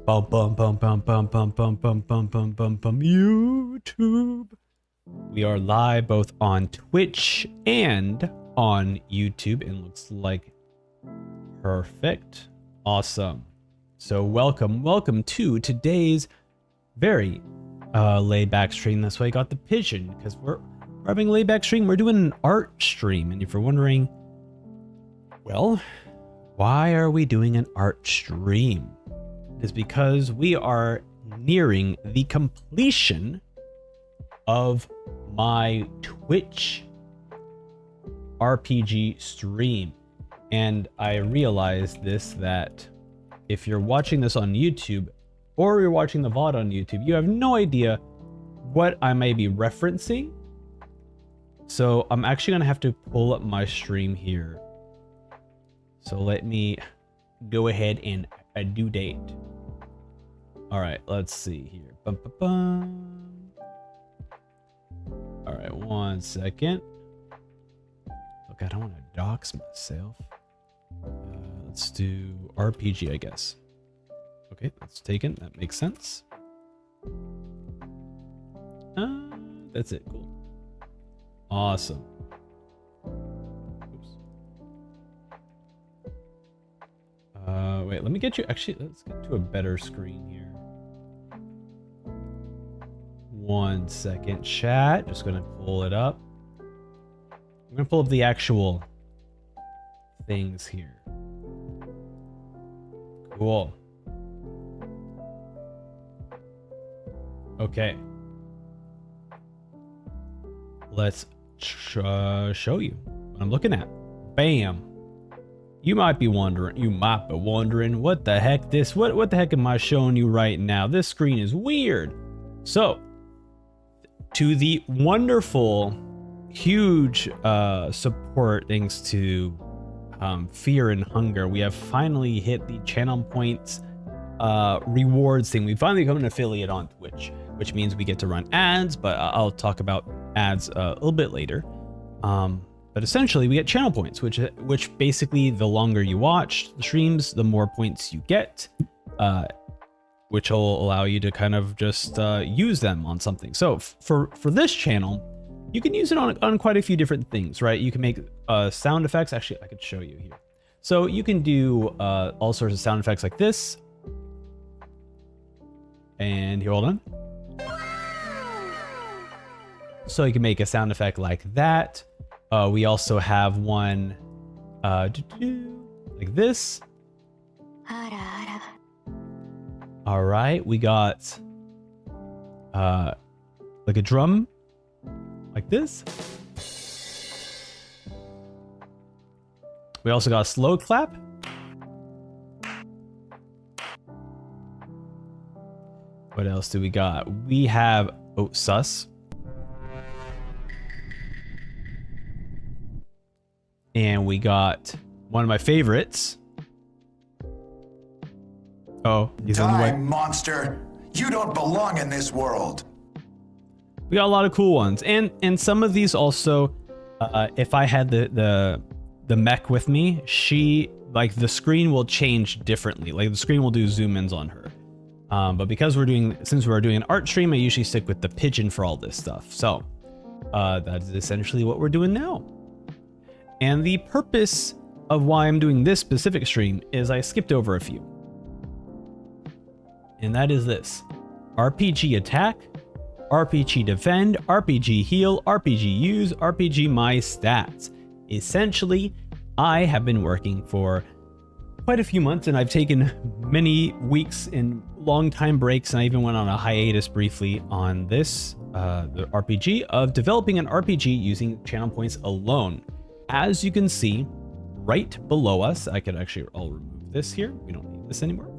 Bum bum bum bum bum bum bum bum bum bum bum bum YouTube. We are live both on Twitch and on YouTube. It looks like perfect. Awesome. So welcome to today's very laid back stream. That's why I got the pigeon, because we're having a laid back stream. We're doing an art stream, and if you're wondering, well, why are we doing an art stream? Is because we are nearing the completion of my Twitch RPG stream. And I realized this, that if you're watching this on YouTube or you're watching the VOD on YouTube, you have no idea what I may be referencing. So I'm actually gonna have to pull up my stream here. So let me go ahead and due date. All right, let's see here. Bum, bum, bum. All right, 1 second. Look, I don't want to dox myself. Let's do RPG, I guess. Okay, that's taken. That makes sense. That's it. Cool. Awesome. Oops. Wait, let me get you. Actually, let's get to a better screen here. 1 second, chat. Just gonna pull it up. I'm gonna pull up the actual things here. Cool. Okay. Let's show you what I'm looking at. Bam. You might be wondering, what the heck what the heck am I showing you right now? This screen is weird. So, to the wonderful, huge support thanks to Fear and Hunger, we have finally hit the channel points rewards thing. We finally become an affiliate on Twitch, which means we get to run ads, but I'll talk about ads a little bit later. But essentially, we get channel points, which basically, the longer you watch the streams, the more points you get, which will allow you to kind of just use them on something. So for this channel, you can use it on quite a few different things, right? You can make sound effects. Actually, I could show you here. So you can do all sorts of sound effects like this. And here, hold on. So you can make a sound effect like that. We also have one like this. All right, we got like a drum like this. We also got a slow clap. What else do we got? We have sus. And we got one of my favorites. Oh, he's on the way. Monster, you don't belong in this world. We got a lot of cool ones, and some of these also, if I had the mech with me, she, like, the screen will change differently. Like, the screen will do zoom ins on her. But because since we're doing an art stream, I usually stick with the pigeon for all this stuff. So that is essentially what we're doing now. And the purpose of why I'm doing this specific stream is I skipped over a few. And that is this: RPG attack, RPG defend, RPG heal, RPG use, RPG my stats. Essentially, I have been working for quite a few months, and I've taken many weeks and long time breaks, and I even went on a hiatus briefly on this, the RPG, of developing an RPG using channel points alone. As you can see right below us, I'll remove this here. We don't need this anymore.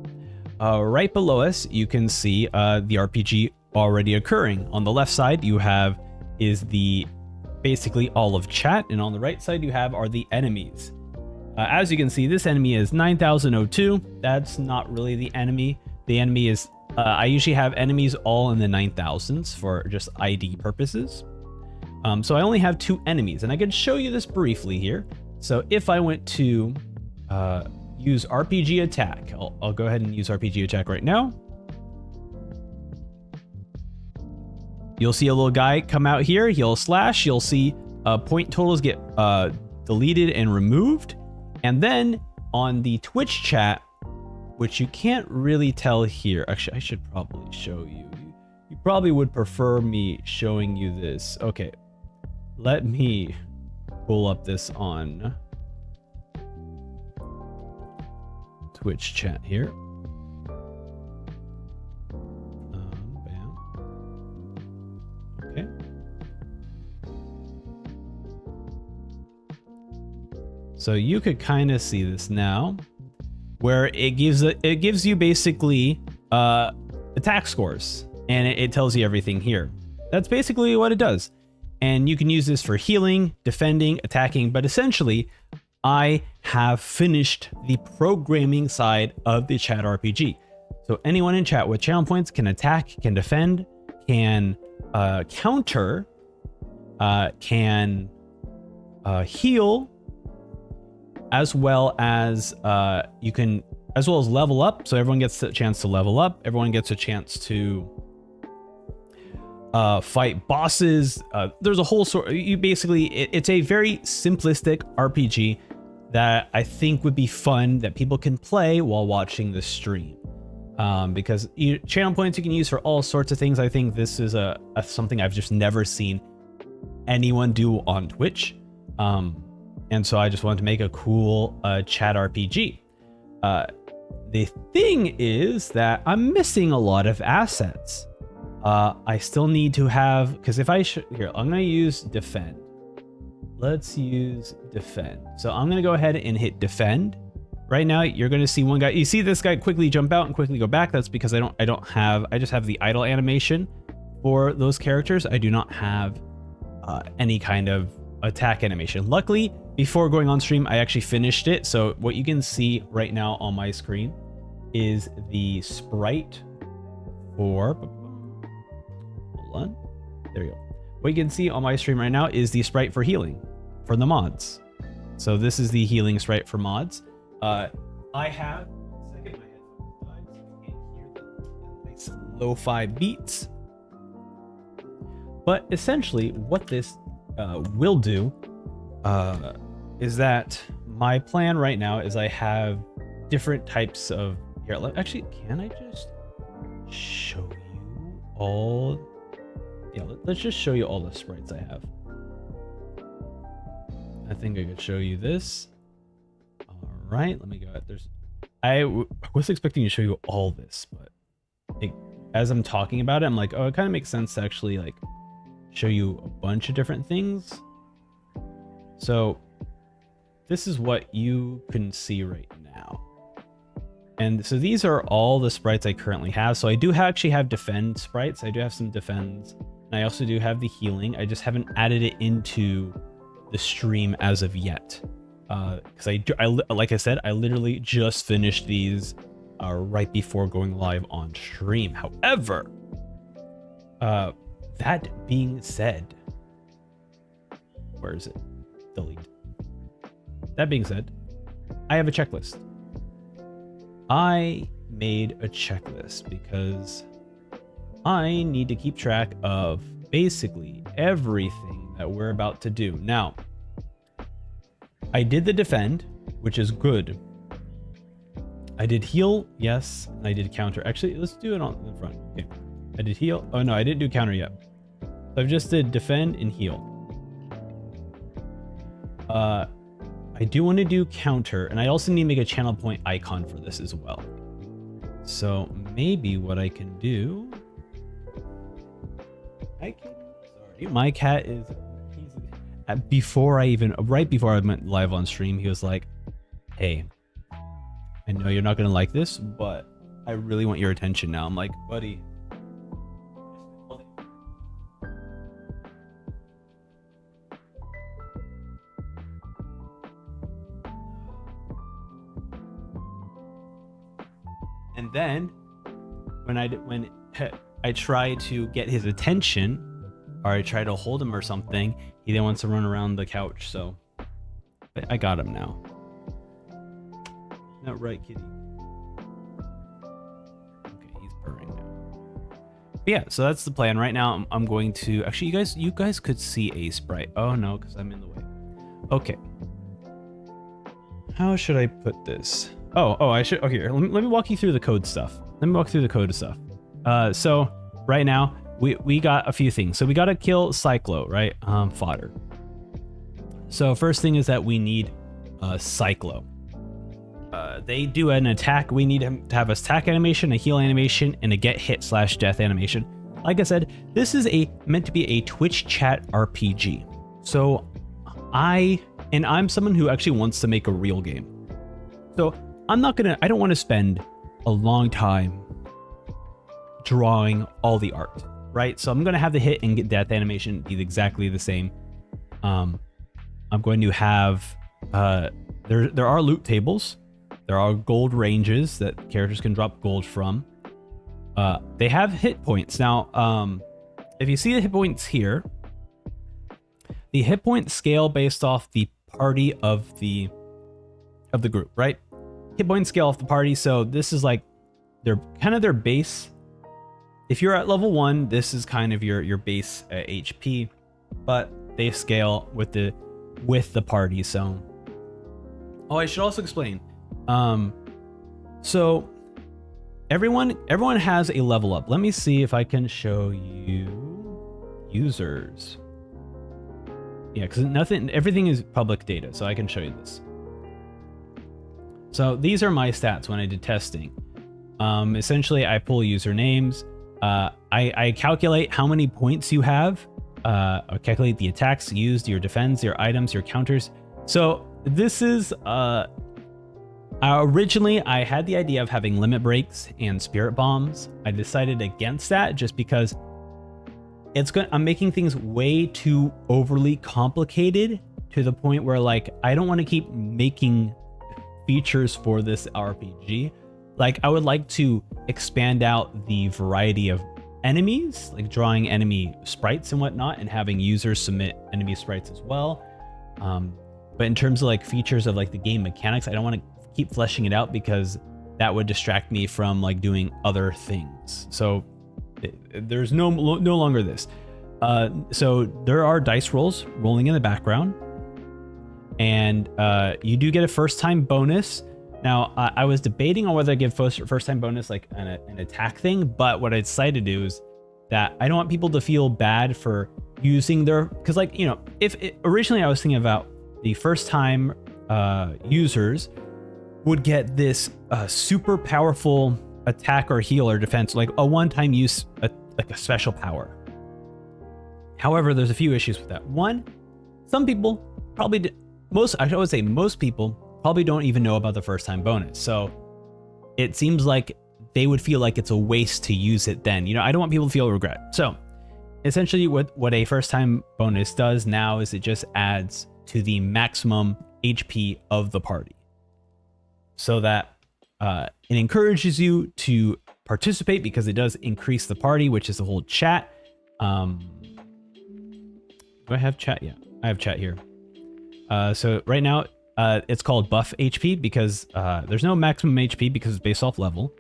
Right below us, you can see the RPG already occurring. On the left side, you have basically all of chat, and on the right side, are the enemies. As you can see, this enemy is 9002. That's not really the enemy. The enemy is, I usually have enemies all in the 9000s for just ID purposes. So I only have 2 enemies, and I can show you this briefly here. So if I went to use RPG attack. I'll go ahead and use RPG attack right now. You'll see a little guy come out here. He'll slash. You'll see point totals get deleted and removed. And then on the Twitch chat, which you can't really tell here. Actually, I should probably show you. You probably would prefer me showing you this. Okay, let me pull up this on Twitch chat here. Bam. Okay. So you could kind of see this now, where it gives you basically attack scores, and it tells you everything here. That's basically what it does. And you can use this for healing, defending, attacking, but essentially I have finished the programming side of the chat RPG. So anyone in chat with channel points can attack, can defend, can counter, can heal, as well as level up. So everyone gets a chance to level up. Everyone gets a chance to fight bosses. There's a whole sort. It's a very simplistic RPG that I think would be fun that people can play while watching the stream. Because channel points you can use for all sorts of things. I think this is something I've just never seen anyone do on Twitch. And so I just wanted to make a cool chat RPG. The thing is that I'm missing a lot of assets. I still need to have, because if here, I'm going to use defend. Let's use defend. So I'm going to go ahead and hit defend. Right now, you're going to see one guy. You see this guy quickly jump out and quickly go back. That's because I just have the idle animation for those characters. I do not have any kind of attack animation. Luckily, before going on stream, I actually finished it. So what you can see right now on my screen is the sprite for, hold on, there you go. What you can see on my stream right now is the sprite for healing for the mods. So this is the healing sprite for mods. I have, my headphones died, so you can't hear the nice lo-fi beats. But essentially what this will do is that my plan right now is I have different types of, here, actually, can I just show you all? Yeah, let's just show you all the sprites I have. I think I could show you this. All right, let me go ahead. I was expecting to show you all this, but as I'm talking about it, I'm like, oh, it kind of makes sense to actually like show you a bunch of different things. So this is what you can see right now. And so these are all the sprites I currently have. So I do actually have defend sprites. I do have some defends. And I also do have the healing. I just haven't added it into the stream as of yet. Because like I said, I literally just finished these right before going live on stream. However, that being said, where is it? Delete. That being said, I have a checklist. I made a checklist because I need to keep track of basically everything that we're about to do. Now, I did the defend, which is good. I did heal, yes, and I did counter. Actually, let's do it on the front. Okay. I did heal. Oh no, I didn't do counter yet. So I've just did defend and heal. I do want to do counter, and I also need to make a channel point icon for this as well. So maybe what I can do, sorry, my cat is, right before I went live on stream, he was like, hey, I know you're not going to like this, but I really want your attention now. I'm like, buddy. And then when I try to get his attention, or I try to hold him or something, he then wants to run around the couch. So I got him now. Not right, kitty. Okay, he's purring now. But yeah, so that's the plan. Right now, I'm going to actually, you guys could see a sprite. Oh no, because I'm in the way. Okay. How should I put this? Oh, I should. Oh, here. Let me walk you through the code stuff. So right now we got a few things. So we got to kill Cyclo, right? Fodder. So first thing is that we need Cyclo. They do an attack. We need him to have a attack animation, a heal animation, and a get hit / death animation. Like I said, this is meant to be a Twitch chat RPG. So I'm someone who actually wants to make a real game. So I don't want to spend a long time drawing all the art, right? So I'm going to have the hit and get death animation be exactly the same. I'm going to have, there are loot tables. There are gold ranges that characters can drop gold from. They have hit points. Now, if you see the hit points here, the hit points scale based off the party of the group, right? Hit points scale off the party. So this is like their base. If you're at level 1, this is kind of your base HP, but they scale with the party. So, I should also explain. So everyone has a level up. Let me see if I can show you users. Yeah, because everything is public data, so I can show you this. So these are my stats when I did testing. Essentially, I pull usernames. I calculate how many points you have. I calculate the attacks used, your defense, your items, your counters. So this is originally I had the idea of having limit breaks and spirit bombs. I decided against that just because I'm making things way too overly complicated to the point where like I don't want to keep making features for this RPG. Like I would like to expand out the variety of enemies, like drawing enemy sprites and whatnot, and having users submit enemy sprites as well. But in terms of like features of like the game mechanics, I don't want to keep fleshing it out because that would distract me from like doing other things. So there's no longer this. So there are dice rolls rolling in the background, and you do get a first time bonus. Now I was debating on whether I give first time bonus like an attack thing, but what I decided to do is that I don't want people to feel bad for using because like, you know, originally I was thinking about the first time users would get this super powerful attack or heal or defense, like a one-time use, like a special power. However, there's a few issues with that. One, some people probably I would say most people probably don't even know about the first time bonus. So it seems like they would feel like it's a waste to use it then. You know, I don't want people to feel regret. So essentially what a first time bonus does now is it just adds to the maximum HP of the party, so that it encourages you to participate because it does increase the party, which is the whole chat. Do I have chat? Yeah, I have chat here. So right now it's called buff HP because there's no maximum HP because it's based off level.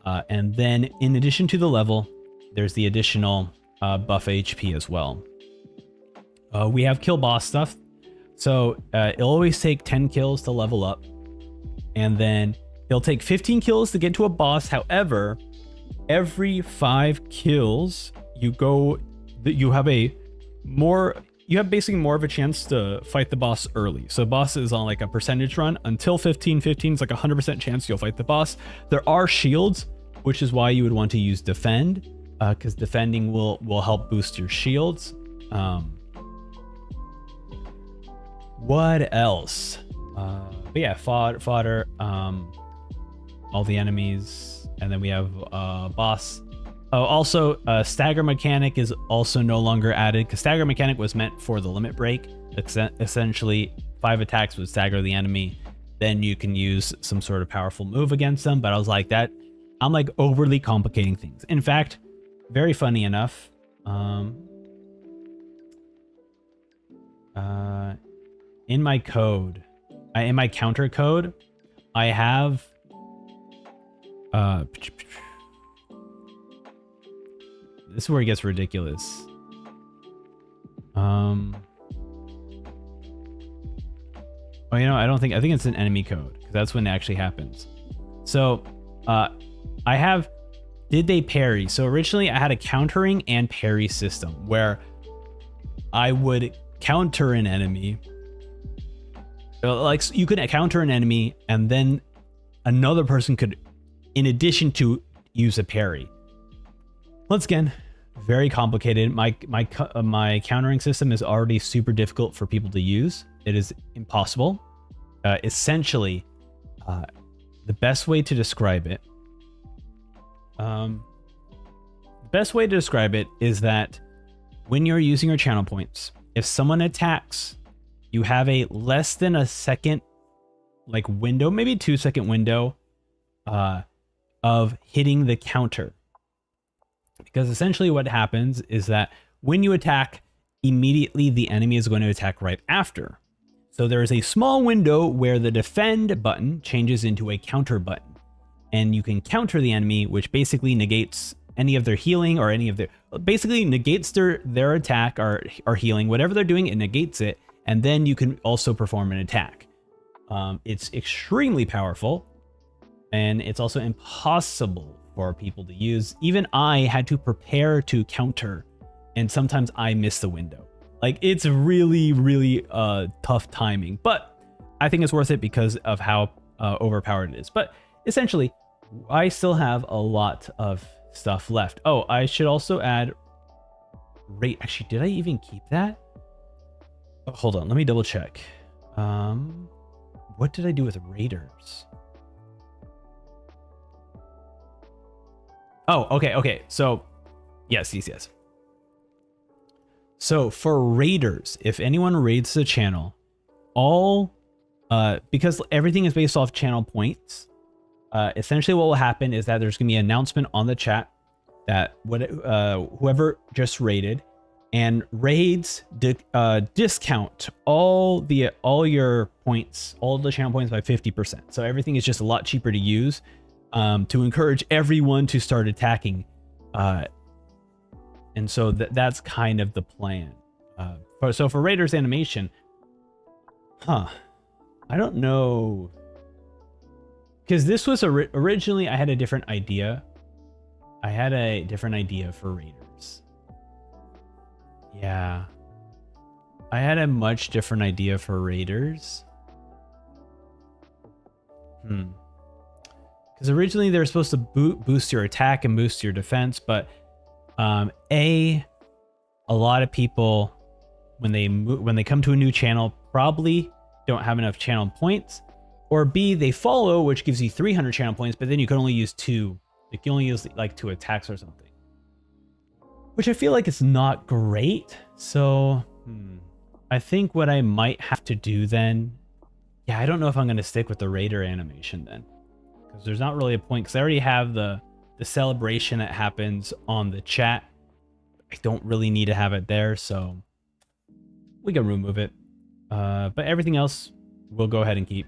And then in addition to the level, there's the additional buff HP as well. We have kill boss stuff. So it'll always take 10 kills to level up. And then it'll take 15 kills to get to a boss. However, every 5 kills, you have basically more of a chance to fight the boss early. So boss is on like a percentage run until 15 is like 100% chance you'll fight the boss. There are shields, which is why you would want to use defend, because defending will help boost your shields. What else? But yeah, fodder, all the enemies, and then we have boss. Oh, also, stagger mechanic is also no longer added because stagger mechanic was meant for the limit break. Essentially, 5 attacks would stagger the enemy. Then you can use some sort of powerful move against them. But I was like, I'm like overly complicating things. In fact, very funny enough, in my code, in my counter code, I have this is where it gets ridiculous. Oh, you know, I think it's an enemy code, because that's when it actually happens. So, I have, did they parry? So originally I had a countering and parry system where I would counter an enemy. Like, you could counter an enemy and then another person could, in addition to, use a parry. Once again, very complicated. My countering system is already super difficult for people to use. It is impossible. Essentially, the best way to describe it, is that when you're using your channel points, if someone attacks, you have a less than a second, like, window, maybe 2-second window, of hitting the counter. Because essentially what happens is that when you attack, immediately the enemy is going to attack right after. So there is a small window where the defend button changes into a counter button. And you can counter the enemy, which basically negates any of their healing or any of their, basically negates their attack or healing, whatever they're doing, it negates it. And then you can also perform an attack. It's extremely powerful, and it's also impossible for people to use. Even I had to prepare to counter, and sometimes I miss the window. Like, it's really, really tough timing, but I think it's worth it because of how overpowered it is. But essentially, I still have a lot of stuff left. Oh, I should also add rate. Actually, did I even keep that? Oh, hold on, let me double check. What did I do with raiders? Oh, okay. So, yes. So for raiders, if anyone raids the channel, because everything is based off channel points, essentially what will happen is that there's gonna be an announcement on the chat that whoever just raided, and raids discount all your points, all the channel points by 50%. So everything is just a lot cheaper to use, to encourage everyone to start attacking. And so that's kind of the plan. So for Raiders animation, I don't know. Because this was originally, I had a different idea. I had a different idea for Raiders. Yeah. I had a much different idea for Raiders. Because originally they were supposed to boost your attack and boost your defense, but a lot of people, when they come to a new channel, probably don't have enough channel points, or B, they follow, which gives you 300 channel points, but then you can only use 2. You can only use like 2 attacks or something, which I feel like it's not great. So I think what I might have to do then, yeah, I don't know if I'm going to stick with the Raider animation then, because there's not really a point, because I already have the celebration that happens on the chat. I don't really need to have it there, so we can remove it. But everything else we'll go ahead and keep.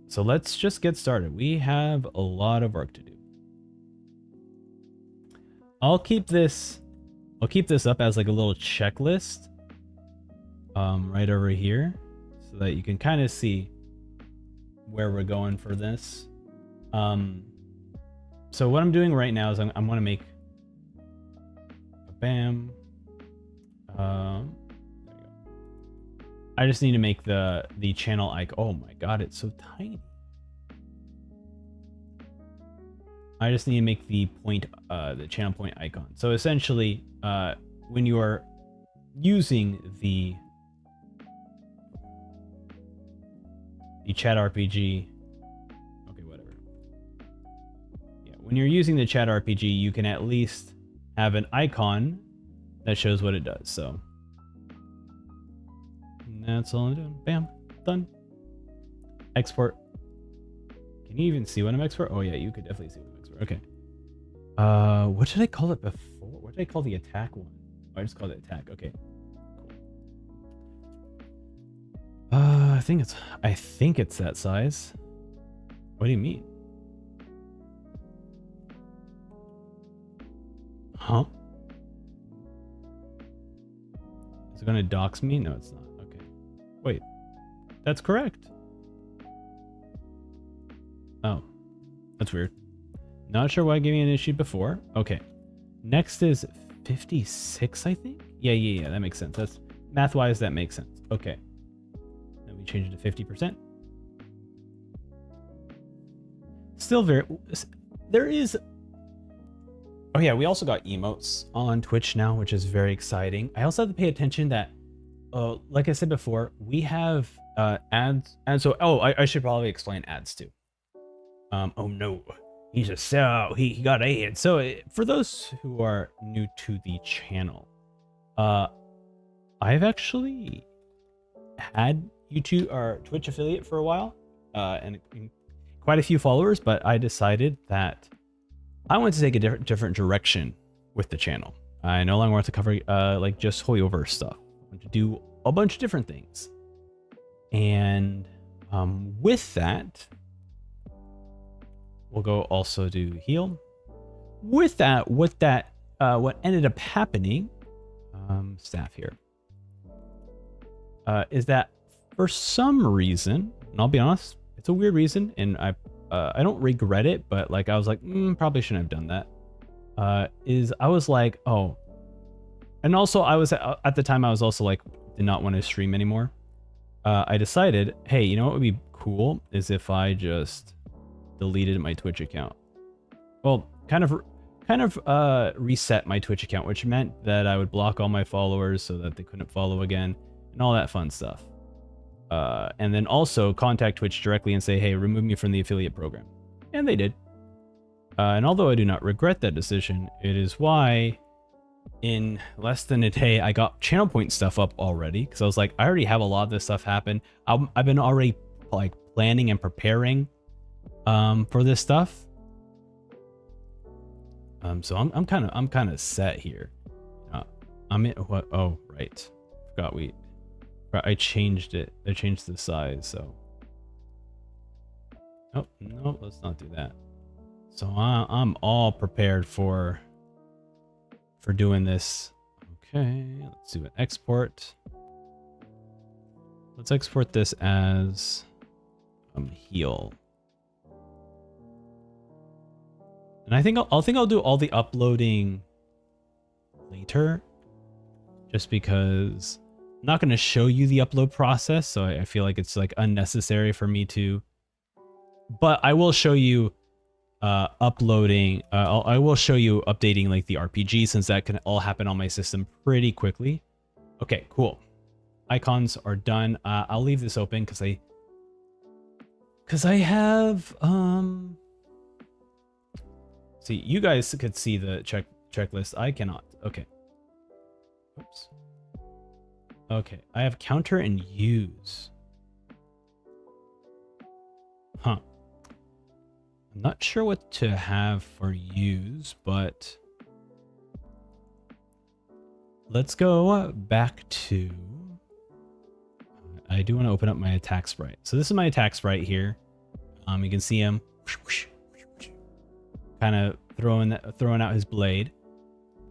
So let's just get started. We have a lot of work to do. I'll keep this up as like a little checklist right over here, so that you can kind of see where we're going for this. So what I'm doing right now is I'm going to make a bam. There we go. I just need to make the channel icon. Oh my god, it's so tiny. I just need to make the channel point icon. So essentially, when you are using the chat RPG, okay, whatever. Yeah, when you're using the chat RPG, you can at least have an icon that shows what it does. So that's all I'm doing. Bam, done. Export. Can you even see what I'm export? Oh yeah, you could definitely see what I'm export. Okay. What did I call it before? What did I call the attack one? Oh, I just called it attack. Okay. Cool. I think it's that size. What do you mean? Huh? Is it gonna dox me? No, it's not. Okay. Wait. That's correct. Oh. That's weird. Not sure why it gave me an issue before. Okay. Next is 56, I think? Yeah, that makes sense. That's math-wise, that makes sense. Okay. Then we change it to 50%. Still there is... Oh yeah, we also got emotes on Twitch now, which is very exciting. I also have to pay attention that, like I said before, we have ads. And so, I should probably explain ads too. Oh no, he's a sell. He got ads. So for those who are new to the channel, I've actually had YouTube or Twitch affiliate for a while, and quite a few followers, but I decided that I want to take a different direction with the channel. I no longer want to cover like just Hoyoverse stuff. I want to do a bunch of different things. And with that, we'll go also do heal. With that, what ended up happening, staff here, is that for some reason, and I'll be honest, it's a weird reason, and I don't regret it, but like I was like, probably shouldn't have done that. Is I was like, oh, and also I was at the time I was also like, did not want to stream anymore. I decided, hey, you know what would be cool is if I just deleted my Twitch account. Well, kind of reset my Twitch account, which meant that I would block all my followers so that they couldn't follow again and all that fun stuff. And then also contact Twitch directly and say, hey, remove me from the affiliate program. And they did. And although I do not regret that decision, it is why in less than a day, I got channel point stuff up already. Because I was like, I already have a lot of this stuff happen. I've been already like planning and preparing for this stuff. So I'm kind of set here. I'm in what? Oh, right. Forgot I changed it. I changed the size, so. Oh, no, let's not do that. So I'm all prepared for doing this. Okay, let's do an export. Let's export this as heal. And I think I'll do all the uploading later, just because I'm not going to show you the upload process, so I feel like it's like unnecessary for me to. But I will show you uploading. I will show you updating like the RPG, since that can all happen on my system pretty quickly. Okay, cool. Icons are done. I'll leave this open because I have see, you guys could see the checklist. I cannot. Okay. Oops. Okay, I have counter and use. Huh. I'm not sure what to have for use, but let's go back to... I do want to open up my attack sprite. So this is my attack sprite here. You can see him kind of throwing out his blade.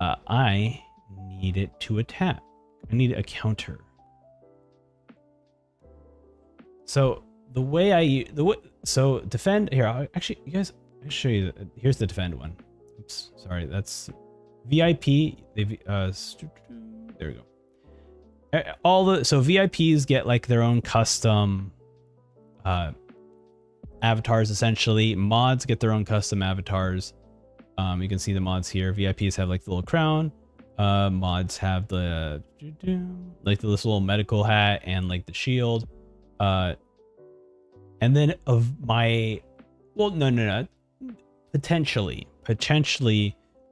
I need it to attack. I need a counter. So the way so defend here. Actually, you guys, I'll show you. Here's the defend one. Oops, sorry. That's VIP. There we go. So VIPs get like their own custom avatars. Essentially, mods get their own custom avatars. You can see the mods here. VIPs have like the little crown. Mods have the like this little medical hat and like the shield. And then of my, well, no. Potentially,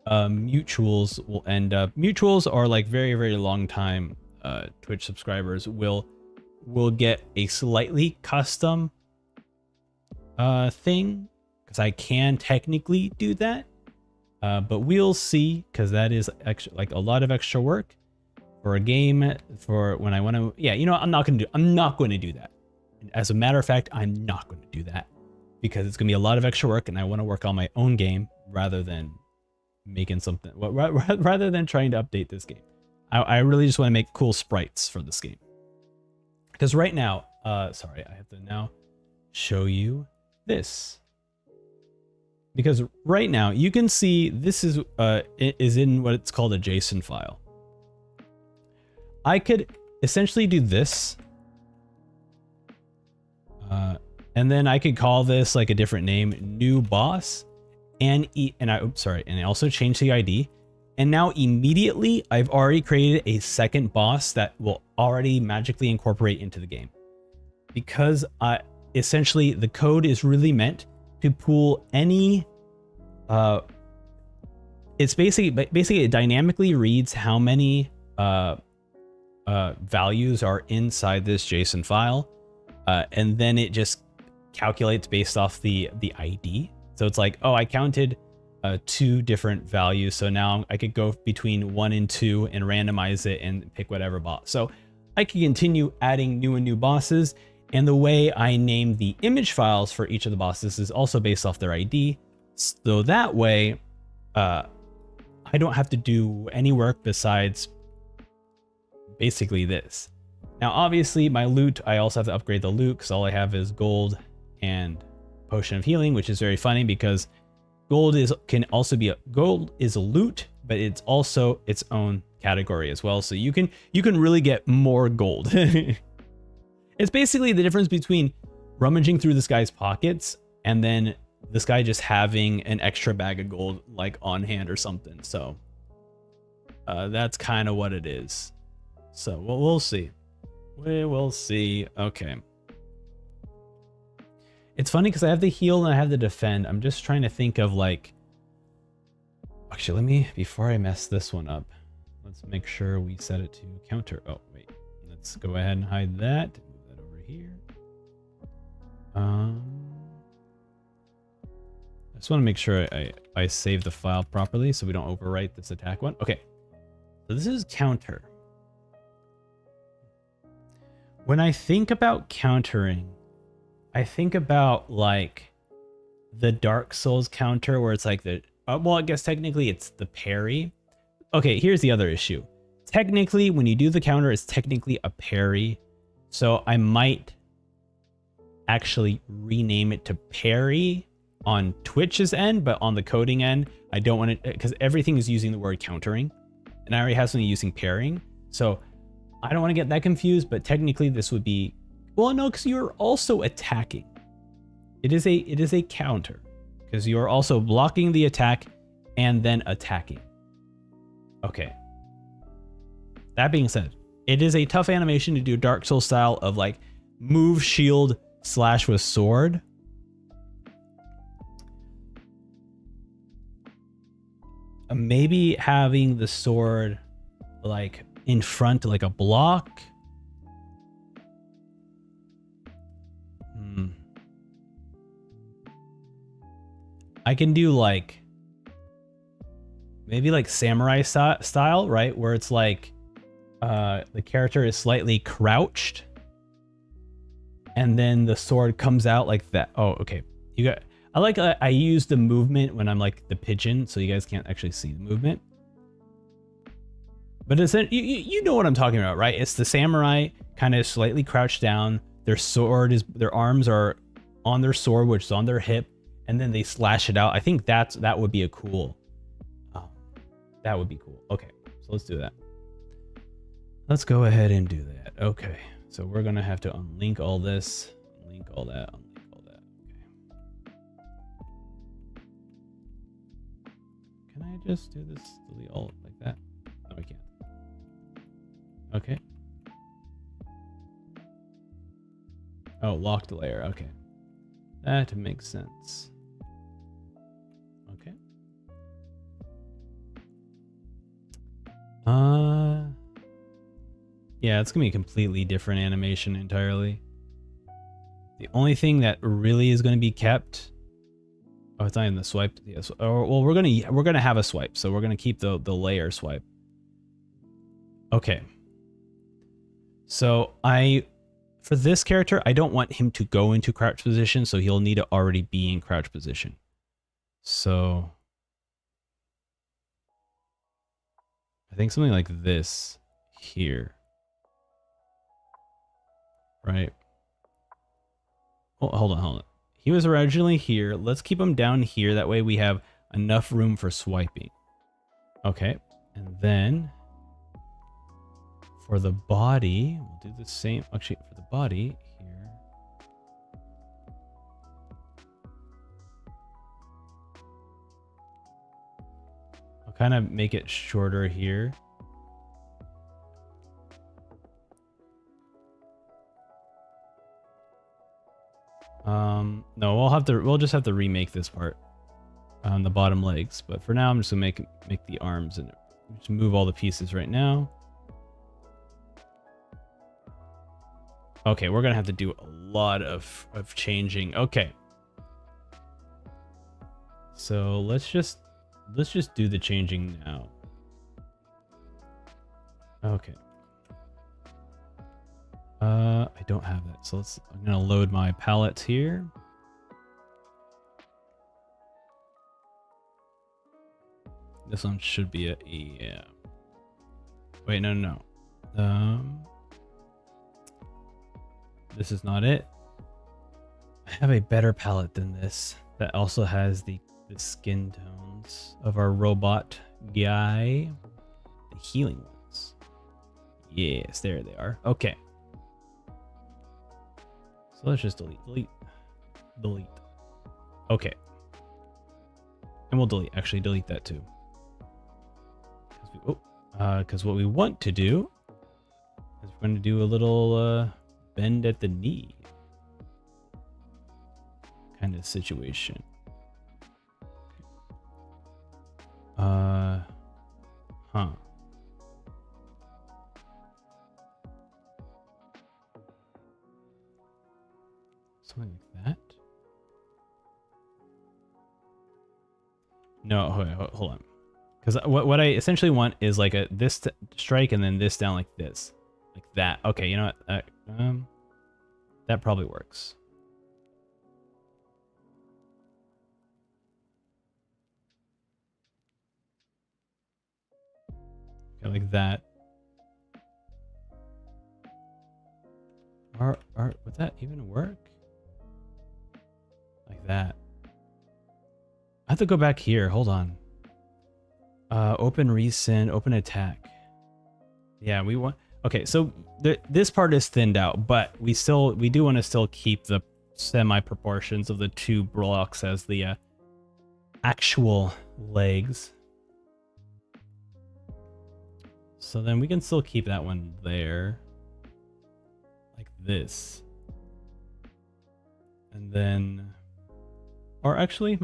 mutuals will end up. Mutuals are like very, very long time Twitch subscribers will get a slightly custom thing, because I can technically do that. But we'll see, because that is extra, like a lot of extra work for a game, for when I want to. Yeah, you know, I'm not going to do that. As a matter of fact, I'm not going to do that because it's going to be a lot of extra work, and I want to work on my own game rather than making something, rather than trying to update this game. I really just want to make cool sprites for this game. Because right now, sorry, I have to now show you this. Because right now you can see this is in what it's called a JSON file. I could essentially do this, and then I could call this like a different name, new boss, and I also change the ID. And now immediately I've already created a second boss that will already magically incorporate into the game. Because essentially the code is really meant to pull any, it's basically it dynamically reads how many values are inside this JSON file, and then it just calculates based off the ID. So it's like, oh, I counted 2 different values, so now I could go between 1 and 2 and randomize it and pick whatever boss. So I can continue adding new and new bosses, and the way I name the image files for each of the bosses is also based off their ID. So that way, I don't have to do any work besides basically this. Now, obviously, my loot, I also have to upgrade the loot because all I have is gold and potion of healing, which is very funny because gold is a loot, but it's also its own category as well. So you can really get more gold. It's basically the difference between rummaging through this guy's pockets and then this guy just having an extra bag of gold like on hand or something. So that's kind of what it is. So we'll see. We will see. Okay. It's funny because I have the heal and I have the defend. I'm just trying to think of like, actually, let me, before I mess this one up, let's make sure we set it to counter. Oh, wait, let's go ahead and hide that. Move that over here. I just want to make sure I save the file properly so we don't overwrite this attack one. Okay, so this is counter. When I think about countering, I think about like the Dark Souls counter where it's like the, well, I guess technically it's the parry. Okay, here's the other issue. Technically, when you do the counter, it's technically a parry. So I might actually rename it to parry on Twitch's end, but on the coding end, I don't want it because everything is using the word countering and I already have something using parrying. So I don't want to get that confused, but technically this would be, well, no, because you're also attacking. It is a counter because you're also blocking the attack and then attacking. Okay. That being said, it is a tough animation to do Dark Souls style of like move, shield, slash with sword. Maybe having the sword like in front like a block. I can do like maybe like samurai style, right? Where it's like the character is slightly crouched and then the sword comes out like that. Oh, okay. You got, I use the movement when I'm like the pigeon, so you guys can't actually see the movement. But it's you know what I'm talking about, right? It's the samurai kind of slightly crouched down. Their arms are on their sword, which is on their hip, and then they slash it out. I think that would be a cool. That would be cool. Okay, so let's do that. Let's go ahead and do that. Okay, so we're gonna have to unlink all this, unlink all that, unlink all that. Okay. Can I just do this? Delete all like that? No, I can't. Okay. Oh, locked layer. Okay. That makes sense. Okay. Yeah, it's gonna be a completely different animation entirely. The only thing that really is gonna be kept. Oh, it's not in the swipe. Yes. Oh, well, we're gonna have a swipe, so we're gonna keep the layer swipe. Okay. So I for this character, I don't want him to go into crouch position, so he'll need to already be in crouch position. So I think something like this here. Right? Oh, hold on. He was originally here. Let's keep him down here. That way we have enough room for swiping. Okay. And then for the body, we'll do the same. Actually, for the body here. I'll kind of make it shorter here. No, we'll just have to remake this part on the bottom legs. But for now, I'm just gonna make the arms and just move all the pieces right now. Okay, we're gonna have to do a lot of changing. Okay. So let's just do the changing now. Okay. I don't have that, so I'm gonna load my palettes here. This one should be a yeah. Wait, no. This is not it. I have a better palette than this that also has the skin tones of our robot guy, the healing ones. Yes, there they are. Okay. So let's just delete. Okay. And we'll delete that too. Because what we want to do is we're going to do a little bend at the knee kind of situation. Something like that. No, hold on. Because what I essentially want is like this strike and then this down like this. Like that. Okay, you know what? That probably works. Okay, like that. Would that even work? Like that. I have to go back here. Hold on. Open resend, open attack. Yeah, we want. Okay, so this part is thinned out, but we do want to still keep the semi proportions of the two blocks as the actual legs. So then we can still keep that one there, like this, and then, or actually,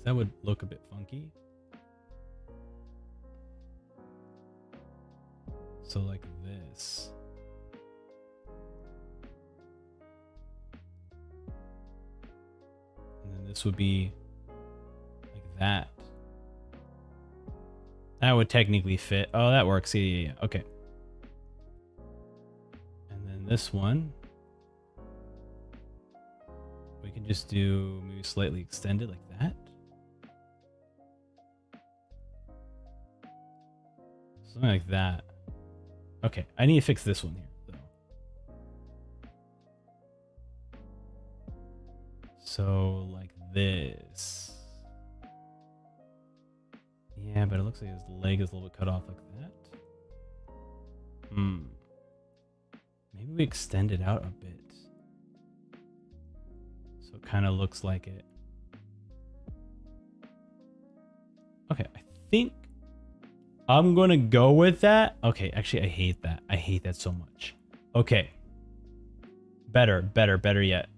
that would look a bit funky. So like this. And then this would be like that. That would technically fit. Oh, that works. Yeah. Okay. And then this one, we can just do maybe slightly extended like that. Something like that. Okay, I need to fix this one here, though. So, like this. Yeah, but it looks like his leg is a little bit cut off like that. Maybe we extend it out a bit. So it kind of looks like it. Okay, I think I'm gonna go with that. Okay, actually, I hate that. I hate that so much. Okay. Better yet.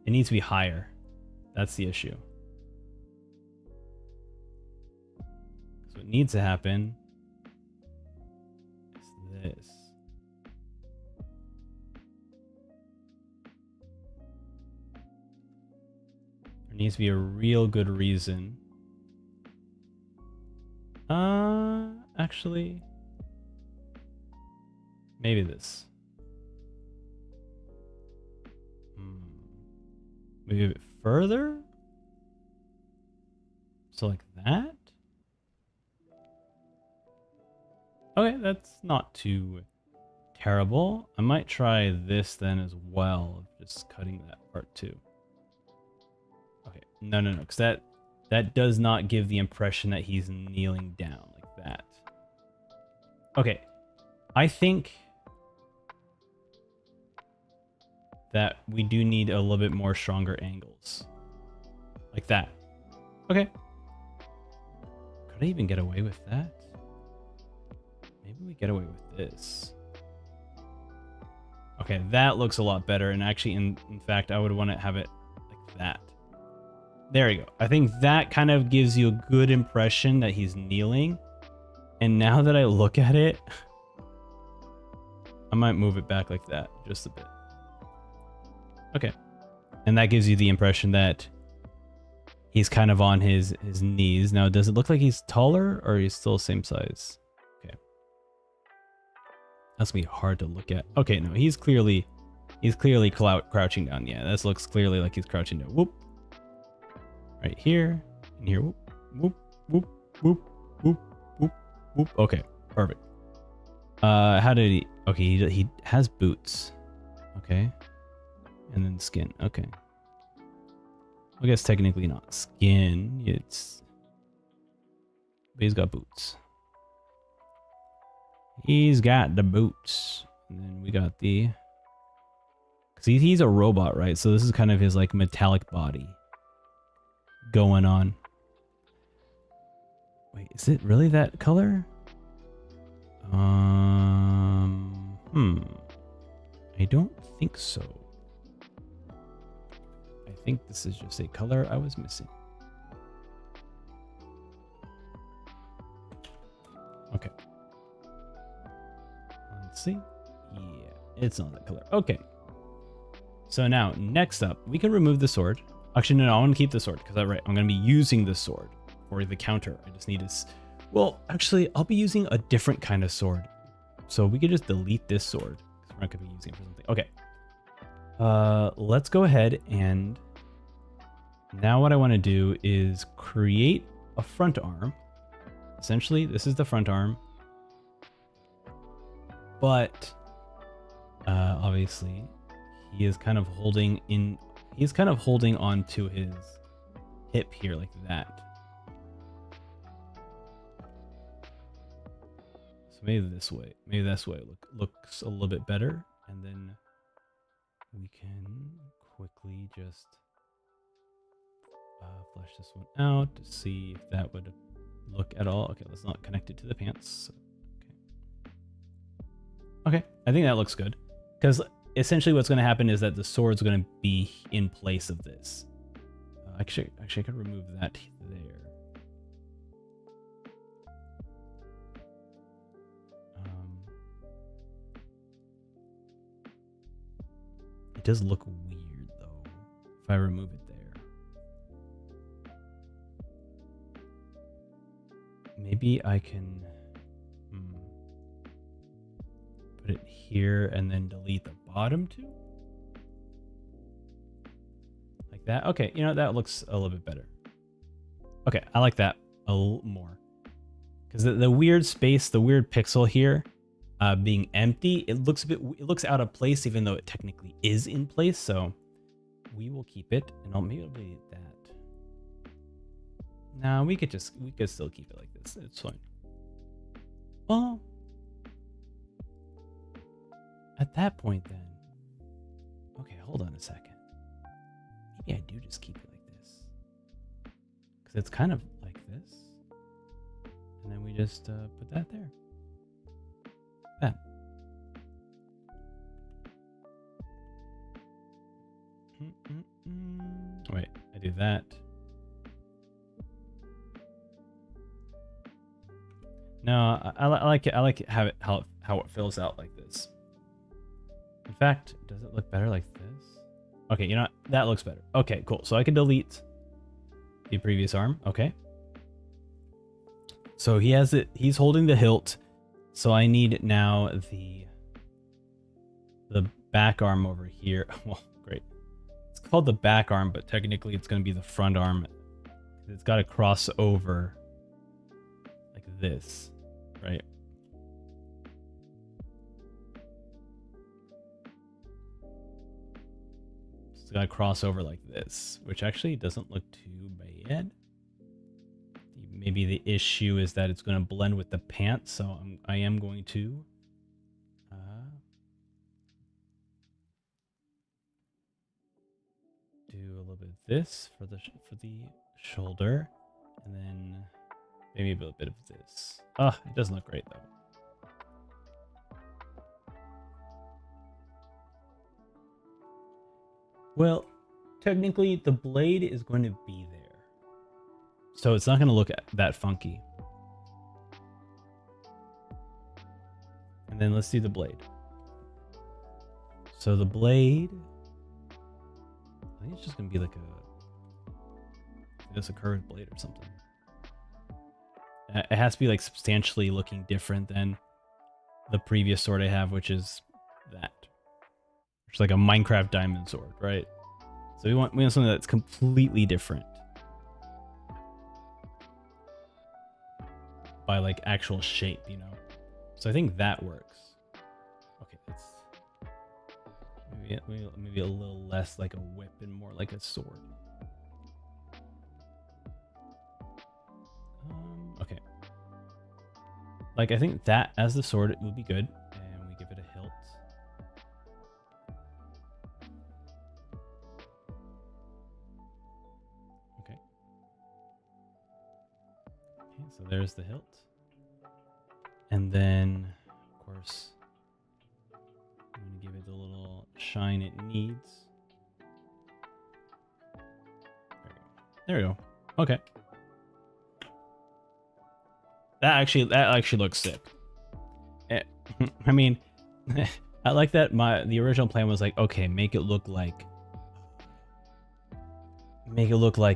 It needs to be higher. That's the issue. So what needs to happen is this. There needs to be a real good reason. Actually, Maybe this. Maybe a bit further? So like that? Okay, that's not too terrible. I might try this then as well, just cutting that part too. Okay, no, because that does not give the impression that he's kneeling down like that. Okay, I think that we do need a little bit more stronger angles. Like that. Okay. Could I even get away with that? Maybe we get away with this. Okay, that looks a lot better. And actually, in fact, I would want to have it like that. There you go. I think that kind of gives you a good impression that he's kneeling. And now that I look at it, I might move it back like that just a bit. Okay. And that gives you the impression that he's kind of on his knees. Now, does it look like he's taller or he's still the same size? Okay. That's gonna be hard to look at. Okay, no, he's clearly crouching down. Yeah, this looks clearly like he's crouching down. Whoop. Right here and here. Whoop, whoop, whoop, whoop, whoop, whoop, whoop. Okay, perfect. How did he? Okay, he has boots. Okay. And then skin. Okay. I guess technically not skin. It's... But he's got boots. He's got the boots. And then we got the... Because he's a robot, right? So this is kind of his, like, metallic body going on. Wait, is it really that color? I don't think so. I think this is just a color I was missing. Okay. Let's see. Yeah, it's not that color. Okay. So now, next up, we can remove the sword. Actually, no, I want to keep the sword because I'm going to be using the sword for the counter. I just need to... Well, actually, I'll be using a different kind of sword. So we could just delete this sword because we're not going to be using it for something. Okay. Let's go ahead and... Now what I want to do is create a front arm. Essentially, this is the front arm. But obviously, he is kind of holding in. He's kind of holding on to his hip here like that. So maybe this way. Maybe this way looks a little bit better. And then we can quickly just flesh this one out to see if that would look at all. Okay, let's not connect it to the pants. Okay, I think that looks good. Because essentially what's going to happen is that the sword's going to be in place of this. Actually, I could remove that there. It does look weird, though, if I remove it there. Maybe I can put it here and then delete the bottom too. Like that. Okay, you know, that looks a little bit better. Okay, I like that a little more. Because the weird space, the weird pixel here being empty, it looks out of place even though it technically is in place. So we will keep it, and maybe I'll delete that. No, we could still keep it like this. It's fine. Well, at that point then, okay, hold on a second. Maybe I do just keep it like this. Because it's kind of like this. And then we just put that there. That. Wait, I do that. No, I like it. I like it, how it fills out like this. In fact, does it look better like this? Okay, you know what? That looks better. Okay, cool. So I can delete the previous arm. Okay. So he has it. He's holding the hilt. So I need now the the back arm over here. Well, great. It's called the back arm, but technically it's going to be the front arm. It's got to cross over like this, right? It's got to cross over like this, which actually doesn't look too bad. Maybe the issue is that it's going to blend with the pants, so I am going to do a little bit of this for the shoulder, and then maybe a bit of this. Oh, it doesn't look great though. Well, technically the blade is going to be there, so it's not going to look that funky. And then let's do the blade. So the blade, I think it's just going to be like a curved blade or something. It has to be like substantially looking different than the previous sword I have, which is that. It's like a Minecraft diamond sword, right? So we want something that's completely different by like actual shape, you know? So I think that works. Okay, let's maybe a little less like a whip and more like a sword. Okay. Like I think that as the sword would be good, and we give it a hilt. Okay. Okay, so there's the hilt. And then, of course, I'm going to give it the little shine it needs. There we go. Okay. That actually looks sick. I mean, I like that the original plan was like, okay, make it look like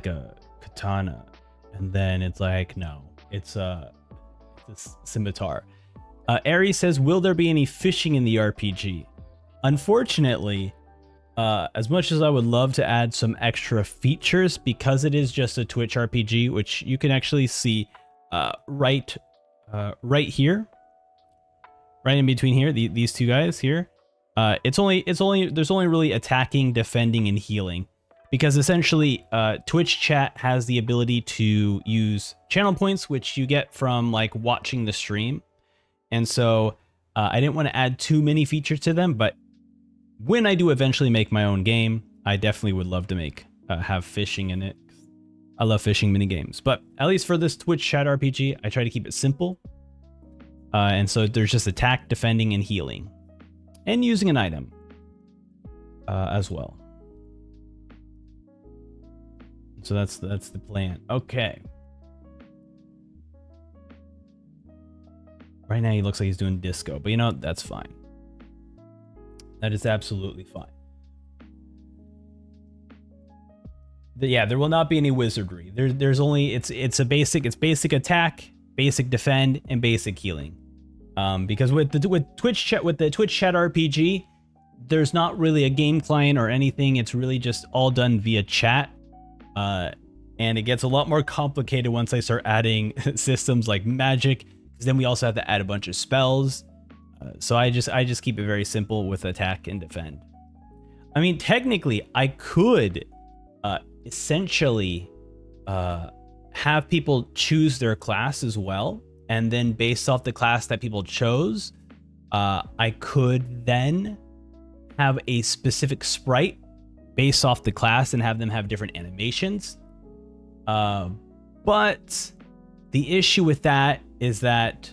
a katana. And then it's like, no, it's a scimitar. Aries says, will there be any fishing in the RPG? Unfortunately, as much as I would love to add some extra features, because it is just a Twitch RPG, which you can actually see right here, right in between here, these two guys here. There's only really attacking, defending, and healing, because essentially Twitch chat has the ability to use channel points, which you get from like watching the stream. And so I didn't want to add too many features to them, but when I do eventually make my own game, I definitely would love to have fishing in it. I love fishing mini games, but at least for this Twitch chat RPG, I try to keep it simple. And so there's just attack, defending, and healing, and using an item as well. So that's the plan. Okay. Right now he looks like he's doing disco, but you know, that's fine. That is absolutely fine. Yeah, there will not be any wizardry. There's only it's basic attack, basic defend, and basic healing. Because with the Twitch chat RPG, there's not really a game client or anything. It's really just all done via chat. And it gets a lot more complicated once I start adding systems like magic, because then we also have to add a bunch of spells. So I just keep it very simple with attack and defend. I mean, technically, I could essentially have people choose their class as well, and then based off the class that people chose, I could then have a specific sprite based off the class and have them have different animations. But the issue with that is that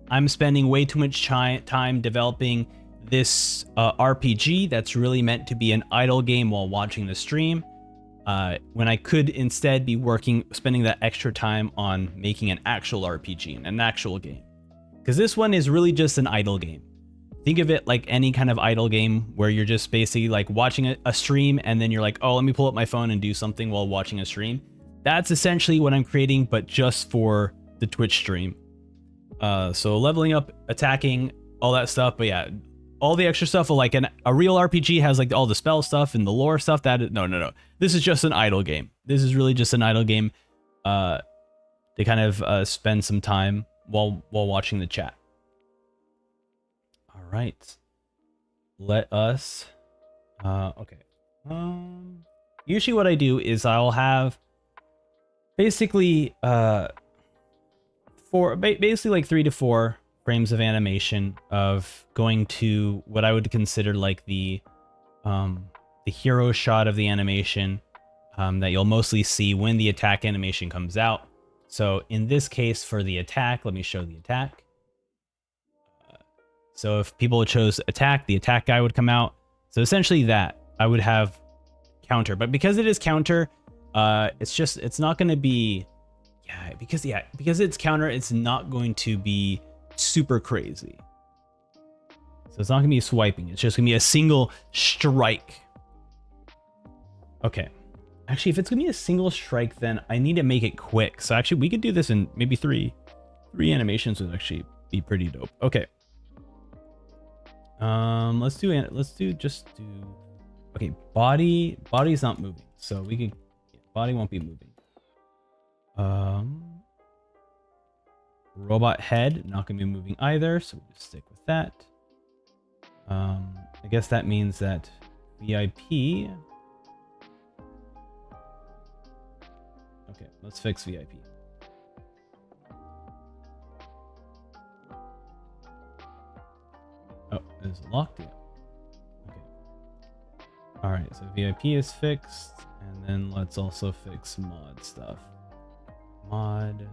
I'm spending way too much time developing this RPG that's really meant to be an idle game while watching the stream, when I could instead be spending that extra time on making an actual RPG and an actual game. Because this one is really just an idle game. Think of it like any kind of idle game where you're just basically like watching a stream and then you're like, oh, let me pull up my phone and do something while watching a stream. That's essentially what I'm creating, but just for the Twitch stream. So leveling up, attacking, all that stuff. But yeah, all the extra stuff of like a real RPG has like all the spell stuff and the lore stuff. No. This is just an idle game. This is really just an idle game to kind of spend some time while watching the chat. All right. Let us okay. Usually what I do is I'll have basically basically like 3 to 4 frames of animation of going to what I would consider like the hero shot of the animation that you'll mostly see when the attack animation comes out. So in this case for the attack, let me show the attack. So if people chose attack, the attack guy would come out. So essentially that I would have counter, but because it is counter, it's not going to be, because it's counter, it's not going to be super crazy. So it's not gonna be swiping, it's just gonna be a single strike. Okay, actually if it's gonna be a single strike, then I need to make it quick. So actually we could do this in maybe three animations would actually be pretty dope. Okay, let's do okay, body's not moving, so we could, body won't be moving. Robot head, not gonna be moving either, so we'll just stick with that. I guess that means that VIP. Okay, let's fix VIP. Oh, is it locked? Yeah. Okay. All right, so VIP is fixed, and then let's also fix mod stuff. Mod.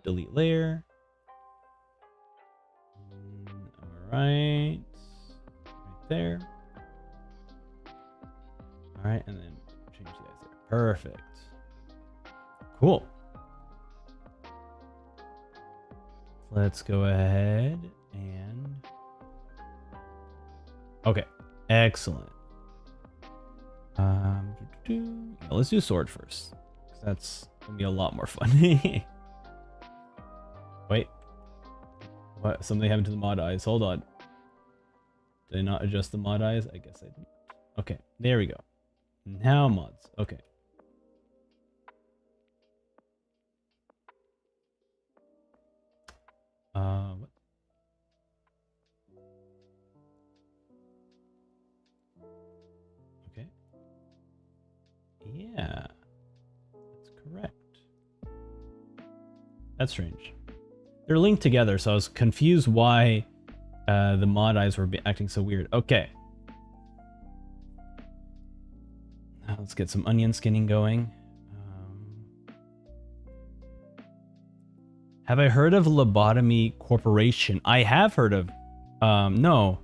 Delete layer. All right there. All right, and then change the eyes there. Perfect. Cool. Let's go ahead and okay, excellent. Let's do sword first, because that's gonna be a lot more fun. Wait, what? Something happened to the mod eyes. Hold on. Did I not adjust the mod eyes? I guess I didn't. Okay, there we go. Now mods. Okay. What? Okay. Yeah, that's correct. That's strange. They're linked together, so I was confused why the mod eyes were acting so weird. Okay. Now let's get some onion skinning going. Have I heard of Lobotomy Corporation? I have heard of. No.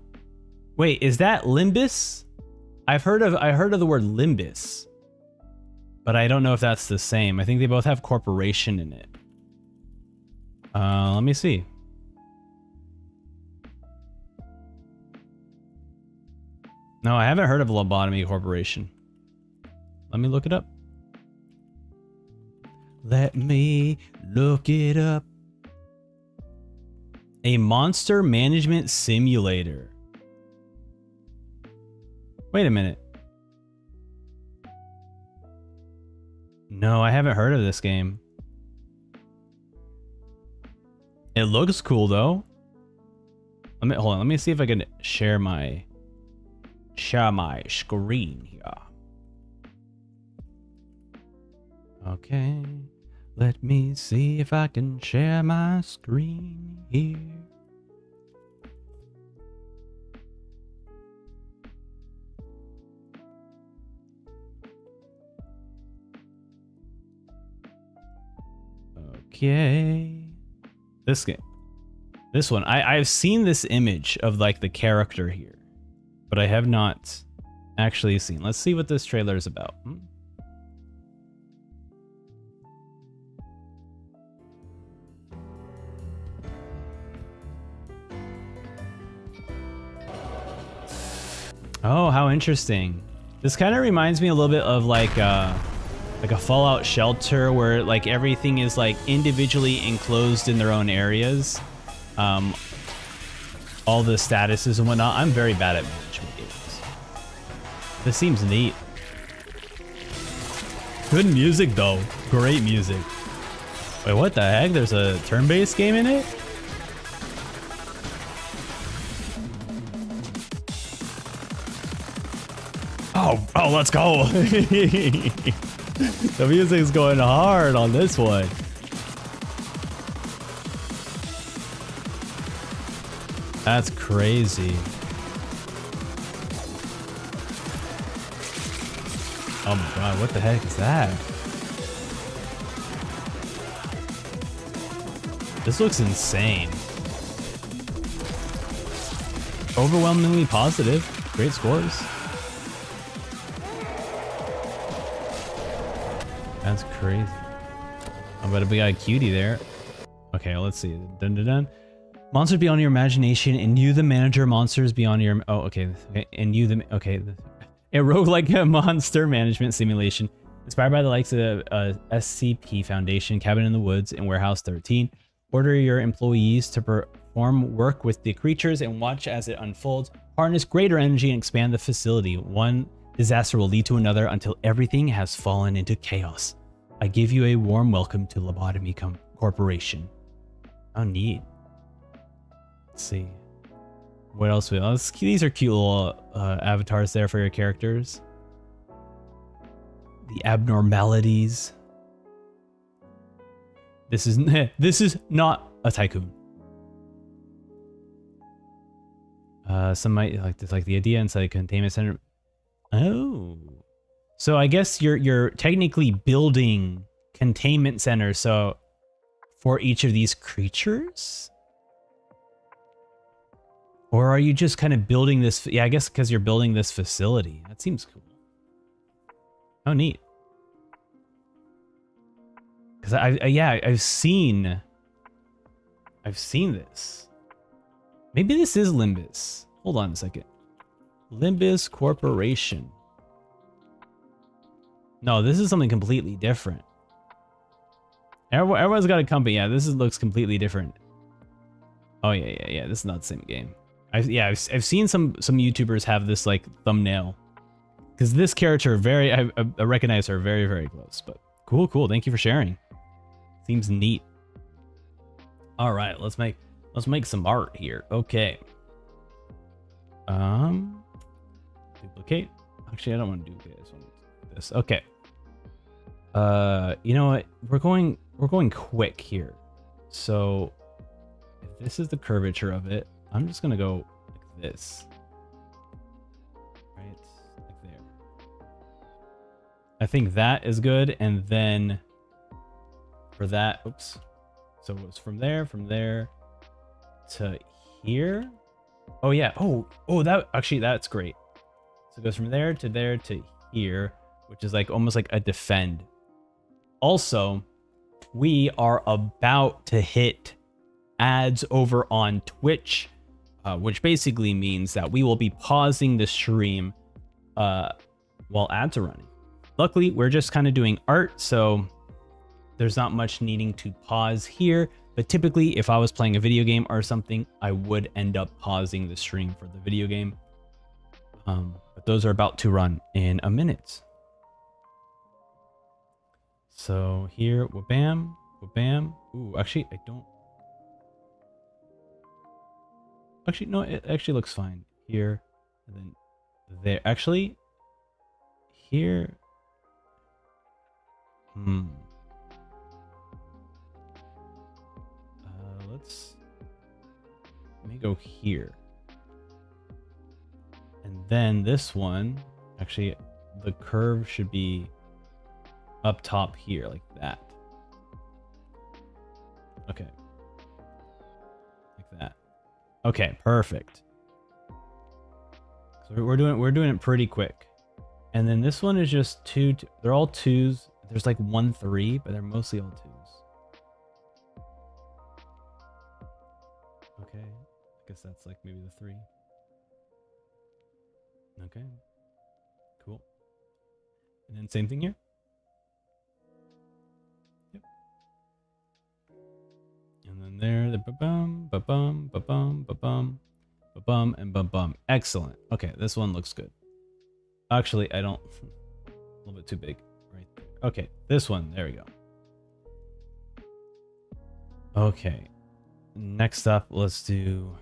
Wait, is that Limbus? I heard of the word Limbus, but I don't know if that's the same. I think they both have corporation in it. Let me see. No, I haven't heard of Lobotomy Corporation. Let me look it up. Let me look it up. A monster management simulator. Wait a minute. No, I haven't heard of this game. It looks cool though. Hold on, let me see if I can share my screen here. Okay, let me see if I can share my screen here. Okay. This one, I've seen this image of like the character here, but I have not actually seen. Let's see what this trailer is about. Oh, how interesting. This kind of reminds me a little bit of like a Fallout shelter where like everything is like individually enclosed in their own areas. all the statuses and whatnot. I'm very bad at management games. This seems neat. Good music though. Great music. Wait, what the heck? There's a turn-based game in it? Oh, let's go. The music's going hard on this one. That's crazy. Oh my god, what the heck is that? This looks insane. Overwhelmingly positive. Great scores. That's crazy. Oh, but we got a cutie there. Okay, let's see. Dun dun dun. Monsters beyond your imagination, and you, the manager. Monsters beyond your. Oh, okay. And you, the. Okay. A roguelike monster management simulation inspired by the likes of SCP Foundation, Cabin in the Woods, and Warehouse 13. Order your employees to perform work with the creatures and watch as it unfolds. Harness greater energy and expand the facility. One disaster will lead to another until everything has fallen into chaos. I give you a warm welcome to Lobotomy Corporation. How neat. Let's see. What else? These are cute little avatars there for your characters. The abnormalities. This is not a tycoon. Some might like this, like the idea inside a containment center. Oh, so I guess you're technically building containment centers. So for each of these creatures. Or are you just kind of building this? Yeah, I guess because you're building this facility. That seems cool. Oh, neat. Because I've seen this. Maybe this is Limbus. Hold on a second. Limbus Corporation. No, this is something completely different. Everyone's got a company. Yeah, looks completely different. Oh yeah. This is not the same game. I've seen some YouTubers have this like thumbnail, because this character I recognize her very, very close. But cool. Thank you for sharing. Seems neat. All right, let's make some art here. Okay. Duplicate. Actually, I don't want to duplicate. I just want to do this. Okay. You know what? We're going quick here. So if this is the curvature of it, I'm just gonna go like this. Right, like there. I think that is good, and then for that, oops. So it was from there to here. Oh yeah. Oh, that's great. So it goes from there to here, which is like almost like a defend. Also, we are about to hit ads over on Twitch, which basically means that we will be pausing the stream while ads are running. Luckily, we're just kind of doing art, so there's not much needing to pause here. But typically, if I was playing a video game or something, I would end up pausing the stream for the video game. But those are about to run in a minute. So here, wha-bam, wha-bam. Ooh, actually, I don't. Actually, no, it actually looks fine. Here, and then there. Actually, here. Let me go here. And then this one, actually, the curve should be up top here, like that. Okay. Like that. Okay, perfect. So we're doing it pretty quick. And then this one is just two, they're all twos. There's like 1, 3, but they're mostly all twos. Okay, I guess that's like maybe the 3. Okay, cool. And then same thing here. Yep. And then there, the ba-bum, ba-bum, ba-bum, ba-bum. bum, and bum bum. Excellent. Okay, this one looks good. Actually, I don't. A little bit too big. Right there. Okay, this one. There we go. Okay. Next up, let's do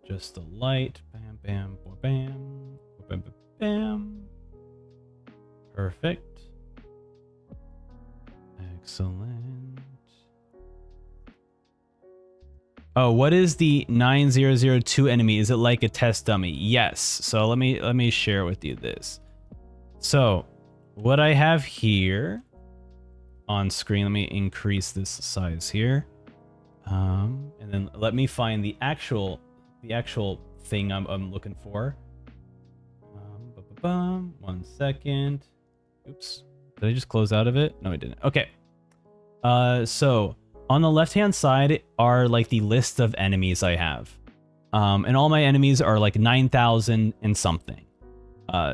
just the light. Bam, bam, bam, bam, bam, bam, bam. Perfect. Excellent. Oh, what is the 9002 enemy? Is it like a test dummy? Yes. So let me share with you this. So what I have here on screen, let me increase this size here. And then let me find the actual thing I'm looking for. 1 second. Oops. Did I just close out of it? No, I didn't. Okay. So on the left-hand side are like the list of enemies I have. And all my enemies are like 9,000 and something.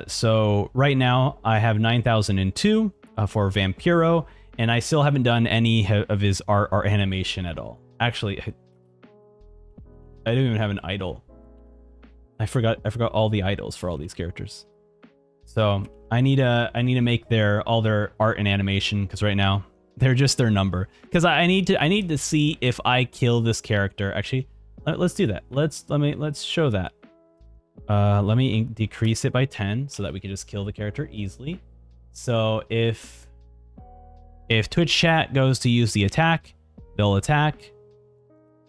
So right now I have 9,002 for Vampiro, and I still haven't done any of his art or animation at all. Actually, I don't even have an idol. I forgot all the idols for all these characters. So I need to make all their art and animation, because right now they're just their number. Because I need to see if I kill this character. Actually, let's do that. Let's show that. Let me decrease it by 10 so that we can just kill the character easily. So if Twitch chat goes to use the attack, they'll attack.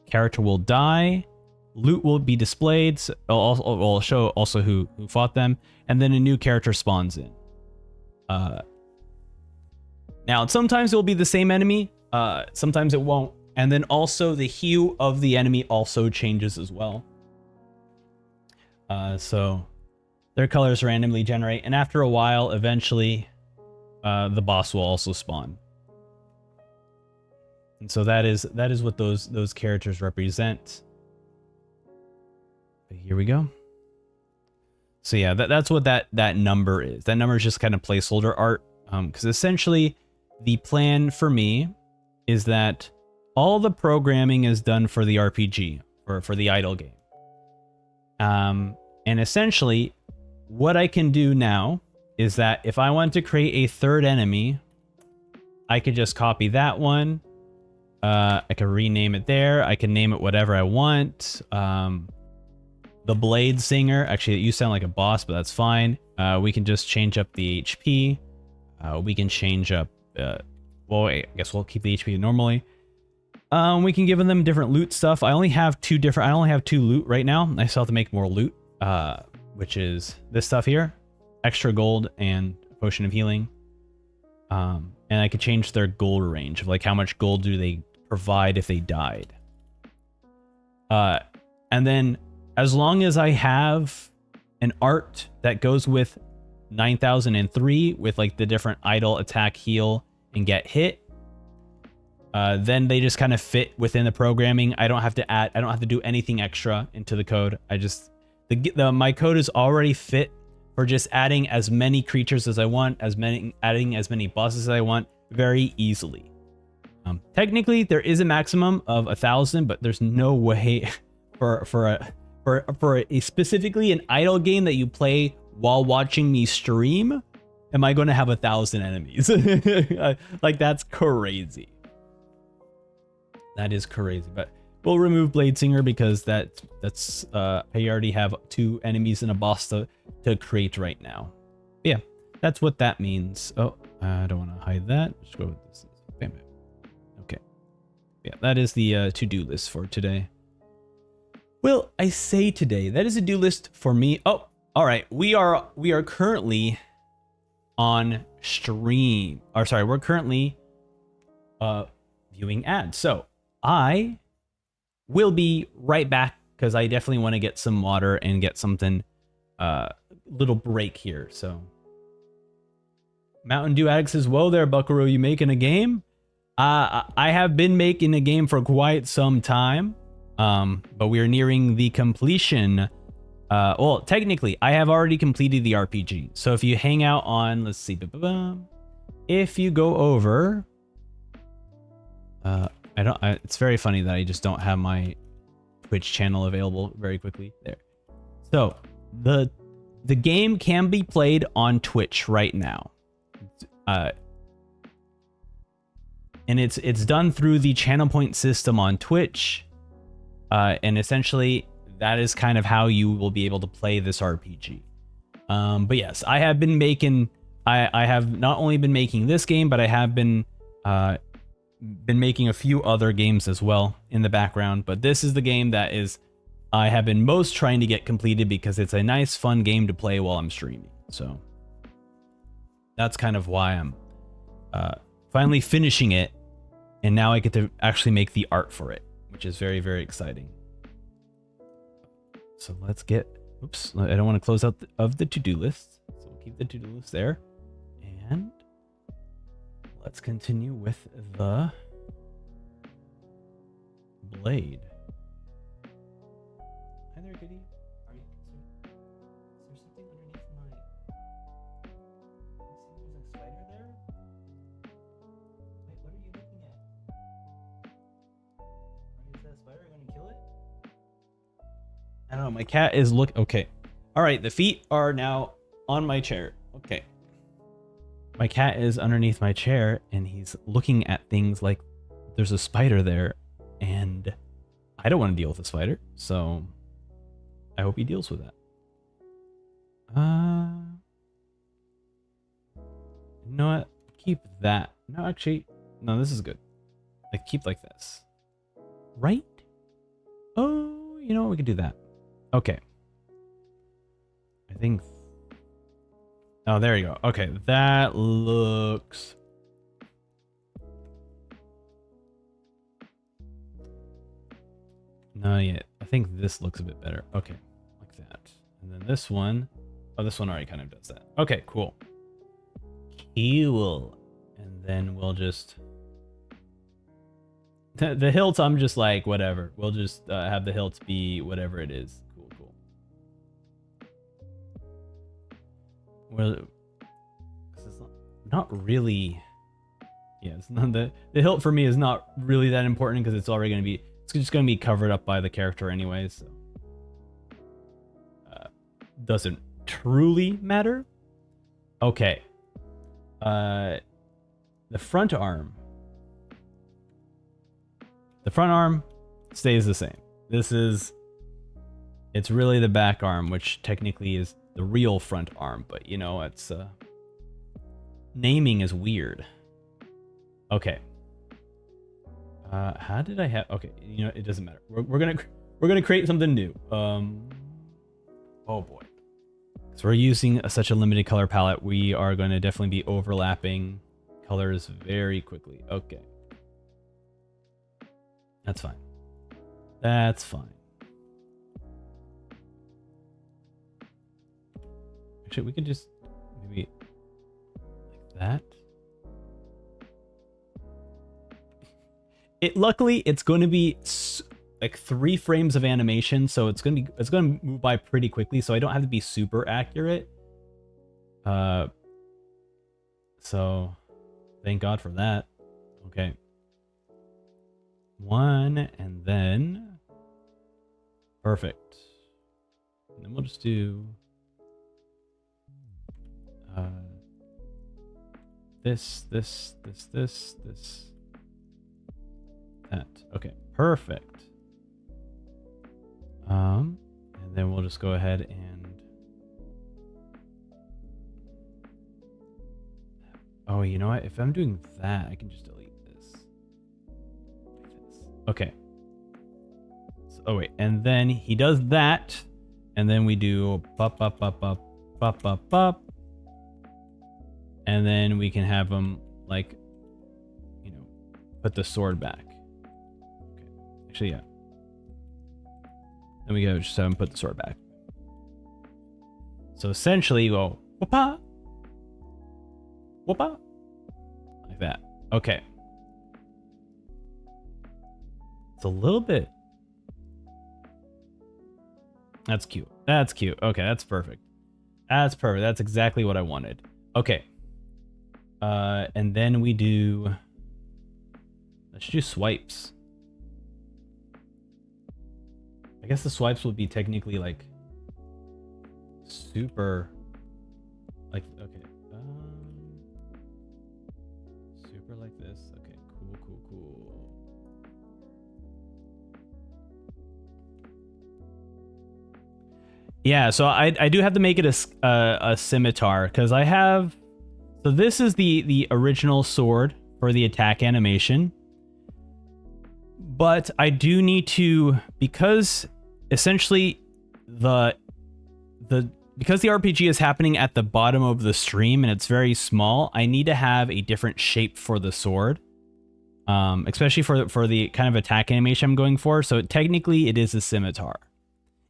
Character will die. Loot will be displayed. So I'll show also who fought them, and then a new character spawns in. Now sometimes it will be the same enemy. Sometimes it won't. And then also the hue of the enemy also changes as well. So their colors randomly generate, and after a while, eventually, the boss will also spawn. And so that is what those characters represent. But here we go. So yeah, that's what that number is. That number is just kind of placeholder art. Because essentially, the plan for me is that all the programming is done for the RPG, for the idle game. And essentially, what I can do now is that if I want to create a third enemy, I could just copy that one. I can rename it there. I can name it whatever I want. The Blade Singer. Actually, you sound like a boss, but that's fine. We can just change up the HP. We can change up... well, I guess we'll keep the HP normally. We can give them different loot stuff. I only have two loot right now. I still have to make more loot, which is this stuff here, extra gold and potion of healing. And I could change their gold range of like how much gold do they provide if they died. And then as long as I have an art that goes with 9003 with like the different idle, attack, heal, and get hit, then they just kind of fit within the programming. I don't have to do anything extra into the code. My code is already fit for just adding as many creatures as I want, adding as many bosses as I want very easily. Technically there is a maximum of 1,000, but there's no way for a specifically an idle game that you play while watching me stream am I going to have 1,000 enemies. Like, that's crazy. That is crazy. But we'll remove Blade Singer because that's I already have 2 enemies and a boss to create right now. But yeah, that's what that means. Oh, I don't want to hide that. Just go with this. Bam, bam. Okay. Yeah, that is the to-do list for today. Well, I say today, that is a do list for me. Oh, all right. We are currently on stream. Or sorry, we're currently viewing ads. So I will be right back because I definitely want to get some water and get something little break here. So Mountain Dew Addict says, whoa there, Buckaroo, you making a game? I have been making a game for quite some time. But we are nearing the completion. Well, technically, I have already completed the RPG. So if you hang out on, let's see, if you go over, it's very funny that I just don't have my Twitch channel available very quickly there. So the game can be played on Twitch right now. And it's done through the channel point system on Twitch. And essentially that is kind of how you will be able to play this RPG. But yes, I have been making, I have not only been making this game, but I have been making a few other games as well in the background. But this is the game that I have been most trying to get completed because it's a nice, fun game to play while I'm streaming. So that's kind of why I'm finally finishing it. And now I get to actually make the art for it, which is very, very exciting. So let's get, oops, I don't want to close out of the to-do list. So we'll keep the to-do list there. And let's continue with the blade. Hi there, Goody. Are you, is there something underneath my, there's a spider there? Wait, what are you looking at? Is that spider going to kill it? I don't know, my cat is okay. All right, the feet are now on my chair. Okay. My cat is underneath my chair and he's looking at things like there's a spider there and I don't want to deal with a spider, so I hope he deals with that. You know what? Keep that. No, actually, no, this is good. Like, keep like this. Right? Oh, you know what? We can do that. Okay. I think... Oh, there you go. Okay, that looks... No, yet. I think this looks a bit better. Okay, like that. And then this one... Oh, this one already kind of does that. Okay, cool. Cool. And then we'll just... The hilts, I'm just like, whatever. We'll just have the hilts be whatever it is. Cool, cool. Well, it's not really... Yeah, it's not the hilt for me is not really that important because it's already going to be... It's just going to be covered up by the character anyways. So. Doesn't truly matter. Okay. The front arm. The front arm stays the same. It's really the back arm, which technically is the real front arm, but you know, it's naming is weird. Okay. How did I have? Okay, you know, it doesn't matter. We're gonna create something new. Oh boy. So we're using such a limited color palette. We are going to definitely be overlapping colors very quickly. Okay. That's fine. That's fine. Actually, we could just maybe like that. Luckily, it's going to be like 3 frames of animation, so it's going to move by pretty quickly, so I don't have to be super accurate. So thank God for that. Okay. 1 and then perfect. And then we'll just do this, that. Okay, perfect. And then we'll just go ahead and oh, you know what? If I'm doing that, I can just delete this. Okay. So, oh wait, and then he does that, and then we do pop, pop, pop, pop, pop, pop, pop, and then we can have him like, you know, put the sword back. Okay, actually, yeah. Then we go just have him put the sword back. So essentially, you go whoop-a, whoop-a, like that. Okay. It's a little bit. That's cute. That's cute. Okay, that's perfect. That's perfect. That's exactly what I wanted. Okay. And then we do... Let's do swipes. I guess the swipes will be technically like super, like, okay, super like this. Okay, cool. Yeah, so I do have to make it a scimitar because I have. So this is the original sword for the attack animation, but I do need to, because essentially because the RPG is happening at the bottom of the stream and it's very small, I need to have a different shape for the sword, especially for the kind of attack animation I'm going for. So technically, it is a scimitar.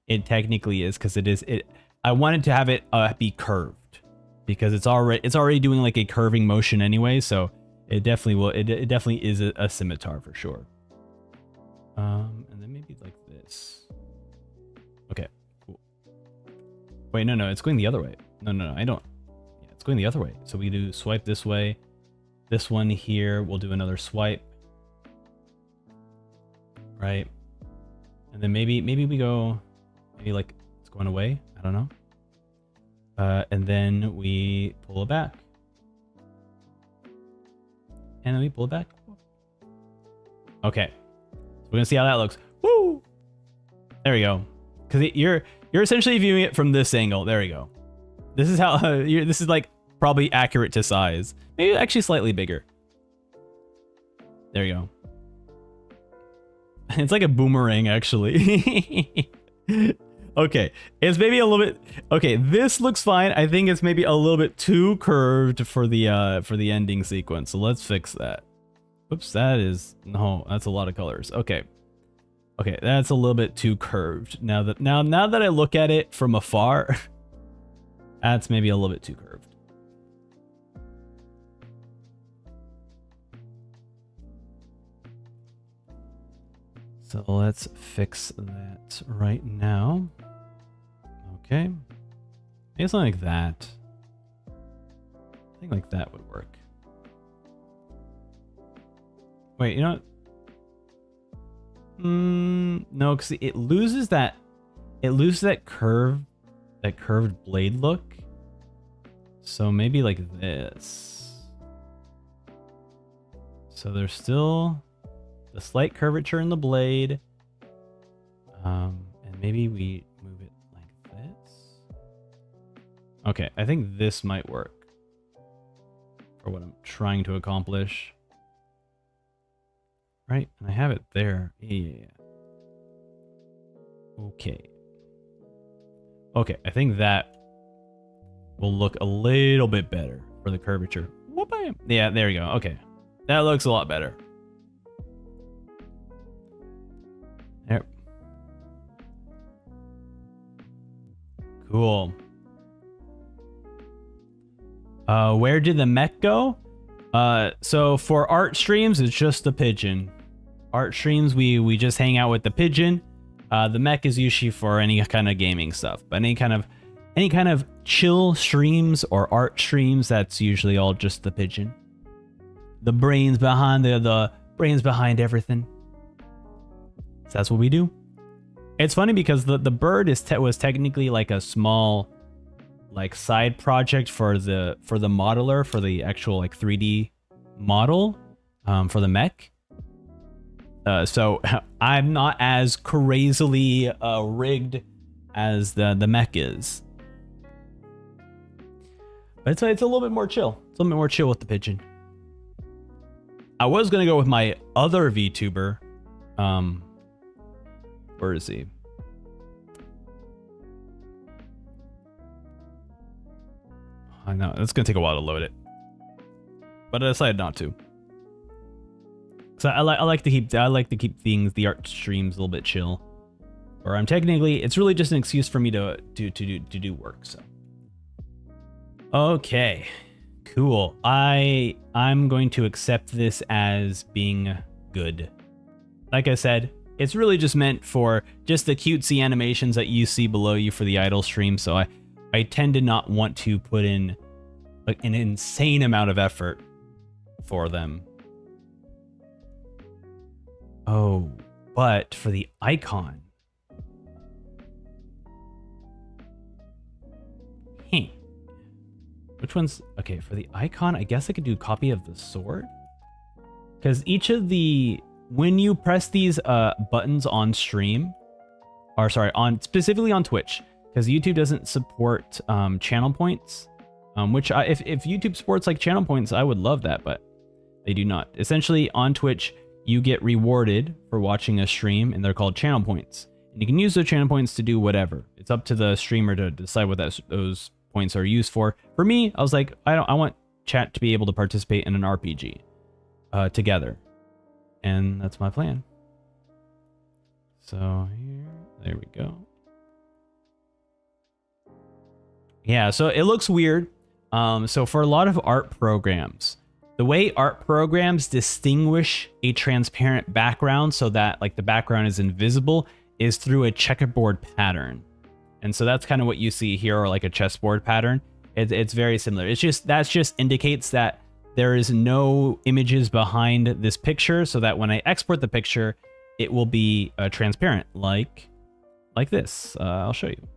It technically is because I wanted to have it be curved because it's already doing like a curving motion anyway. So it definitely will. It definitely is a scimitar for sure. And then maybe like this. Okay, cool. Wait, no, it's going the other way. No, I don't. Yeah, it's going the other way. So we do swipe this way. This one here, we'll do another swipe. Right. And then maybe we go, maybe like it's going away. I don't know. And then we pull it back. And then we pull it back. Okay. So we're gonna see how that looks. Woo! There we go. Because you're essentially viewing it from this angle. There we go. This is how this is like probably accurate to size. Maybe actually slightly bigger. There you go. It's like a boomerang actually. Okay, it's maybe a little bit. Okay, this looks fine. I think it's maybe a little bit too curved for the ending sequence. So let's fix that. Oops, that's a lot of colors. Okay, that's a little bit too curved. Now that I look at it from afar, that's maybe a little bit too curved. So let's fix that right now. Okay. Maybe something like that. I think like that would work. Wait, you know what? No, because it loses that curved blade look. So maybe like this. So there's still the slight curvature in the blade. And maybe we move it like this. Okay, I think this might work for what I'm trying to accomplish. Right, and I have it there. Yeah. Okay, I think that will look a little bit better for the curvature. Whoop-bam. Yeah, there we go. Okay, that looks a lot better. There. Cool. Where did the mech go? So for art streams, it's just the pigeon. Art streams, we just hang out with the pigeon. The mech is usually for any kind of gaming stuff, but any kind of chill streams or art streams, that's usually all just the pigeon. The brains behind the brains behind everything. So that's what we do. It's funny because the bird was technically like a small like side project for the modeler, for the actual like 3D model for the mech. So I'm not as crazily rigged as the mech is. But it's a little bit more chill. It's a little bit more chill with the pigeon. I was gonna go with my other VTuber. Where is he? I know it's gonna take a while to load it, but I decided not to. So I like to keep the art streams a little bit chill. Or I'm technically, it's really just an excuse for me to do work. So okay, cool. I'm going to accept this as being good. Like I said, it's really just meant for just the cutesy animations that you see below you for the idle stream. So I tend to not want to put in like an insane amount of effort for them. Oh, but for the icon, Which one's okay for the icon? I guess I could do copy of the sword, because each of the when you press these buttons on stream, or sorry, on specifically on Twitch, because YouTube doesn't support channel points, which if YouTube supports like channel points, I would love that, but they do not. Essentially, on Twitch, you get rewarded for watching a stream, and they're called channel points. And you can use those channel points to do whatever. It's up to the streamer to decide what those points are used for. For me, I was like, I want chat to be able to participate in an RPG together, and that's my plan. So there we go. Yeah, so it looks weird. So for a lot of art programs, the way art programs distinguish a transparent background so that like the background is invisible is through a checkerboard pattern. And so that's kind of what you see here, or like a chessboard pattern. It's very similar. It's just, that just indicates that there is no images behind this picture, so that when I export the picture, it will be transparent, like this. I'll show you.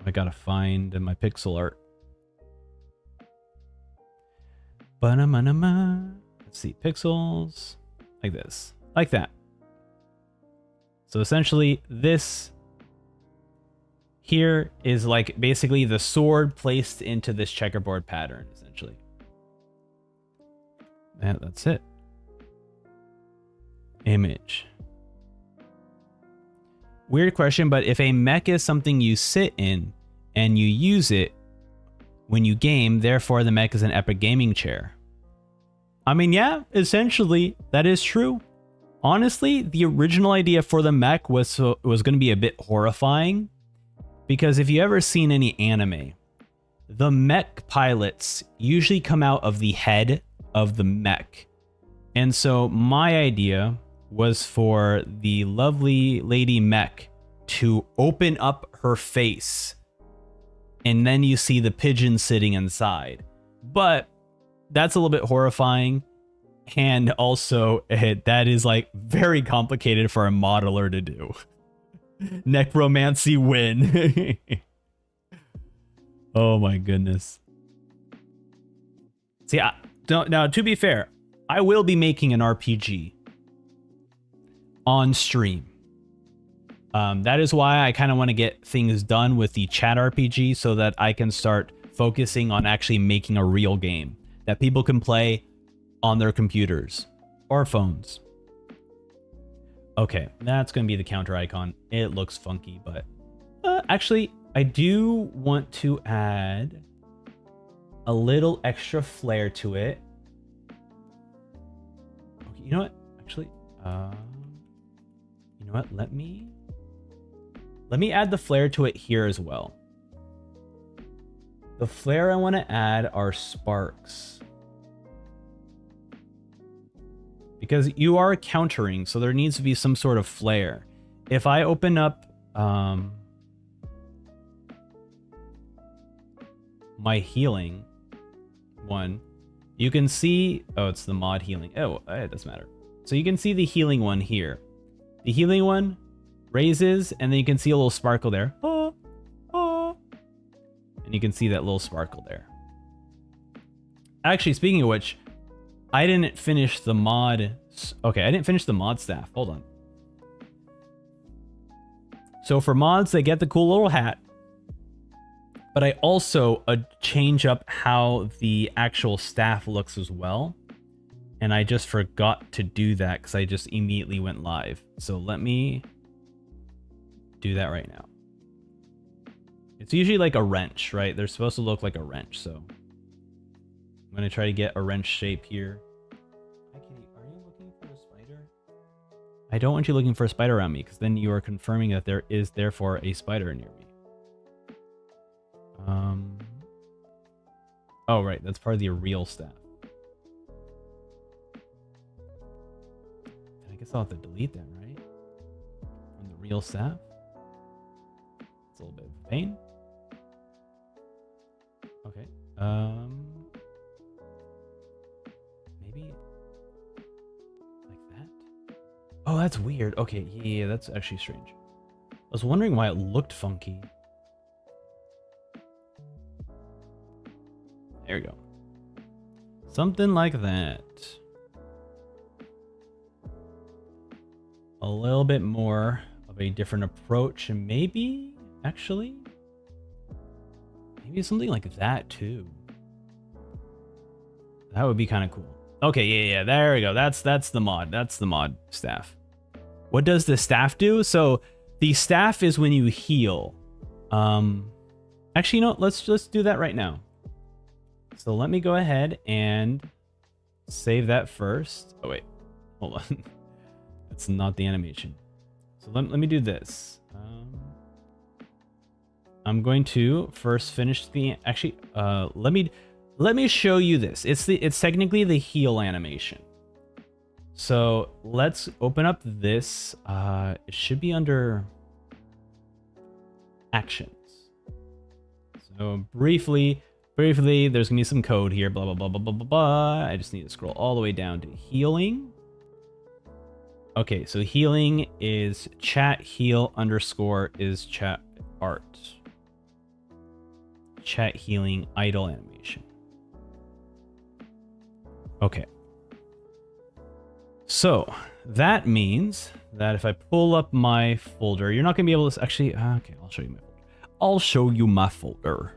I gotta find my pixel art. Let's see, pixels, like this, like that. So essentially, this here is like basically the sword placed into this checkerboard pattern, essentially. And that's it. Image. Weird question, but if a mech is something you sit in and you use it when you game, therefore the mech is an epic gaming chair. I mean, yeah, essentially that is true. Honestly, the original idea for the mech was going to be a bit horrifying, because if you ever seen any anime, the mech pilots usually come out of the head of the mech. And so my idea was for the lovely lady mech to open up her face, and then you see the pigeon sitting inside. But that's a little bit horrifying, and also that is like very complicated for a modeler to do. Necromancy win. Oh my goodness. See, now to be fair, I will be making an RPG on stream. That is why I kind of want to get things done with the chat RPG, so that I can start focusing on actually making a real game that people can play on their computers or phones. Okay, that's going to be the counter icon. It looks funky, but actually, I do want to add a little extra flair to it. Okay, you know what? Actually, you know what? Let me add the flare to it here as well. The flare I want to add are sparks, because you are countering, so there needs to be some sort of flare. If I open up my healing one, you can see, oh, it's the mod healing. Oh, it doesn't matter. So you can see the healing one here. The healing one raises, and then you can see a little sparkle there. Oh, oh. And you can see that little sparkle there. Actually, speaking of which, I didn't finish the mod. Okay, I didn't finish the mod staff. Hold on. So for mods, they get the cool little hat. But I also change up how the actual staff looks as well. And I just forgot to do that because I just immediately went live. So let me do that right now. It's usually like a wrench, right? They're supposed to look like a wrench, so I'm going to try to get a wrench shape here. Hi, Kitty. Are you looking for a spider? I don't want you looking for a spider around me, because then you are confirming that there is therefore a spider near me. Oh, right. That's part of the real staff. I guess I'll have to delete that, right? From the real staff. It's a little bit of a pain. Okay. Maybe like that. Oh, that's weird. Okay, yeah, that's actually strange. was wondering why it looked funky. There we go. Something like that. A little bit more of a different approach, and maybe actually maybe something like that too. That would be kind of cool. Okay, yeah, there we go. That's the mod. That's the mod staff. What does the staff do? So the staff is when you heal. Actually, no, let's do that right now. So let me go ahead and save that first. Oh wait, hold on. That's not the animation. So let me do this. I'm going to first finish the, actually, let me show you this. It's technically the heal animation. So let's open up this. It should be under actions. So briefly, there's gonna be some code here. Blah blah blah blah blah blah blah. I just need to scroll all the way down to healing. Okay, so healing is chat heal underscore is chat art. Chat healing idle animation. Okay. So that means that if I pull up my folder, you're not gonna be able to actually. Okay, I'll show you my folder. I'll show you my folder.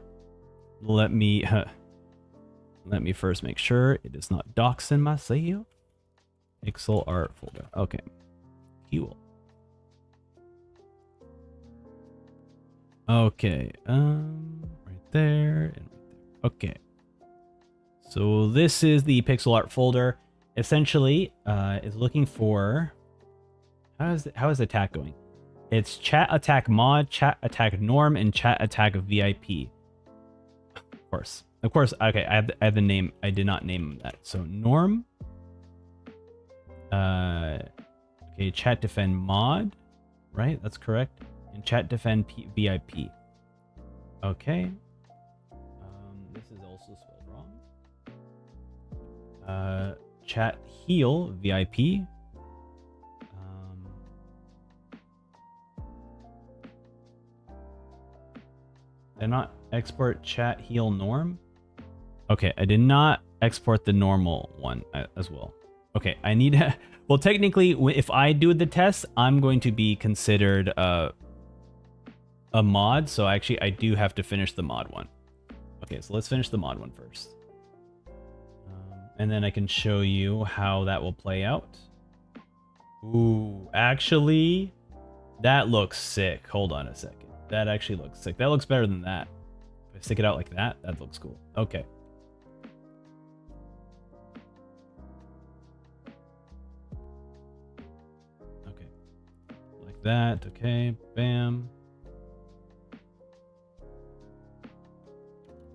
Let me first make sure it is not doxing myself. Pixel art folder. Okay. Cool. Okay. Right there and right there. Okay. So this is the pixel art folder. Essentially, is looking for how is attack going? It's chat attack mod, chat attack norm, and chat attack VIP. Of course. Okay, I have the name. I did not name that. So norm. Okay, chat defend mod, right? That's correct. And chat defend VIP. Okay. This is also spelled wrong. Chat heal VIP. Did not export chat heal norm? Okay, I did not export the normal one as well. Okay, I need to... Well, technically, if I do the test, I'm going to be considered a mod. So actually, I do have to finish the mod one. Okay, so let's finish the mod one first. And then I can show you how that will play out. Ooh, actually, that looks sick. Hold on a second. That actually looks sick. That looks better than that. If I stick it out like that, that looks cool. Okay. Okay. Like that. Okay. Bam.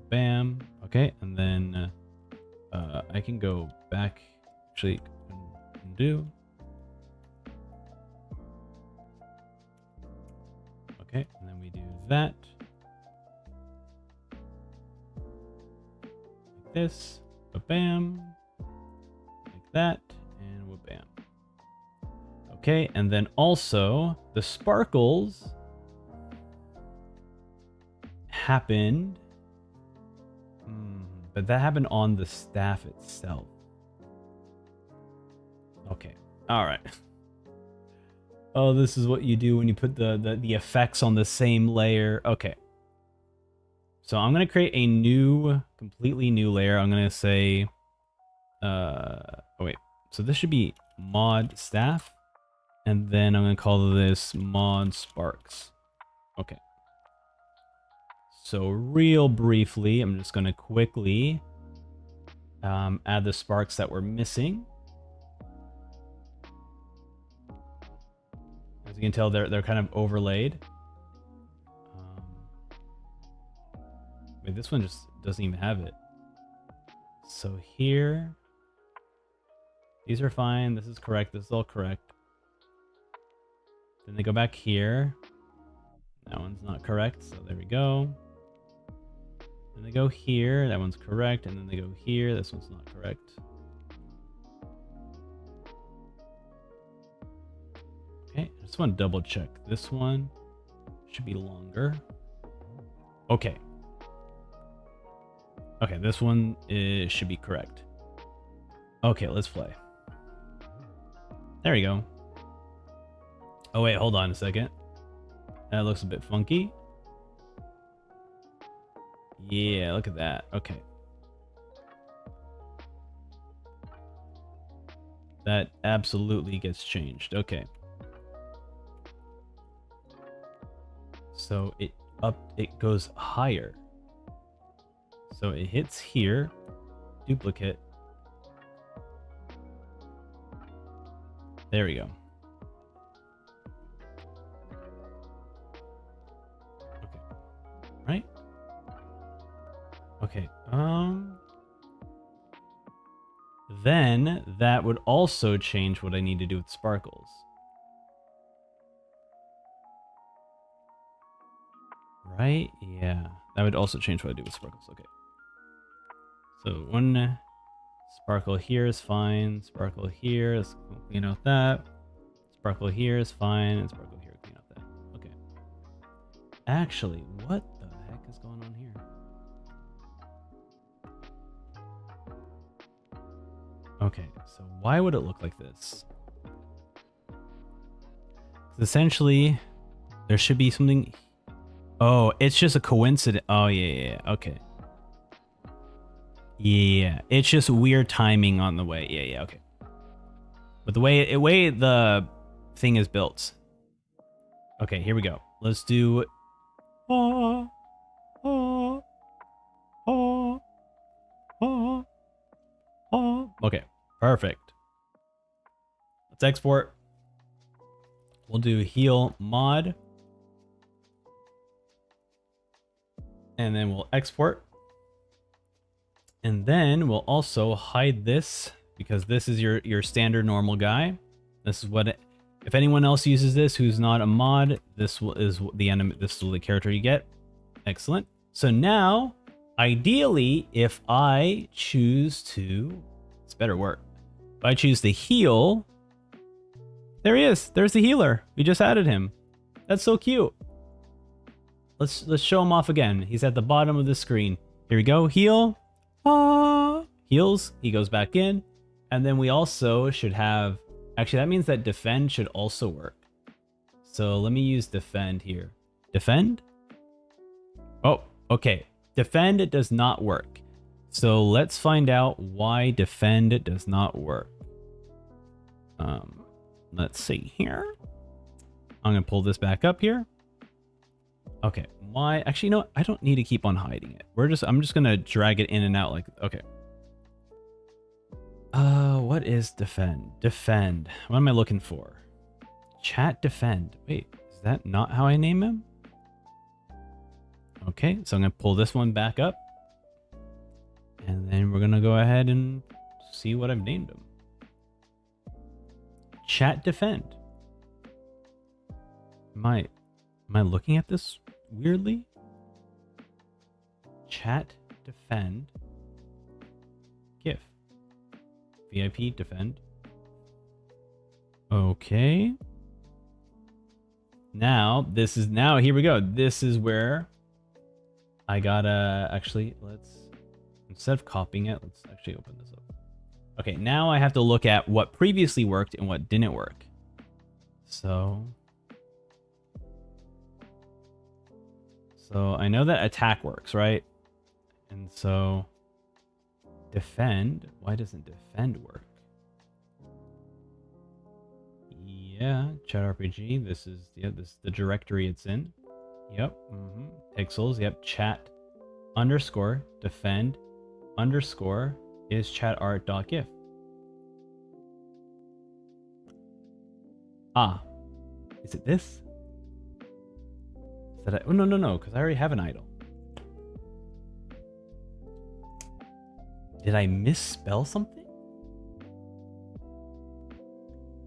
Bam. Okay. And then I can go back. Actually, undo. Okay, and then we do that. Like this. Ba-bam. Like that. And wa-bam. Okay, and then also the sparkles happened. But that happened on the staff itself. Okay. All right. Oh, this is what you do when you put the effects on the same layer. Okay. So I'm going to create a new, completely new layer. I'm going to say, oh wait. So this should be mod staff. And then I'm going to call this mod sparks. Okay. So real briefly, I'm just going to quickly add the sparks that we're missing. As you can tell, they're kind of overlaid. Wait, this one just doesn't even have it. So here, these are fine. This is correct. This is all correct. Then they go back here. That one's not correct. So there we go. Then they go here. That one's correct. And then they go here. This one's not correct. Okay, I just want to double check this one. should be longer. Okay. Okay, this one should be correct. Okay, let's play. There we go. Oh wait, hold on a second. That looks a bit funky. Yeah, look at that. Okay. That absolutely gets changed. Okay. So it goes higher. So it hits here. Duplicate. There we go. Okay. Right? Okay. Then that would also change what I need to do with sparkles. Right? Yeah. That would also change what I do with sparkles. Okay. So one sparkle here is fine. Sparkle here, let's clean out that. Sparkle here is fine. And sparkle here, clean out that. Okay. Actually, what the heck is going on here? Okay, so why would it look like this? Essentially, there should be something. Oh, it's just a coincidence. Oh, yeah. Okay. Yeah, it's just weird timing on the way. Yeah, okay. But the way the thing is built. Okay, here we go. Let's do. Okay, perfect. Let's export. We'll do heal mod. And then we'll export. And then we'll also hide this because this is your standard normal guy. This is what if anyone else uses this who's not a mod, this is the enemy. This is the character you get. Excellent. So now, ideally, if I choose to, it's better work. If I choose to heal, there he is. There's the healer. We just added him. That's so cute. Let's show him off again. He's at the bottom of the screen. Here we go. Heal. Heals. He goes back in. And then we also should have... Actually, that means that defend should also work. So let me use defend here. Defend? Oh, okay. Defend does not work. So let's find out why defend does not work. Let's see here. I'm going to pull this back up here. Okay. Why? Actually, no, I don't need to keep on hiding it. I'm just going to drag it in and out like, okay. What is defend? Defend. What am I looking for? Chat defend. Wait, is that not how I name him? Okay, so I'm going to pull this one back up. And then we're going to go ahead and see what I've named him. Chat defend. Am I looking at this weirdly? Chat defend. GIF. VIP defend. Okay. Now, here we go. This is where I gotta actually, instead of copying it, let's actually open this up. Okay, now I have to look at what previously worked and what didn't work. So I know that attack works, right? And so defend, why doesn't defend work? Yeah, chat RPG, this is the directory it's in. Yep. Pixels, yep, chat underscore defend underscore is chatart.gif. Ah, is it this? Is that oh no, because I already have an idle. Did I misspell something?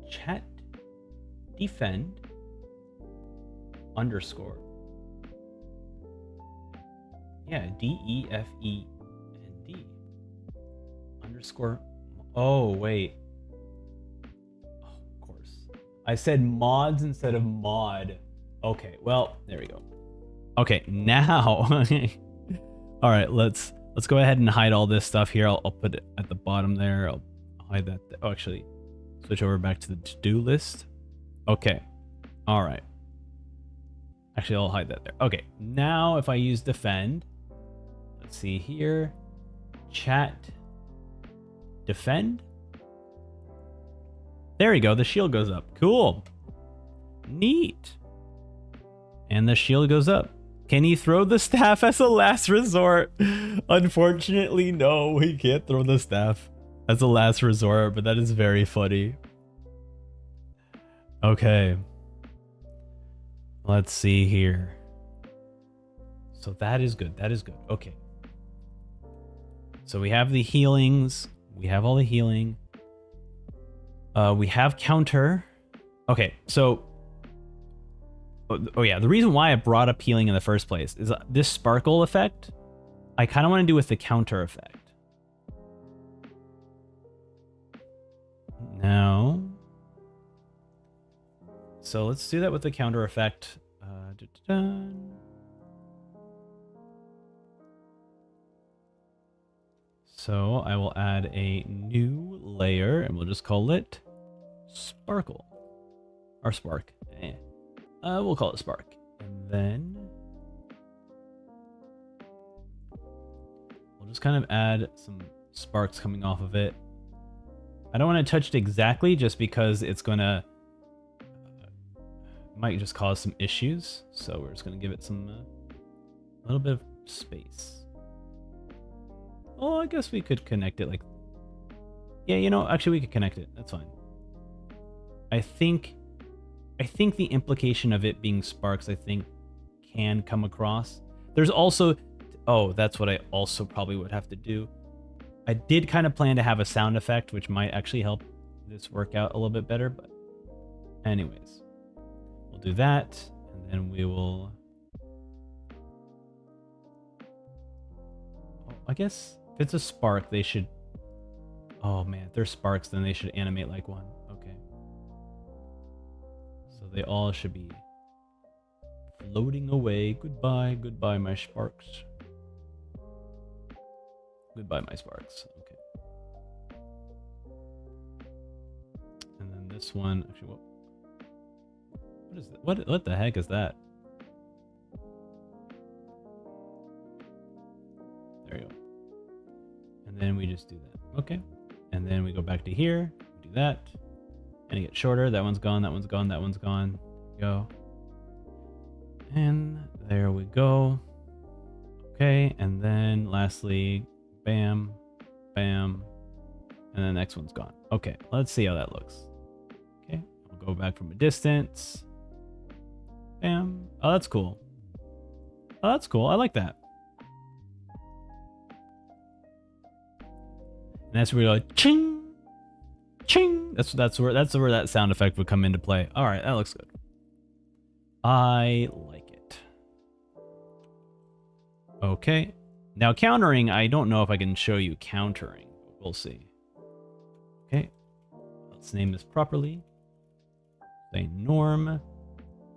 Chat defend underscore. Yeah, DEFEND underscore. Oh, wait. Oh, of course. I said mods instead of mod. Okay, well, there we go. Okay, now. All right, let's go ahead and hide all this stuff here. I'll put it at the bottom there. I'll hide that. Oh, actually, switch over back to the to-do list. Okay. All right. Actually, I'll hide that there. Okay. Now, if I use defend, let's see here. Chat. Defend. There we go. The shield goes up. Cool. Neat. And the shield goes up. Can he throw the staff as a last resort? Unfortunately, no. He can't throw the staff as a last resort, but that is very funny. Okay. Let's see here. So that is good. That is good. Okay. So we have the healings. We have all the healing. We have counter. Okay, so... Oh yeah, the reason why I brought up healing in the first place is this sparkle effect, I kind of want to do with the counter effect. Now... So let's do that with the counter effect. So I will add a new layer and we'll just call it Sparkle. Or Spark. We'll call it Spark. And then we'll just kind of add some sparks coming off of it. I don't want to touch it exactly just because it's going to might just cause some issues. So we're just going to give it some a little bit of space. Oh, I guess we could connect it like... Yeah, you know, actually we could connect it. That's fine. I think the implication of it being sparks, I think, can come across. There's also... Oh, that's what I also probably would have to do. I did kind of plan to have a sound effect, which might actually help this work out a little bit better, but... Anyways. We'll do that, and then we will... Oh, I guess if it's a spark, they should... Oh man, if they're sparks, then they should animate like one. Okay. So they all should be floating away. Goodbye, goodbye, my sparks. Goodbye, my sparks. Okay. And then this one, actually, what is that? What the heck is that? There you go. And then we just do that. Okay. And then we go back to here. We do that. And it gets shorter. That one's gone. That one's gone. That one's gone. Go. And there we go. Okay. And then lastly, bam, bam. And the next one's gone. Okay. Let's see how that looks. Okay. We'll go back from a distance. Bam. Oh, that's cool. Oh, that's cool. I like that. And that's where we go ching, ching. That's where that sound effect would come into play. All right, that looks good. I like it. Okay. Now countering, I don't know if I can show you countering. We'll see. Okay. Let's name this properly. Say norm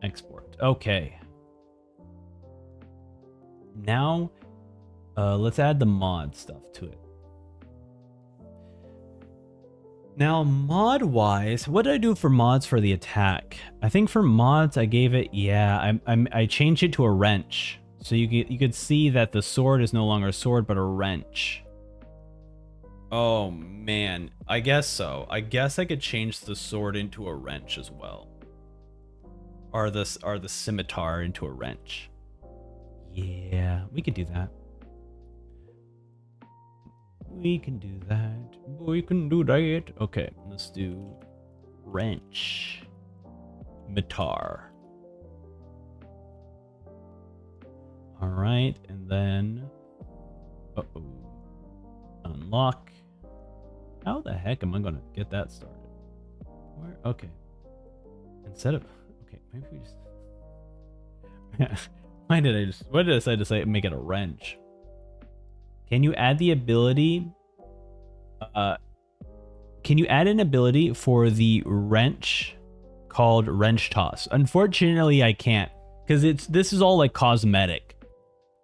export. Okay. Now, let's add the mod stuff to it. Now, mod-wise, what did I do for mods for the attack? I think for mods, I gave it, yeah, I changed it to a wrench. So you could see that the sword is no longer a sword, but a wrench. Oh, man. I guess so. I guess I could change the sword into a wrench as well. Or the scimitar into a wrench. Yeah, we could do that. We can do that. We can do that. Okay, let's do wrench. Mitar. All right, and then unlock. How the heck am I gonna get that started? Where? Okay. Instead of maybe we just. Why did I decide to say make it a wrench? Can you add the ability? Can you add an ability for the wrench called wrench toss. Unfortunately, I can't, because this is all like cosmetic.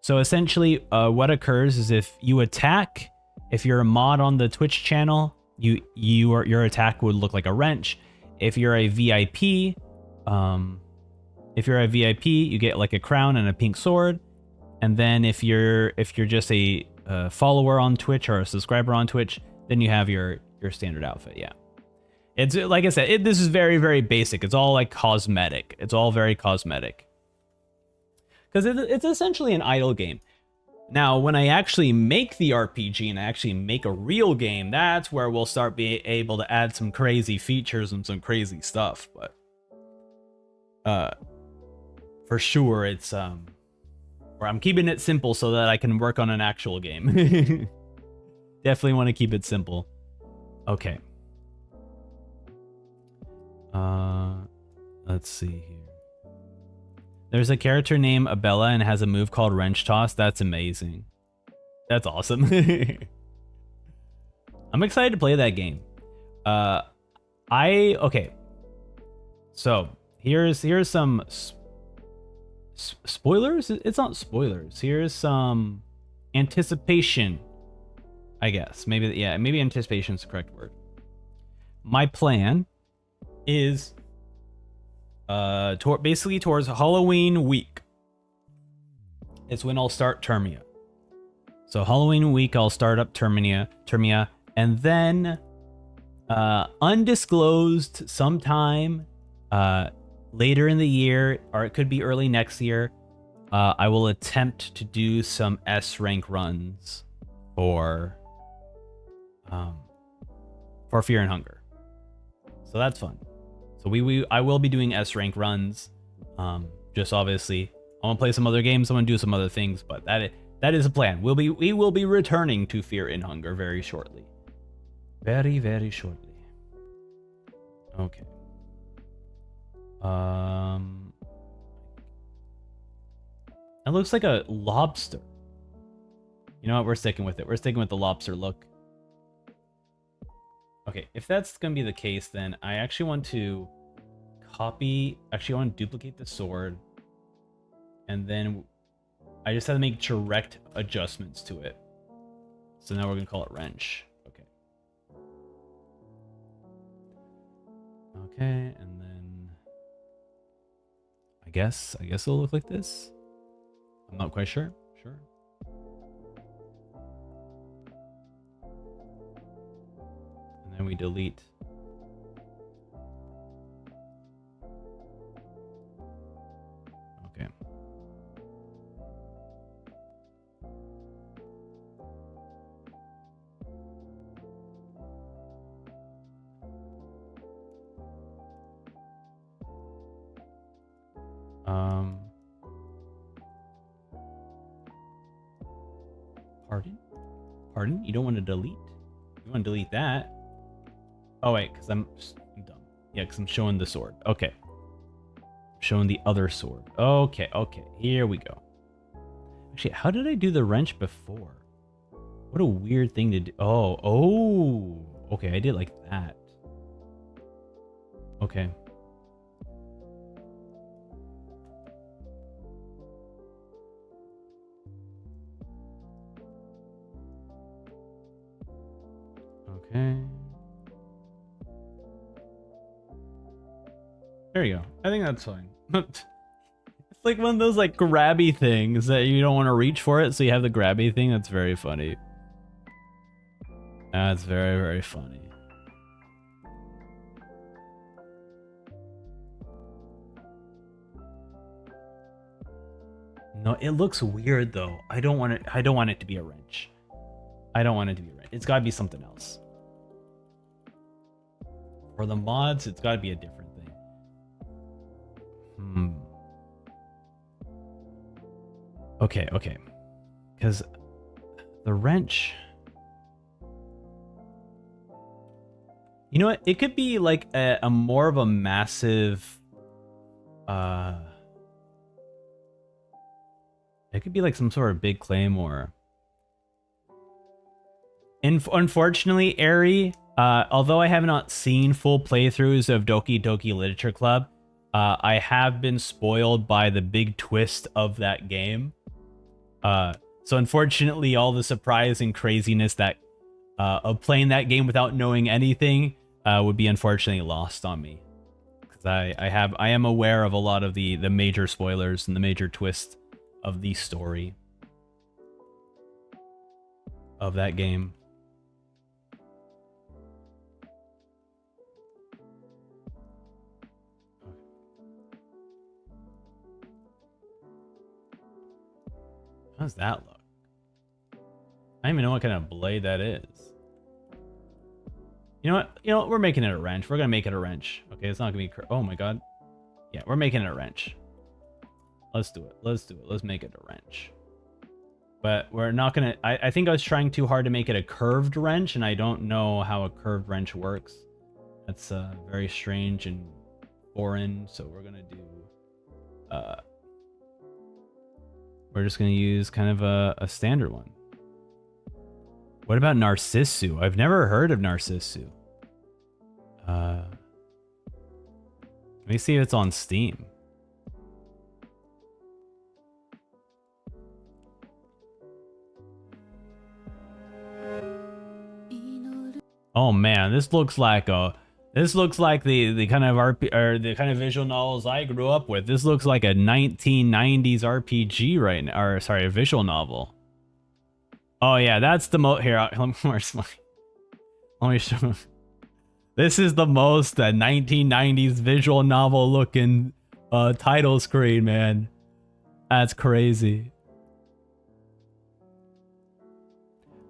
So essentially, what occurs is if you attack, if you're a mod on the Twitch channel, your attack would look like a wrench. If you're a VIP, you get like a crown and a pink sword. And then if you're just a follower on Twitch or a subscriber on Twitch, then you have your standard outfit. Yeah, it's like I said, this is very, very basic. It's all like cosmetic. It's all very cosmetic because it's essentially an idle game. Now, when I actually make the RPG and I actually make a real game, that's where we'll start being able to add some crazy features and some crazy stuff. But for sure, it's or I'm keeping it simple so that I can work on an actual game. Definitely want to keep it simple. Okay. Let's see here. There's a character named Abella and has a move called Wrench Toss. That's amazing. That's awesome. I'm excited to play that game. Okay. So here's some spoilers. It's not spoilers. Here's some anticipation, I guess. Maybe anticipation is the correct word. My plan is basically towards Halloween week. It's when I'll start Termia. So Halloween week I'll start up Termia, and then undisclosed sometime later in the year, or it could be early next year, I will attempt to do some S rank runs for Fear and Hunger. So that's fun. So I will be doing S rank runs. Just obviously, I want to play some other games. I want to do some other things, but that is a plan. We will be returning to Fear and Hunger very shortly. Very, very shortly. Okay. It looks like a lobster. You know what? We're sticking with it. We're sticking with the lobster look. Okay, if that's gonna be the case, then I actually want to I want to duplicate the sword, and then I just have to make direct adjustments to it. So now we're gonna call it wrench. Okay. Okay, and then I guess it'll look like this. I'm not quite sure. Sure. And then we delete. Okay. Pardon? You don't want to delete? You want to delete that? Oh wait, because I'm dumb. Yeah, because I'm showing the sword. Okay. Showing the other sword. Okay, here we go. Actually, how did I do the wrench before? What a weird thing to do. Oh, okay, I did like that. Okay. Okay. There you go. I think that's fine. It's like one of those like grabby things that you don't want to reach for it, so you have the grabby thing. That's very funny. That's very, very funny. No, it looks weird though. I don't want it to be a wrench. I don't want it to be a wrench. It's got to be something else. For the mods, it's got to be a different thing. Okay. Because the wrench... You know what? It could be like a more of a massive... It could be like some sort of big claymore. Unfortunately, Ari, Although I have not seen full playthroughs of Doki Doki Literature Club, I have been spoiled by the big twist of that game. So unfortunately, all the surprise and craziness that of playing that game without knowing anything would be unfortunately lost on me. Because I am aware of a lot of the major spoilers and the major twist of the story of that game. How does that look? I don't even know what kind of blade that is. You know what? You know what? We're making it a wrench. We're gonna make it a wrench. Okay, it's not gonna be. Oh my god. Yeah, we're making it a wrench. Let's do it. Let's do it. Let's make it a wrench. But we're not gonna. I think I was trying too hard to make it a curved wrench, and I don't know how a curved wrench works. That's very strange and foreign. So we're gonna do. We're just gonna use kind of a standard one. What about Narcissu? I've never heard of Narcissu. Let me see if it's on Steam. Oh man, this looks like the kind of RP or the kind of visual novels I grew up with. This looks like a 1990s RPG right now, or sorry, a visual novel. Oh yeah, that's the here. Let me show. This is the most 1990s visual novel looking title screen, man. That's crazy.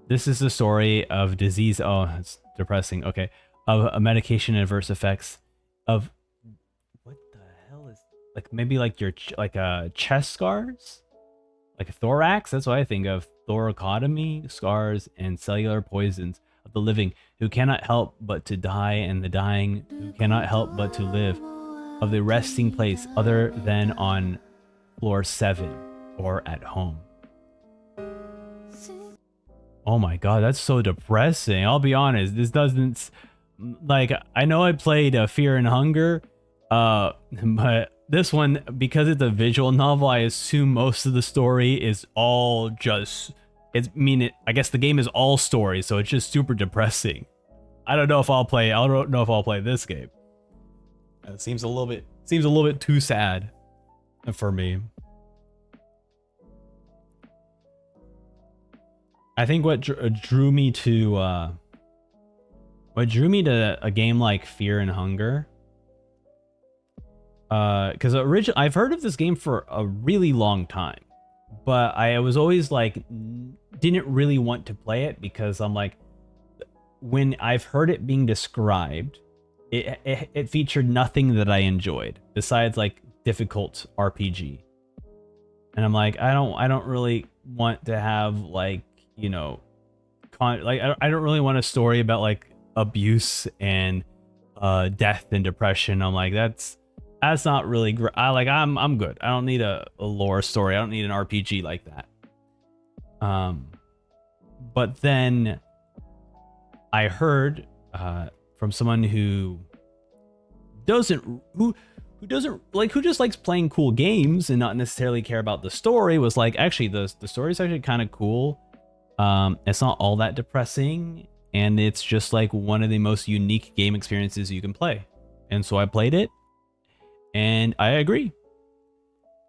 This is the story of disease. Oh, it's depressing. Okay, of a medication adverse effects of what the hell is like maybe like your chest scars, like a thorax. That's what I think of. Thoracotomy, scars, and cellular poisons of the living who cannot help but to die, and the dying who cannot help but to live, of the resting place other than on floor 7 or at home. Oh my god, that's so depressing. I'll be honest, this doesn't like, I know I played Fear and Hunger, but this one, because it's a visual novel, I assume most of the story is all just, I guess the game is all story, so it's just super depressing. I don't know if I'll play this game. It seems a little bit too sad for me. I think what drew me to a game like Fear and Hunger, because originally I've heard of this game for a really long time, but I was always like didn't really want to play it because I'm like, when I've heard it being described, it featured nothing that I enjoyed besides like difficult RPG, and I'm like, I don't really want to have like, you know, I don't really want a story about like abuse and death and depression. I'm like, that's not really great. I'm good. I don't need a lore story. I don't need an RPG like that. But then I heard from someone who just likes playing cool games and not necessarily care about the story, was like, actually the story is actually kind of cool. It's not all that depressing, and it's just like one of the most unique game experiences you can play. And so I played it, and I agree.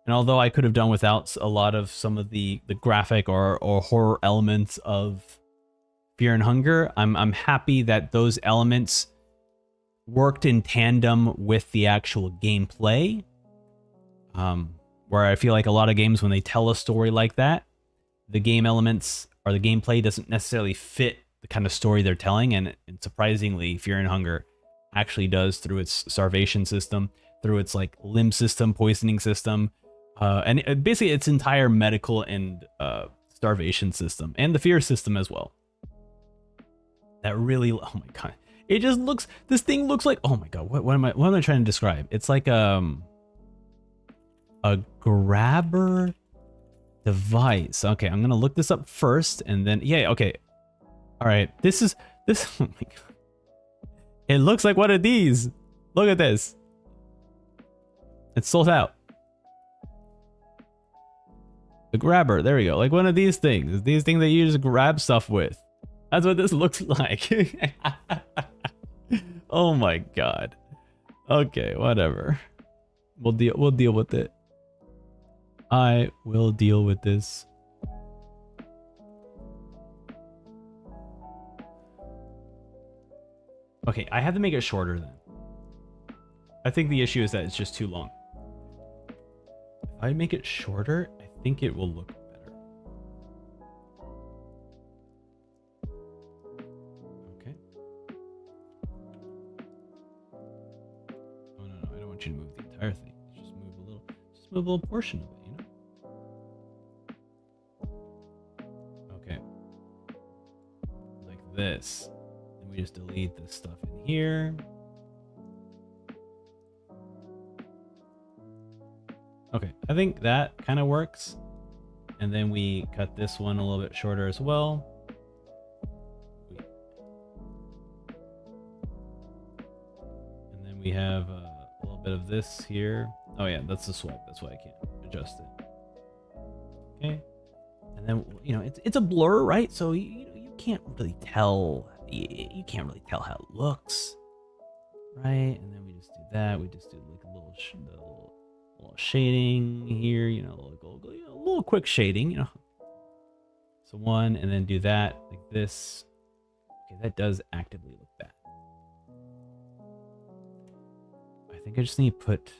And although I could have done without a lot of some of the graphic or horror elements of Fear and Hunger, I'm happy that those elements worked in tandem with the actual gameplay. Where I feel like a lot of games, when they tell a story like that, the game elements or the gameplay doesn't necessarily fit the kind of story they're telling, and surprisingly, Fear and Hunger actually does, through its starvation system, through its like limb system, poisoning system, and basically its entire medical and starvation system, and the fear system as well. That really, oh my god, it just looks, this thing looks like, oh my god, what am I trying to describe? It's like a grabber device. Okay, I'm gonna look this up first, and then yeah, okay, all right. This. Oh my god. It looks like one of these. Look at this. It's sold out. The grabber. There we go. Like one of these things. These things that you just grab stuff with. That's what this looks like. Oh my god. Okay, whatever. We'll deal with it. I will deal with this. Okay, I have to make it shorter then. I think the issue is that it's just too long. If I make it shorter, I think it will look better. Okay. Oh no, I don't want you to move the entire thing. Just move a little portion of it, you know? Okay. Like this. Then we just delete this stuff in here. Okay, I think that kind of works. And then we cut this one a little bit shorter as well. And then we have a little bit of this here. Oh yeah, that's the swipe. That's why I can't adjust it. Okay. And then, you know, it's a blur, right? So you can't really tell. You can't really tell how it looks, right? And then we just do that. We just do like a little shading here, you know, like a little quick shading, you know. So one, and then do that like this. Okay, that does actively look bad. I think I just need to put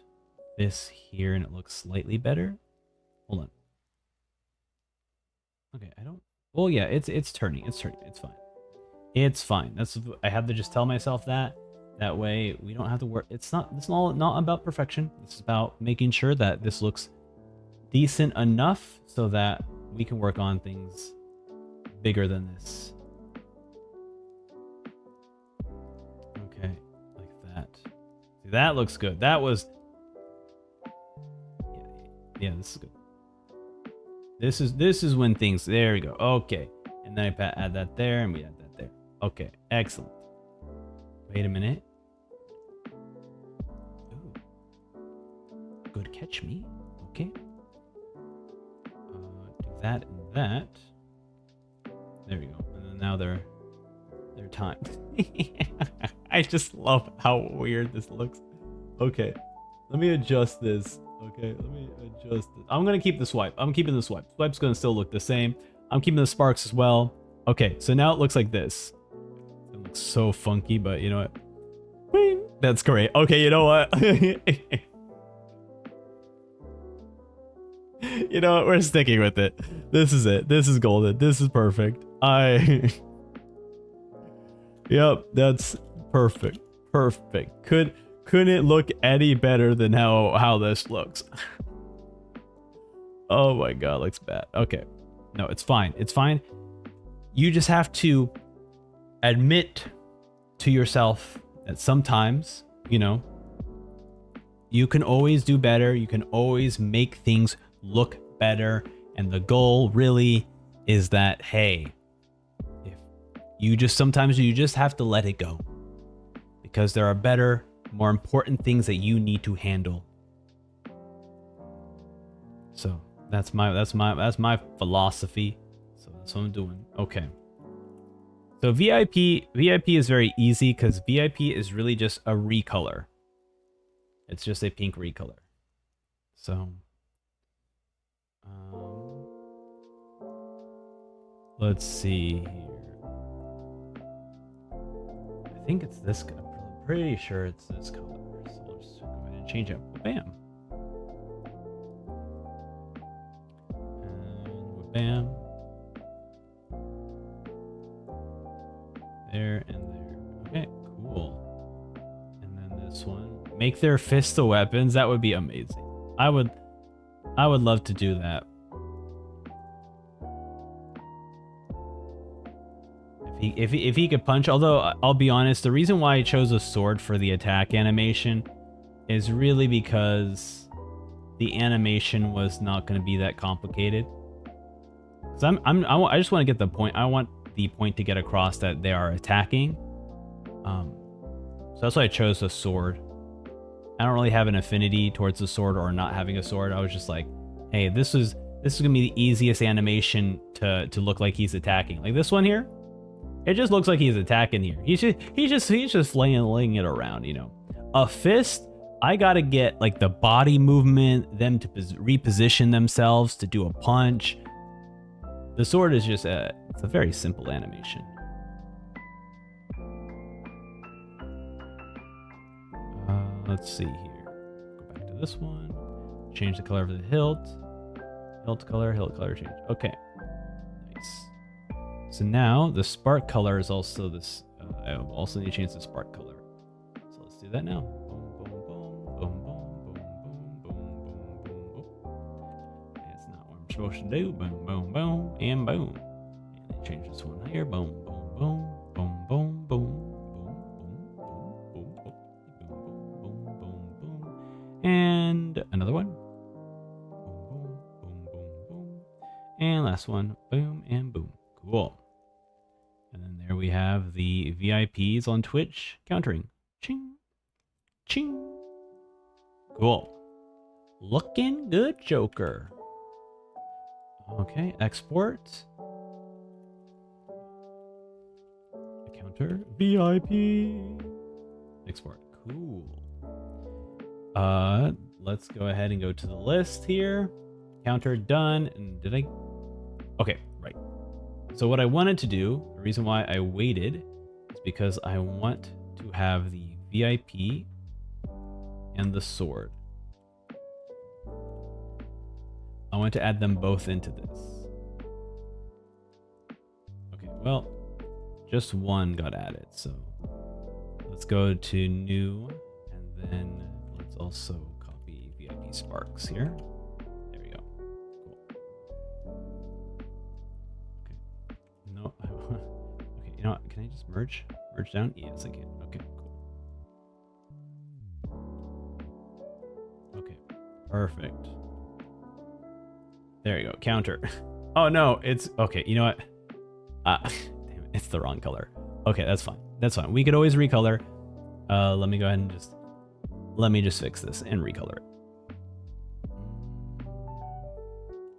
this here and it looks slightly better. Hold on. Okay, I don't. Well, yeah, it's turning. It's turning. It's fine. It's fine. I have to just tell myself that. That way we don't have to work. It's not about perfection. It's about making sure that this looks decent enough so that we can work on things bigger than this. Okay, like that. See, that looks good. That was yeah, this is good. This is when things, there we go. Okay. And then I add that there and we add that there. Okay, excellent. Wait a minute. Ooh. Good catch me. Okay. Do that and that. There we go. And then now they're timed. I just love how weird this looks. Okay. Let me adjust this. Okay, let me adjust this. I'm gonna keep the swipe. I'm keeping the swipe. Swipe's gonna still look the same. I'm keeping the sparks as well. Okay, so now it looks like this. It looks so funky, but you know what? Wing. That's great. Okay, you know what? You know what? We're sticking with it. This is it. This is golden. This is perfect. Yep, that's perfect. Perfect. Couldn't look any better than how this looks. Oh my god, looks bad. Okay. No, it's fine. It's fine. You just have to admit to yourself that sometimes, you know, you can always do better. You can always make things look better. And the goal really is that, hey, if sometimes you just have to let it go, because there are better, more important things that you need to handle. So that's my philosophy. So that's what I'm doing. Okay. So VIP is very easy because VIP is really just a recolor. It's just a pink recolor. So let's see here. I think it's this. I'm pretty sure it's this color. So let's just go ahead and change it. Bam. And bam. There and there. Okay, cool. And then this one. Make their fists the weapons. That would be amazing. I would love to do that. If he could punch, although I'll be honest, the reason why I chose a sword for the attack animation is really because the animation was not going to be that complicated. So I just want to get the point. I want the point to get across that they are attacking. So that's why I chose the sword. I don't really have an affinity towards the sword or not having a sword. I was just like, hey, this is gonna be the easiest animation to look like he's attacking. Like this one here, it just looks like he's attacking here. He's just flailing it around, you know. A fist, I gotta get like the body movement, them to reposition themselves to do a punch. The sword is just it's a very simple animation. Let's see here. Go back to this one. Change the color of the hilt. Hilt color change. Okay. Nice. So now the spark color is also this. I also need to change the spark color. So let's do that now. Boom, boom, boom, boom, boom, boom, boom, boom, boom, boom. That's not what I'm supposed to do. Boom, boom, boom, and boom. And then change this one here. Boom, boom, boom, boom, boom, boom. And another one. Boom, boom, boom, boom, boom. And last one. Boom and boom. Cool. And then there we have the VIPs on Twitch countering. Ching. Ching. Cool. Looking good, Joker. Okay, export. Counter. VIP. Export. Cool. Let's go ahead and go to the list here. Counter done. And did I? Okay, right. So what I wanted to do, the reason why I waited is because I want to have the VIP and the sword. I want to add them both into this. Okay, well, just one got added. So let's go to new and then let's also copy VIP Sparks here. There we go. Cool. Okay. No, okay, you know what? Can I just merge? Merge down? Yes, I can. Okay, cool. Okay, perfect. There you go. Counter. Oh no, it's okay. You know what? Damn it, it's the wrong color. Okay, that's fine. That's fine. We could always recolor. Let me go ahead and just fix this and recolor it.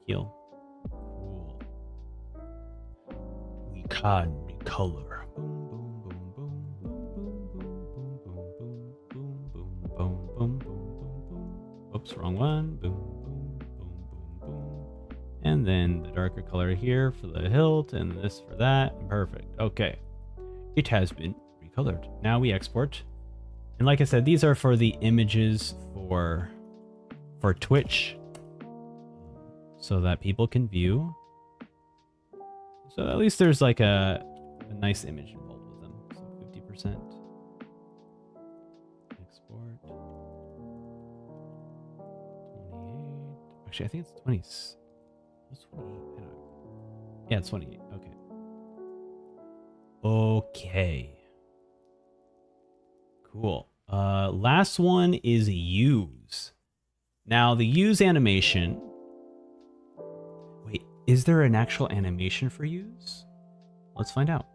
Heal. Cool. We can recolor. Boom, boom, boom, boom, boom, boom, boom, boom, boom, boom, boom, boom, boom, boom, boom. Oops, wrong one. Boom, boom, boom, boom, boom. And then the darker color here for the hilt and this for that. Perfect. Okay. It has been recolored. Now we export. And like I said, these are for the images for Twitch so that people can view. So at least there's like a nice image involved with them. So 50%. Export. 28. Actually, I think it's 20. It's 28. I don't know. Yeah, it's 28. Okay. Okay. Cool. Last one is use. Now the use animation. Wait, is there an actual animation for use? Let's find out.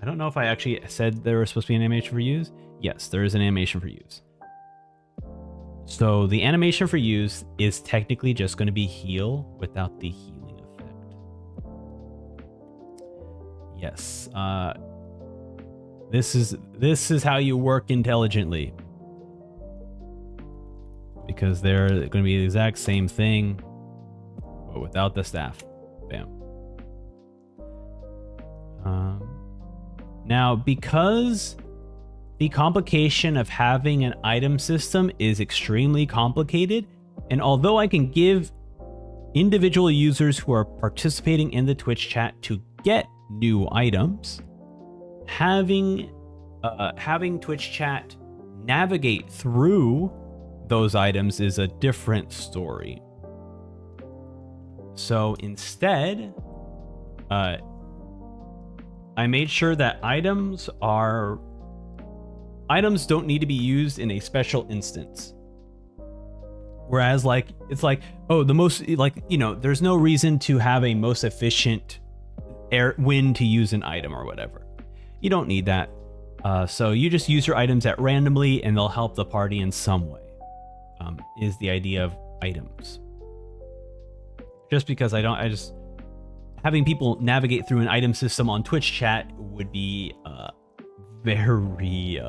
I don't know if I actually said there was supposed to be an animation for use. Yes, there is an animation for use. So the animation for use is technically just going to be heal without the healing effect. Yes. This is how you work intelligently. Because they're going to be the exact same thing, but without the staff. Bam. Now, because the complication of having an item system is extremely complicated, and although I can give individual users who are participating in the Twitch chat to get new items, having Twitch chat navigate through those items is a different story. So instead, I made sure that items don't need to be used in a special instance. Whereas it's like, oh, the most, there's no reason to have a most efficient win to use an item or whatever. You don't need that. So you just use your items at randomly, and they'll help the party in some way. Is the idea of items. Just because having people navigate through an item system on Twitch chat would be very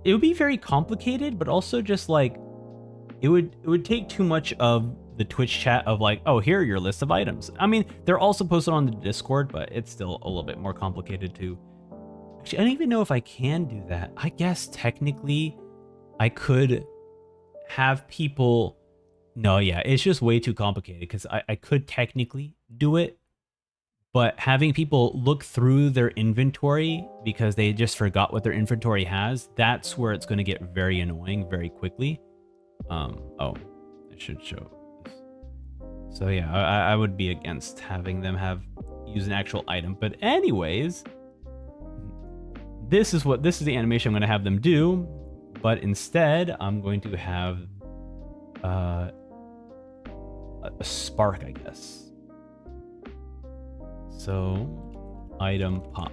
it would be very complicated, but also just like it would take too much of the Twitch chat of like, oh, here are your list of items. I mean, they're also posted on the Discord, but it's still a little bit more complicated to actually, I don't even know if I can do that. I guess technically I could have people. No, yeah, it's just way too complicated because I could technically do it, but having people look through their inventory because they just forgot what their inventory has, that's where it's going to get very annoying very quickly. Oh, I should show this. So yeah, I would be against having them use an actual item. But anyways, this is the animation I'm going to have them do, but instead I'm going to have a spark, I guess. So, item pop.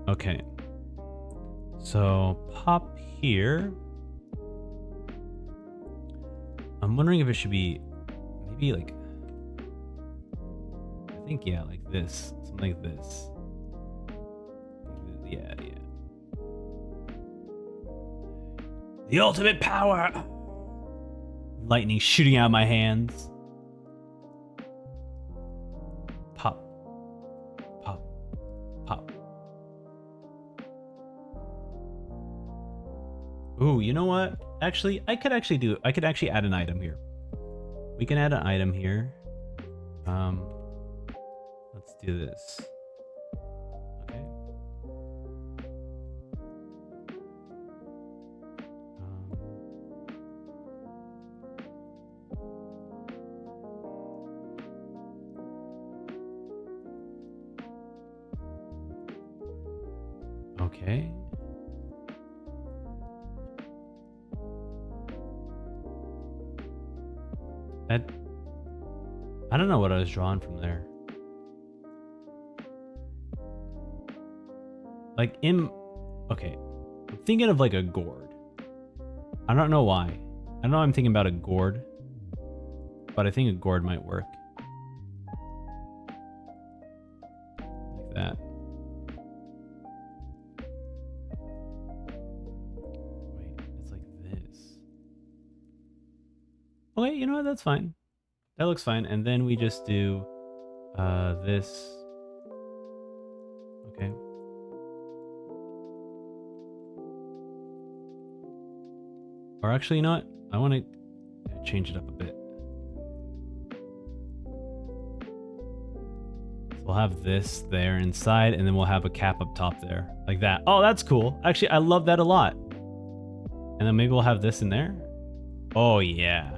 Okay. So, pop here. I'm wondering if it should be maybe like, I think, yeah, like this. Something like this. Yeah. The ultimate power! Lightning shooting out of my hands. Pop. Pop. Pop. Ooh, you know what? Actually, I could actually add an item here. We can add an item here. Let's do this. Okay. Okay. I don't know what I was drawing from there. Like okay. I'm thinking of like a gourd. I don't know why. I know I'm thinking about a gourd, but I think a gourd might work. Like that. Wait, it's like this. Okay, you know what? That's fine. That looks fine. And then we just do this. Okay. Or actually, you know what? I want to change it up a bit. So we'll have this there inside, and then we'll have a cap up top there. Like that. Oh, that's cool. Actually, I love that a lot. And then maybe we'll have this in there. Oh, yeah.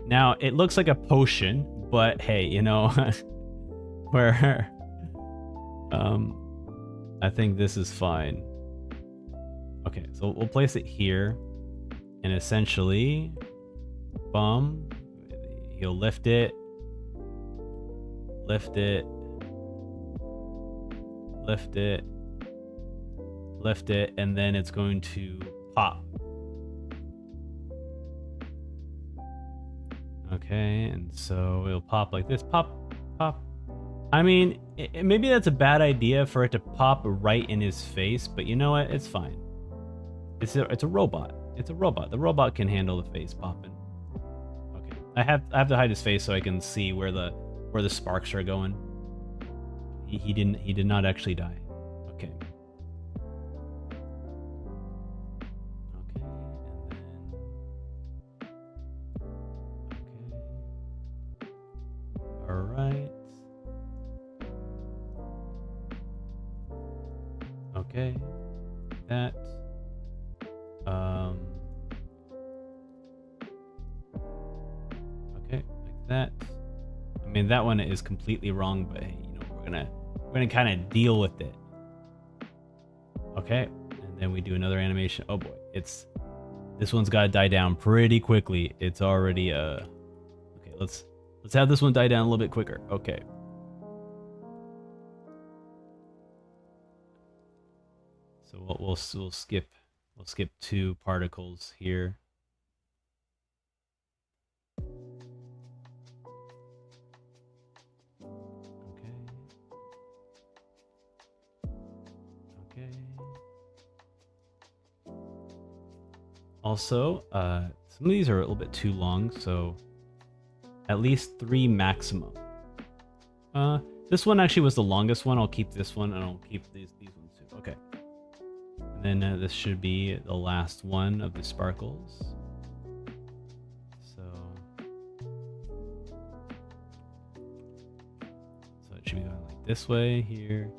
Now, it looks like a potion, but hey, you know, where I think this is fine. Okay, so we'll place it here, and essentially, he'll lift it, lift it, lift it, lift it, and then it's going to pop. Okay, and so it'll pop like this. Pop, pop. I mean, maybe that's a bad idea for it to pop right in his face, but you know what? It's fine. It's a robot. It's a robot. The robot can handle the face popping. Okay, I have to hide his face so I can see where the sparks are going. He did not actually die. Okay. Alright. Okay. That. Okay, like that. I mean, that one is completely wrong, but hey, you know, we're gonna kind of deal with it. Okay, and then we do another animation. Oh boy, this one's got to die down pretty quickly. It's already okay. Let's have this one die down a little bit quicker. Okay. So we'll skip 2 particles here. Okay. Also, some of these are a little bit too long, so at least 3 maximum. This one actually was the longest one. I'll keep this one, and I'll keep these ones too. Okay. And then this should be the last one of the sparkles. So it should be going like this way here.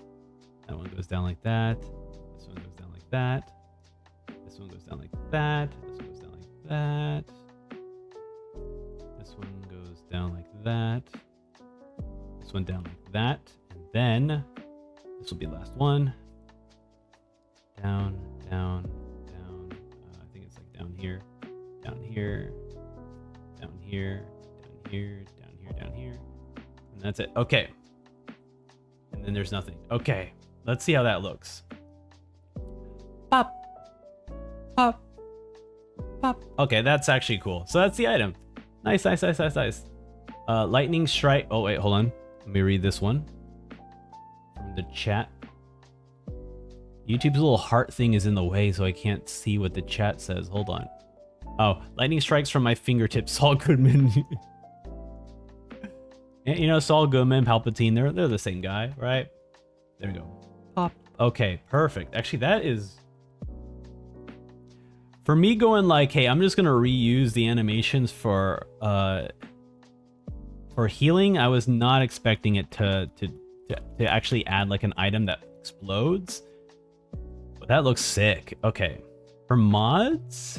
That one goes down like that. This one goes down like that. This one goes down like that. This one goes down like that. This one goes down like that. This one down like that. And then this will be the last one. Down, down, down. I think it's like down here, down here, down here, down here, down here, down here. And that's it. Okay. And then there's nothing. Okay. Let's see how that looks. Pop. Pop. Pop. Okay, that's actually cool. So that's the item. Nice, nice, nice, nice, nice. Lightning strike. Oh, wait, hold on. Let me read this one from the chat. YouTube's little heart thing is in the way, so I can't see what the chat says. Hold on. Oh, lightning strikes from my fingertips. Saul Goodman. You know, Saul Goodman, Palpatine, they're the same guy, right? There we go. Pop. Okay, perfect. Actually, that is... For me going like, hey, I'm just going to reuse the animations for healing, I was not expecting it to actually add like an item that explodes. But that looks sick. Okay. For mods?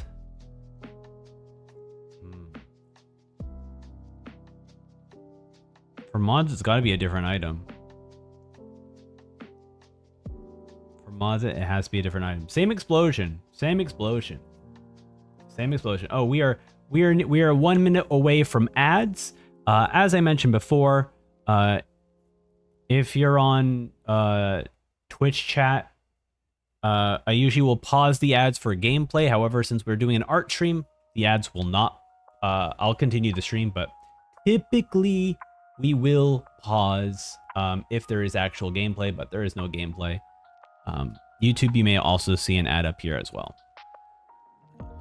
For mods, it's got to be a different item. For mods, it has to be a different item. Same explosion. Same explosion. Same explosion. Oh, we are 1 minute away from ads. As I mentioned before, if you're on Twitch chat, I usually will pause the ads for gameplay. However, since we're doing an art stream, the ads will not. I'll continue the stream, but typically we will pause if there is actual gameplay, but there is no gameplay. YouTube, you may also see an ad up here as well.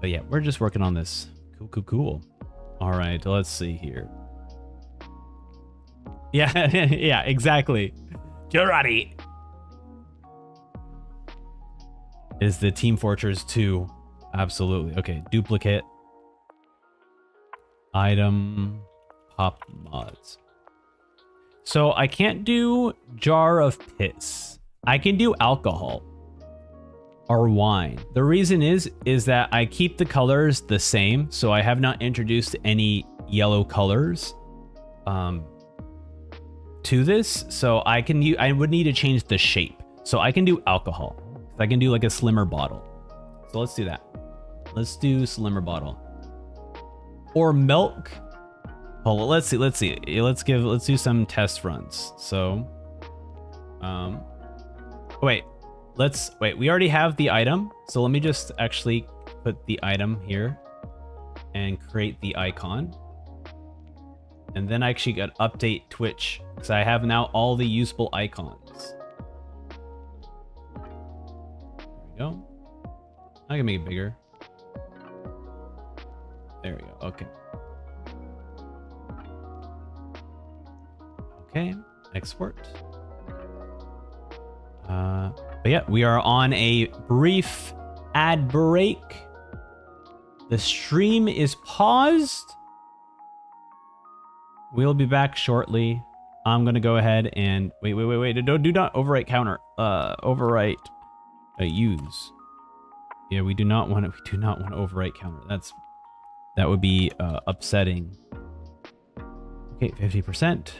But yeah, we're just working on this. Cool, cool, cool. All right, let's see here. Yeah, yeah, exactly. You're ready. Is the Team Fortress 2. Absolutely. Okay, duplicate. Item. Pop mods. So I can't do jar of piss. I can do alcohol. Or wine. The reason is that I keep the colors the same, so I have not introduced any yellow colors to this. So I would need to change the shape. So I can do alcohol. I can do like a slimmer bottle. So let's do that. Let's do slimmer bottle. Or milk. Oh, well, let's see. Let's do some test runs. So, wait. We already have the item. So let me just actually put the item here and create the icon. And then I actually got update Twitch because I have now all the usable icons. There we go. I can make it bigger. There we go. Okay. Okay. Export. But yeah, we are on a brief ad break. The stream is paused. We'll be back shortly. I'm gonna go ahead and wait. Do not overwrite counter. Overwrite. Use. Yeah, we do not want to. We do not want to overwrite counter. That would be upsetting. Okay, 50%.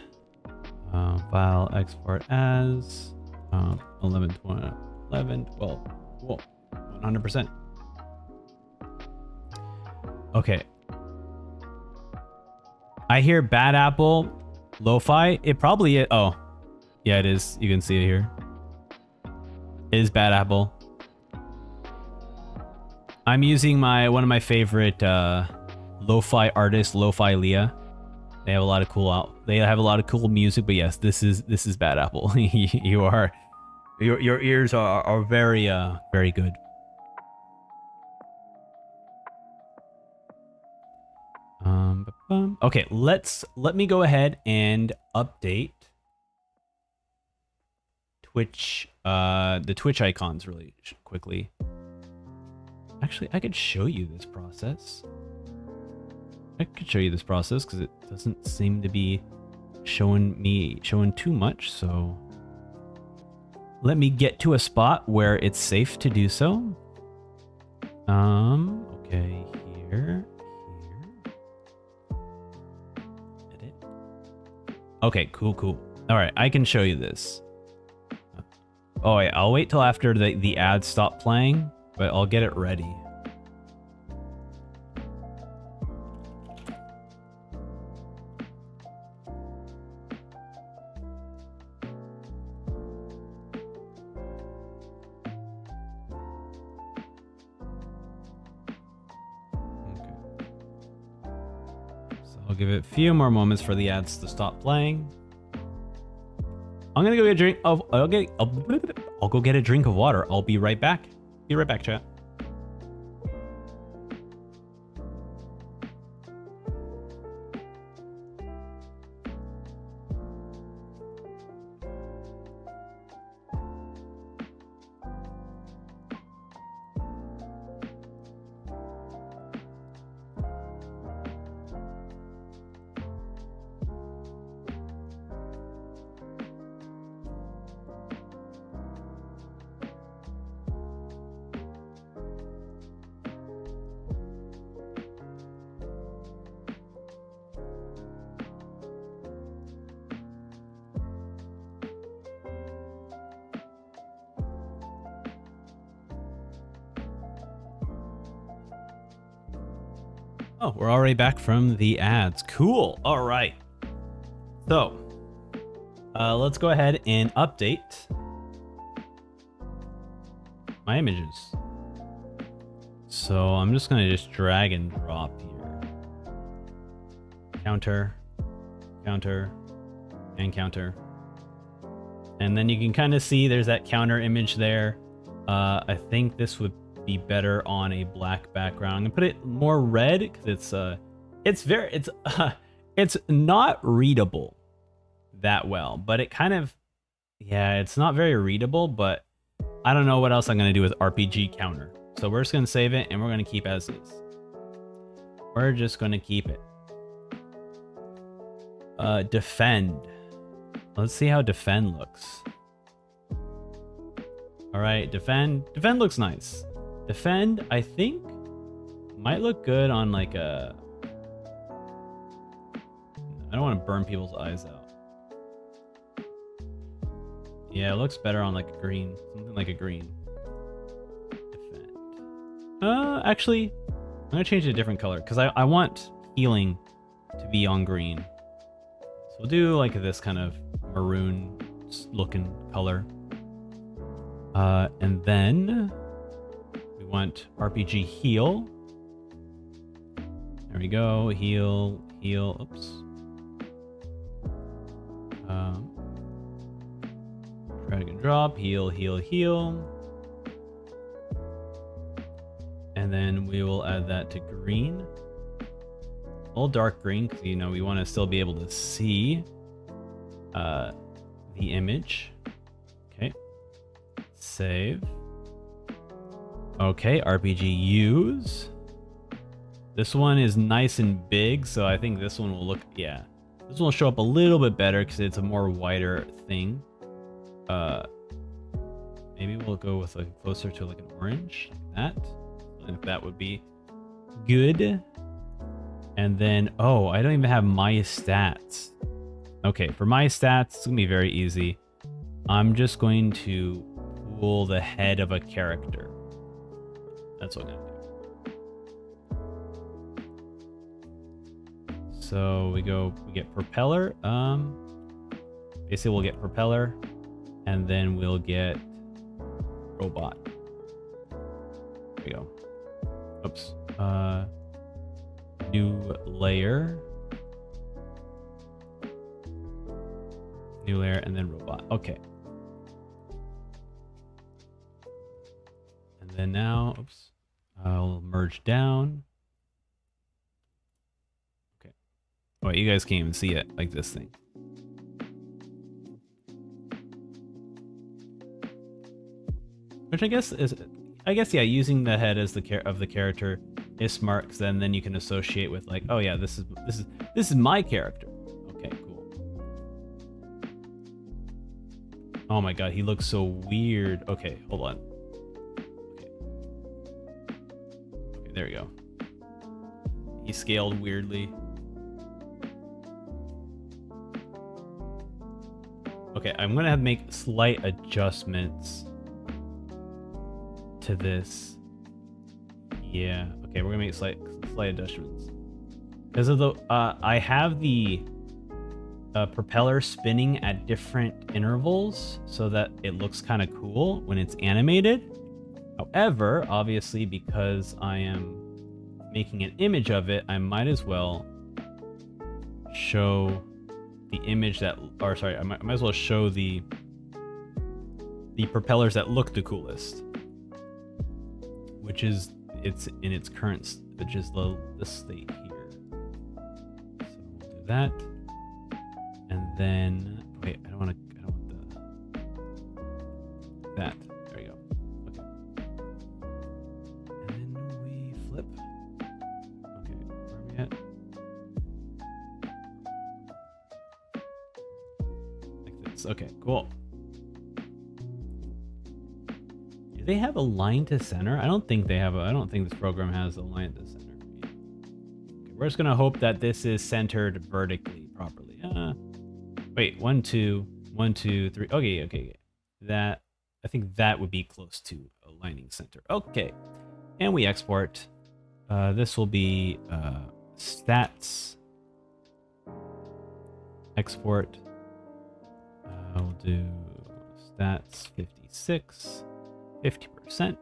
File export as 11, 12. Whoa, 100%. Okay. I hear Bad Apple, Lo-Fi. It probably is. Oh, yeah, it is. You can see it here. It is Bad Apple. I'm using one of my favorite lo-fi artists, Lo-Fi Leah. They have a lot of cool music, but yes, this is Bad Apple. Your ears are very very good. Okay, let me go ahead and update Twitch, the Twitch icons really quickly. Actually, I could show you this process. Because it doesn't seem to be showing too much. So let me get to a spot where it's safe to do so. Okay, here. Edit. Okay, cool. All right, I can show you this. Oh, wait, I'll wait till after the ads stop playing, but I'll get it ready. I'll give it a few more moments for the ads to stop playing. I'm gonna go get a drink of. I'll go get a drink of water. I'll be right back. Be right back, chat. Oh, we're already back from the ads. Cool. All right. So, let's go ahead and update my images. So I'm just gonna drag and drop here. Counter, counter, and counter. And then you can kind of see there's that counter image there. I think this would be better on a black background. I'm gonna put it more red because it's not readable that well, but it kind of, yeah, it's not very readable, but I don't know what else I'm gonna do with RPG counter. So we're just gonna save it and we're gonna keep as is. We're just gonna keep it. Defend. Let's see how defend looks. All right, defend looks nice. Defend, I think, might look good on like a... I don't want to burn people's eyes out. Yeah, it looks better on like a green. Something like a green. Defend. Actually, I'm going to change it to a different color because I want healing to be on green. So we'll do like this kind of maroon looking color. And then... want RPG heal. There we go. Heal. Oops. Drag and drop. Heal. And then we will add that to green. All dark green because we want to still be able to see the image. Okay. Save. Okay, RPG use. This one is nice and big, so I think this one will look, yeah. This one will show up a little bit better because it's a more wider thing. Maybe we'll go with like closer to like an orange, like that. I think that would be good. And then, oh, I don't even have my stats. Okay, for my stats, it's gonna be very easy. I'm just going to pull the head of a character. That's what I'm gonna do. So we get propeller. Basically we'll get propeller, and then we'll get robot. There we go. Oops. New layer. New layer and then robot. Okay. And then now, oops. I'll merge down. Okay. Oh, wait, you guys can't even see it like this thing. Which I guess yeah, using the head as the character is smart, because then you can associate with like, oh yeah, this is my character. Okay, cool. Oh my god, he looks so weird. Okay, hold on. Okay, there we go. He scaled weirdly. Okay, I'm gonna have to make slight adjustments to this. Yeah, okay, we're gonna make slight adjustments because of the I have the propeller spinning at different intervals so that it looks kind of cool when it's animated. However, obviously, because I am making an image of it, I might as well show the image that, or sorry, I might as well show the propellers that look the coolest, which is it's in its current, which is the state here. So we'll do that, and then wait, I don't want that. There we go. Okay, and then we flip. Okay, where are we at? Like this. Okay, cool. Do they have a line to center? I don't think they have I don't think this program has a line to center. Yeah. Okay, we're just gonna hope that this is centered vertically properly. Wait, 1, 2, 1, 2, 3. Okay. That, I think that would be close to aligning center. Okay, and we export. This will be stats. Export. We'll do stats 56. 50%,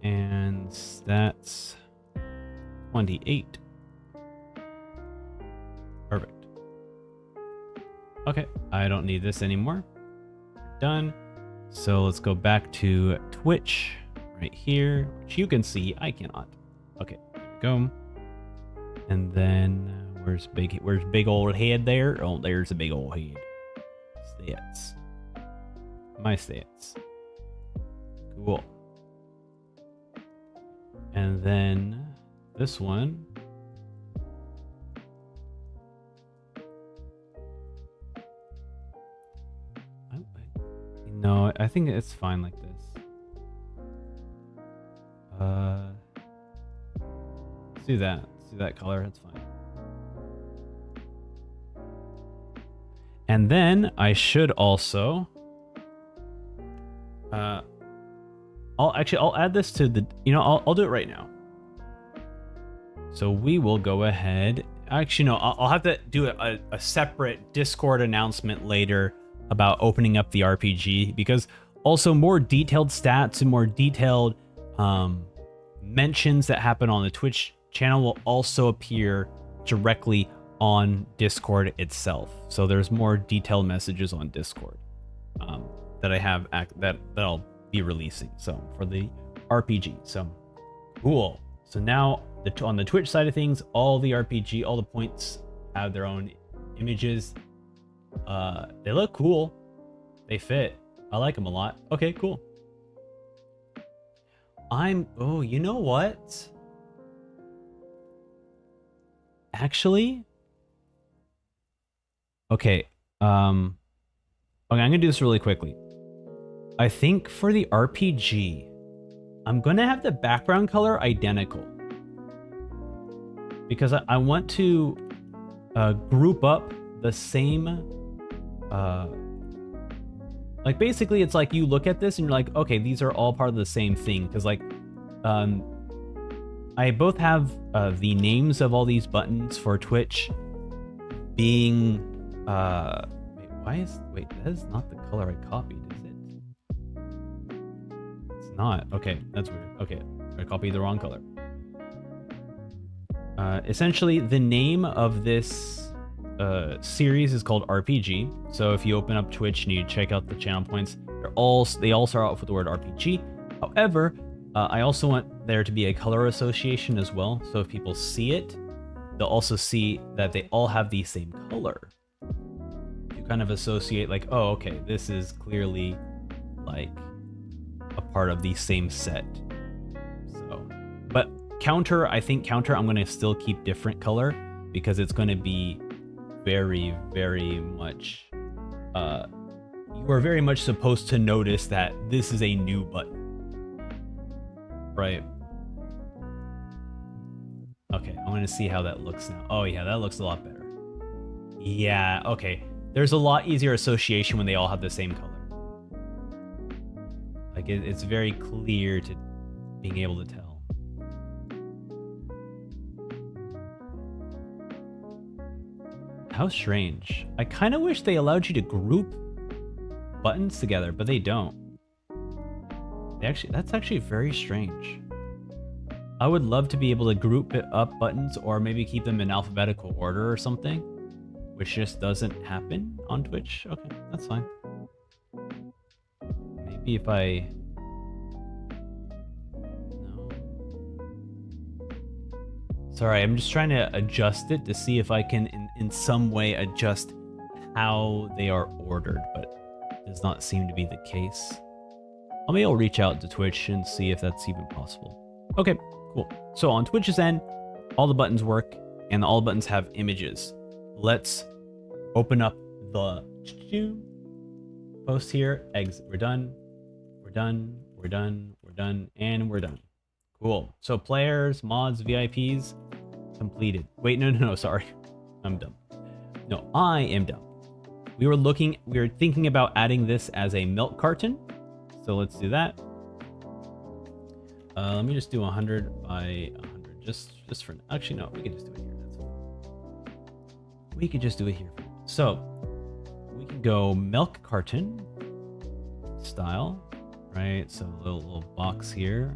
and that's 28. Perfect. Okay, I don't need this anymore. Done. So let's go back to Twitch right here, which you can see. I cannot. Okay, there we go. And then where's big old head there? Oh, there's a big old head. Stats. My stats. Cool. And then this one. No, I think it's fine like this. Let's do that. Let's do that color. It's fine. And then I should also I'll add this to the, I'll do it right now. So we will go ahead. Actually, no, I'll have to do a separate Discord announcement later about opening up the RPG, because also more detailed stats and more detailed mentions that happen on the Twitch channel will also appear directly on Discord itself. So there's more detailed messages on Discord that I have that I'll be releasing. So for the RPG, so cool. So now on the Twitch side of things, all the RPG, all the points have their own images. They look cool. They fit. I like them a lot. Okay, cool. Oh, you know what? Actually, okay. Okay, I'm gonna do this really quickly. I think for the RPG, I'm gonna have the background color identical, because I want to group up the same. Like basically, it's like you look at this and you're like, okay, these are all part of the same thing. Because like, I both have the names of all these buttons for Twitch being wait, that is not the color I copied, is it? It's not. Okay, that's weird. Okay, I copied the wrong color. Essentially, the name of this series is called RPG. So if you open up Twitch and you check out the channel points, they all start off with the word RPG. However, I also want there to be a color association as well. So if people see it, they'll also see that they all have the same color. You kind of associate like, oh, okay, this is clearly like a part of the same set. So, but counter, I think counter, I'm going to still keep different color because it's going to be very, very much, you are very much supposed to notice that this is a new button. Right. Okay, I'm going to see how that looks now. Oh yeah, that looks a lot better. Yeah, okay. There's a lot easier association when they all have the same color. Like, it's very clear to being able to tell. How strange. I kind of wish they allowed you to group buttons together, but they don't. That's actually very strange. I would love to be able to group it up buttons or maybe keep them in alphabetical order or something, which just doesn't happen on Twitch. Okay, that's fine. Maybe if I... No. Sorry, I'm just trying to adjust it to see if I can in some way adjust how they are ordered, but it does not seem to be the case. I'll reach out to Twitch and see if that's even possible. Okay, cool. So on Twitch's end, all the buttons work and all the buttons have images. Let's open up the post here, exit. We're done, we're done, we're done, we're done, and we're done. Cool. So players, mods, VIPs, completed. Wait, no, sorry. I'm dumb. No, I am dumb. We were thinking about adding this as a milk carton. So let's do that. Let me just do 100 by 100, just for, actually no, we can just do it here. That's fine. We could just do it here. So we can go milk carton style, right? So a little box here,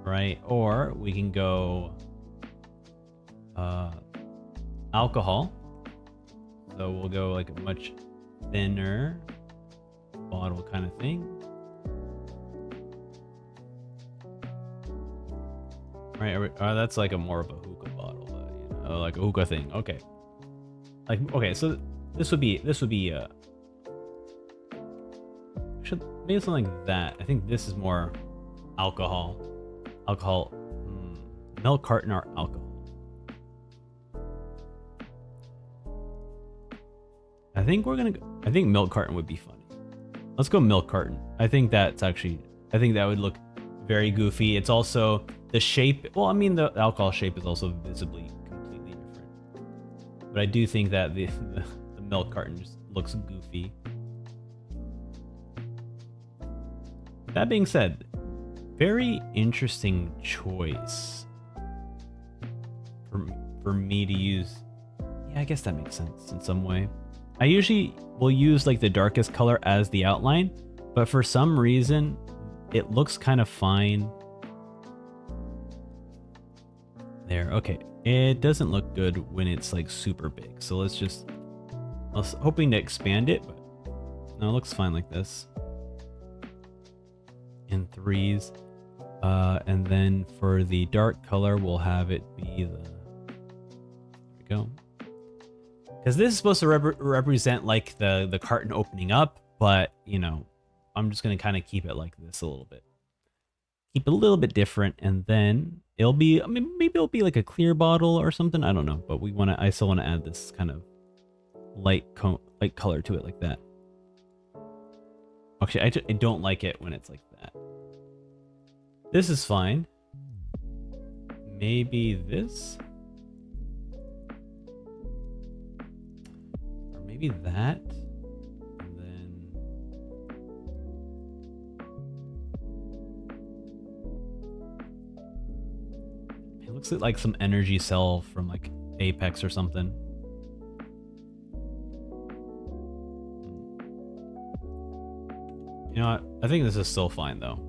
right? Or we can go alcohol. So we'll go like a much thinner bottle kind of thing. Right, that's like a more of a hookah bottle, you know, like a hookah thing. Okay, like okay, so this would be should maybe something like that. I think this is more alcohol, milk carton or alcohol. I think milk carton would be funny. Let's go milk carton. I think that would look very goofy. It's also the shape. Well, I mean, the alcohol shape is also visibly completely different. But I do think that the milk carton just looks goofy. That being said, very interesting choice for me to use. Yeah, I guess that makes sense in some way. I usually will use like the darkest color as the outline, but for some reason it looks kind of fine. There, okay. It doesn't look good when it's like super big. So I was hoping to expand it, but no, it looks fine like this. In threes. And then for the dark color, we'll have it be there we go. Because this is supposed to represent like the carton opening up, but you know, I'm just gonna kind of keep it like this a little bit. Keep it a little bit different, and then it'll be, I mean, maybe it'll be like a clear bottle or something. I don't know, but I still want to add this kind of light color to it like that. Actually, I don't like it when it's like that. This is fine. Maybe this. Maybe that, and then it looks like some energy cell from like Apex or something. You know what? I think this is still fine though.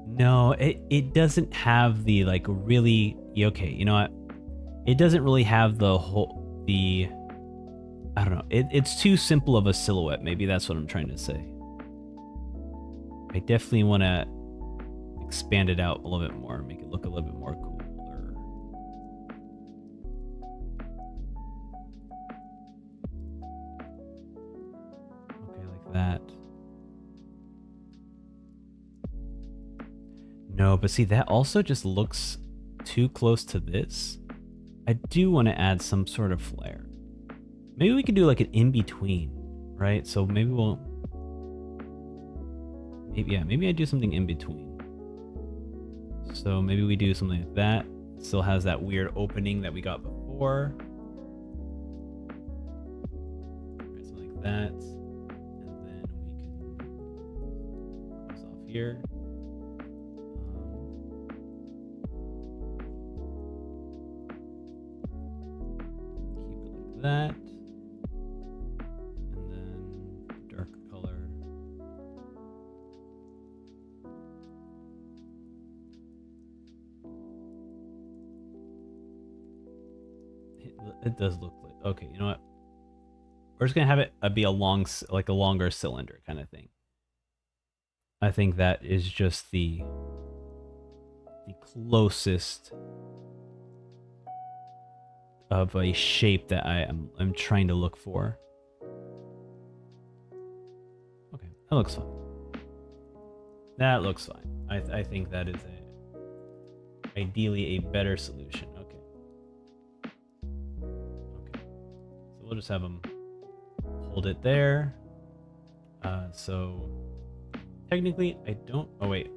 No, it doesn't have the like really okay, you know what? It doesn't really have the I don't know. It's too simple of a silhouette. Maybe that's what I'm trying to say. I definitely want to expand it out a little bit more, make it look a little bit more cooler. Okay, like that. No, but see, that also just looks too close to this. I do want to add some sort of flair. Maybe we could do like an in-between, right? So maybe maybe I do something in between. So maybe we do something like that. Still has that weird opening that we got before. Right, something like that. And then we can close off here. Keep it like that. And then darker color. It does look like, okay, you know what? We're just gonna have it be a longer cylinder kind of thing. I think that is just the closest of a shape that I'm trying to look for. Okay, that looks fine. That looks fine. I think that is ideally a better solution. We'll just have them hold it there. So technically I don't, oh wait.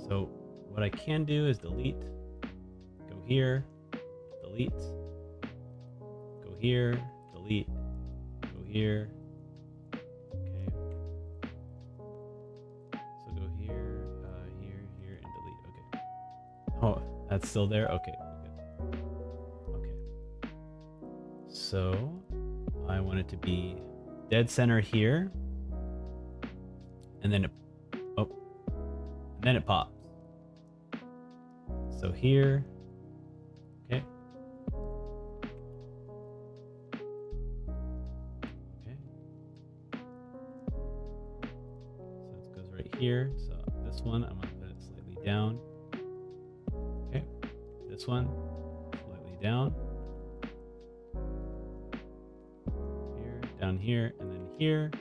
So what I can do is delete, go here, delete, go here, delete, go here. Okay. So go here, here, and delete. Okay. Oh, that's still there? Okay. So I want it to be dead center here, and then it pops. So here, okay, so it goes right here. So this one I'm gonna put it slightly down. Okay, this one slightly down. Down here, and then here,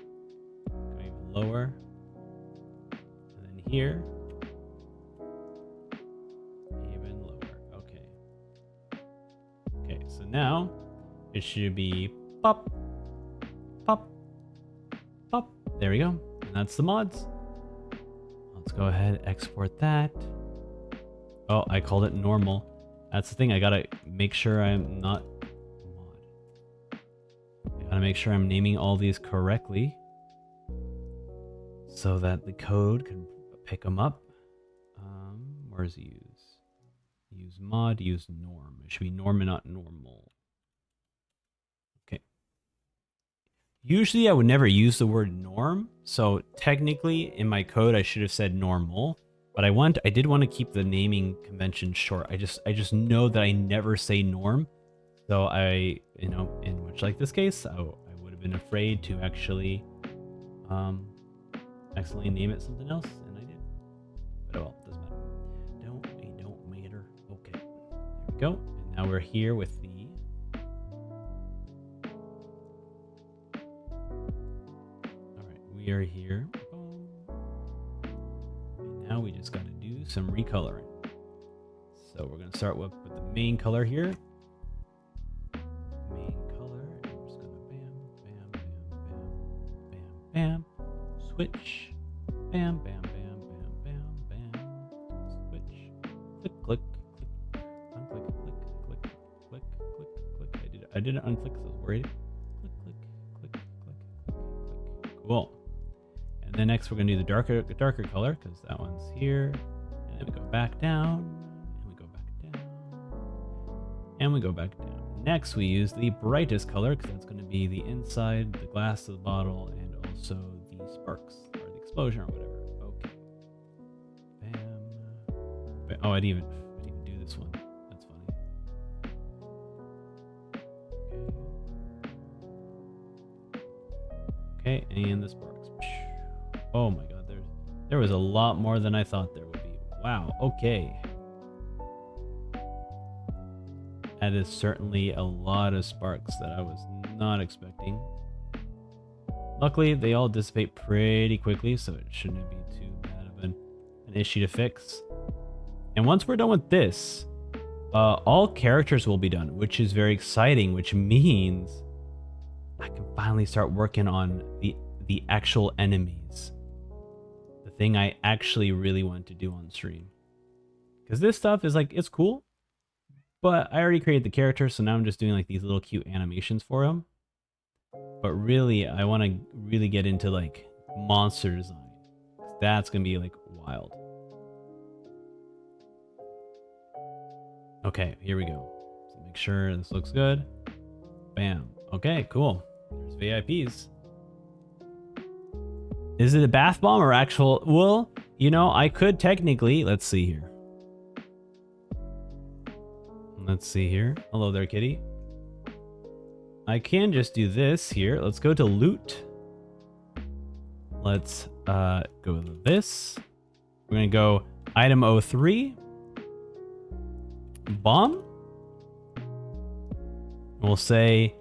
go even lower, and then here, even lower. Okay, so now it should be pop, pop, pop. There we go, and that's the mods. Let's go ahead, export that. Oh, I called it normal. That's the thing, I gotta make sure I'm not gotta make sure I'm naming all these correctly so that the code can pick them up. Where's use? Use mod, use norm. It should be norm and not normal. Okay. Usually I would never use the word norm, so technically in my code I should have said normal, but I did want to keep the naming convention short. I just know that I never say norm. So I, in which like this case, I would have been afraid to actually accidentally name it something else, and I did. But well, doesn't matter. Don't matter. Okay, there we go. And now we're here with the. All right, we are here. Boom. And now we just got to do some recoloring. So we're gonna start with the main color here. Bam, switch, bam, bam, bam, bam, bam, bam, switch, click, click, click, unclick, click, click, click, click, click. I didn't unclick, so I was worried. Click, click, click, click, click, click. Cool. And then next we're gonna do the darker color because that one's here, and then we go back down, and we go back down, and we go back down. next we use the brightest color because that's going to be the inside, the glass of the bottle, and also the sparks or the explosion or whatever. Okay. Bam. Oh, I didn't even do this one. That's funny. Okay, and the sparks. Oh my god, there was a lot more than I thought there would be. Wow, okay. That is certainly a lot of sparks that I was not expecting. Luckily, they all dissipate pretty quickly, so it shouldn't be too bad of an issue to fix. And once we're done with this, all characters will be done, which is very exciting, which means I can finally start working on the actual enemies. The thing I actually really want to do on stream. Because this stuff is like, it's cool. But I already created the character, so now I'm just doing like these little cute animations for him. But really, I want to really get into like monster design. That's going to be like wild. Okay, here we go. So make sure this looks good. Bam. Okay, cool. There's VIPs. Is it a bath bomb or actual? Well, you know, I could technically, let's see here. Let's see here. Hello there, kitty. I can just do this here. Let's go to loot. Let's go to this. We're going to go item 03. Bomb. We'll say,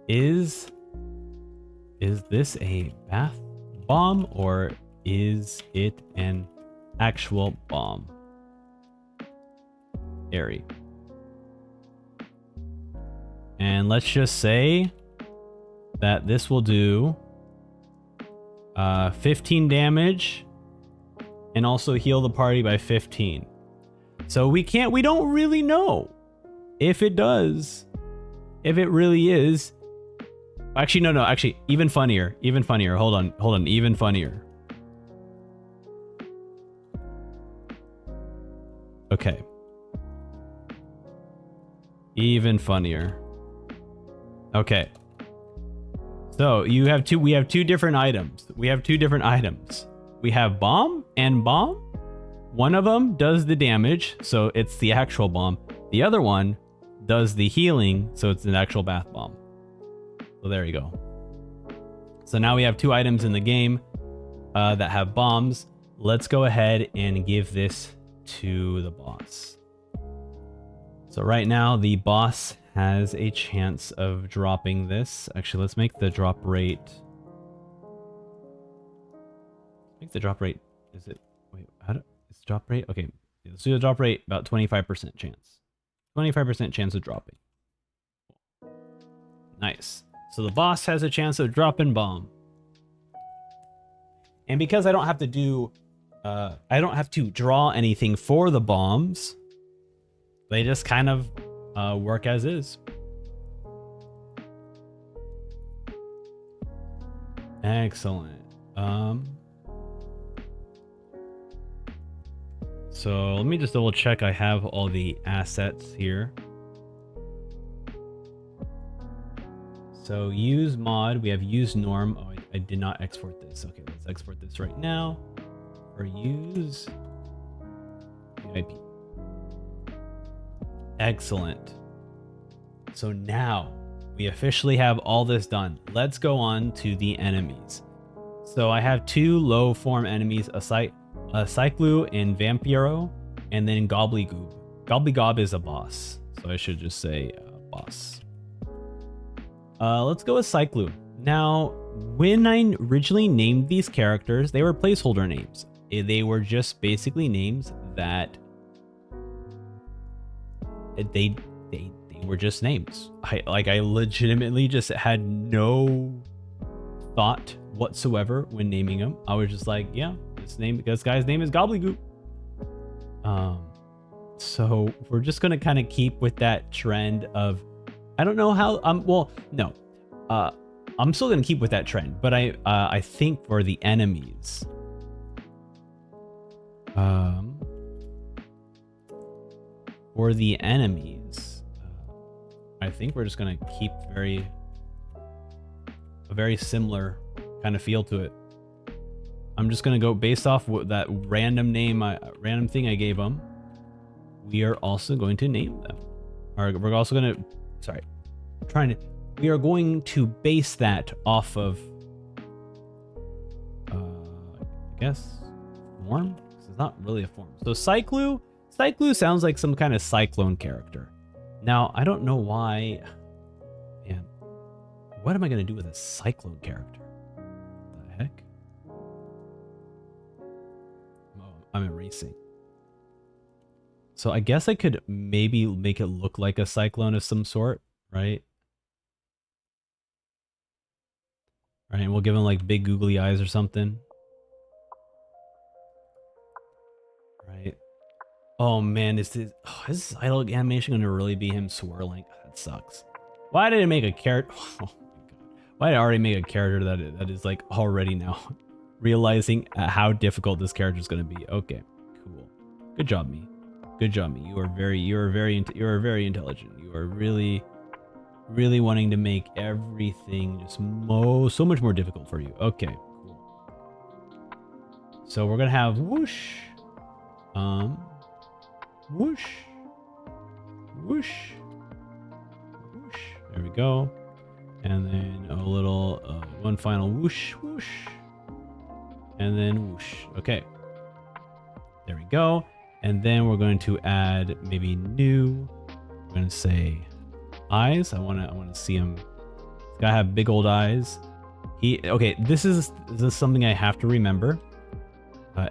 is this a bath bomb or is it an actual bomb? Airy. And let's just say that this will do 15 damage and also heal the party by 15. So we don't really know if it does, if it really is. Actually, no, actually, even funnier. Hold on, even funnier. Okay. Even funnier. Okay. So we have two different items. We have bomb and bomb. One of them does the damage, so it's the actual bomb. The other one does the healing, so it's an actual bath bomb. So there you go. So now we have two items in the game that have bombs. Let's go ahead and give this to the boss. So right now the boss has a chance of dropping this. Actually, let's make the drop rate. Make the drop rate. Is it? Wait, is drop rate? Okay, let's do the drop rate about 25% chance. 25% chance of dropping. Nice. So the boss has a chance of dropping bomb. And because I don't have to do, I don't have to draw anything for the bombs. They just kind of work as is. Excellent. So let me just double check I have all the assets here. So use mod, we have use norm. Oh, I did not export this. Okay, let's export this right now. Or use VIP. Excellent. So now we officially have all this done. Let's go on to the enemies. So I have two low form enemies, a Cyclu and Vampiro, and then Gobblegoob. Gobblegob is a boss, so I should just say boss. Let's go with Cyclu. Now, when I originally named these characters, they were placeholder names. They were just basically names that they were just names. I legitimately just had no thought whatsoever when naming them. I was just like, yeah, this guy's name is Gobblegoop. So we're just gonna kind of keep with that trend of, I don't know how. Well, no, I'm still gonna keep with that trend, but I think for the enemies, I think we're just gonna keep a very similar kind of feel to it. I'm just gonna go based off that random name, random thing I gave them. We are also going to name them. Or we're also gonna, sorry, we are going to base that off of, I guess, form. It's not really a form. So Cycloo sounds like some kind of cyclone character. Now I don't know why. Man, what am I gonna do with a cyclone character? What the heck? Oh, I'm erasing. So I guess I could maybe make it look like a cyclone of some sort, right? Right, and we'll give him like big googly eyes or something. Right. Oh man, is this idle animation gonna really be him swirling? That sucks. Why did it make a character? Oh my god. Why did I already make a character that is like already now realizing how difficult this character is gonna be? Okay, cool. Good job, me. Good job, me. You are very intelligent. You are really wanting to make everything just so much more difficult for you. Okay, cool. So we're gonna have whoosh, whoosh, whoosh, whoosh. There we go. And then a little one final whoosh, whoosh, and then whoosh. Okay. There we go. And then we're going to add maybe new. We're gonna say eyes. I want to see him. He's gotta have big old eyes. Okay. This is something I have to remember.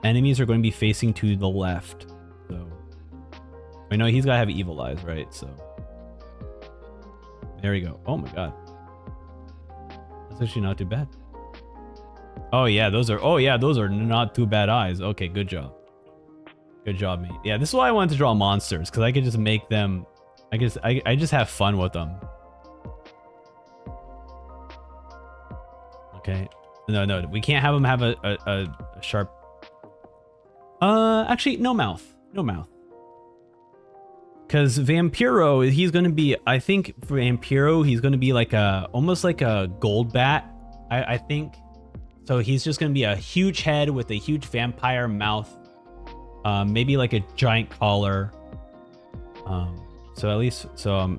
Enemies are going to be facing to the left. So I know he's gotta have evil eyes, right? So there we go. Oh my god, that's actually not too bad. Oh yeah, those are not too bad eyes. Okay, good job. Good job, mate. Yeah, this is why I wanted to draw monsters, because I could just make them. I just have fun with them. Okay. No, we can't have him have a sharp. Actually, no mouth. No mouth. Because Vampiro, he's gonna be. I think for Vampiro, he's gonna be like almost like a gold bat. I think. So he's just gonna be a huge head with a huge vampire mouth. Maybe like a giant collar. So at least, I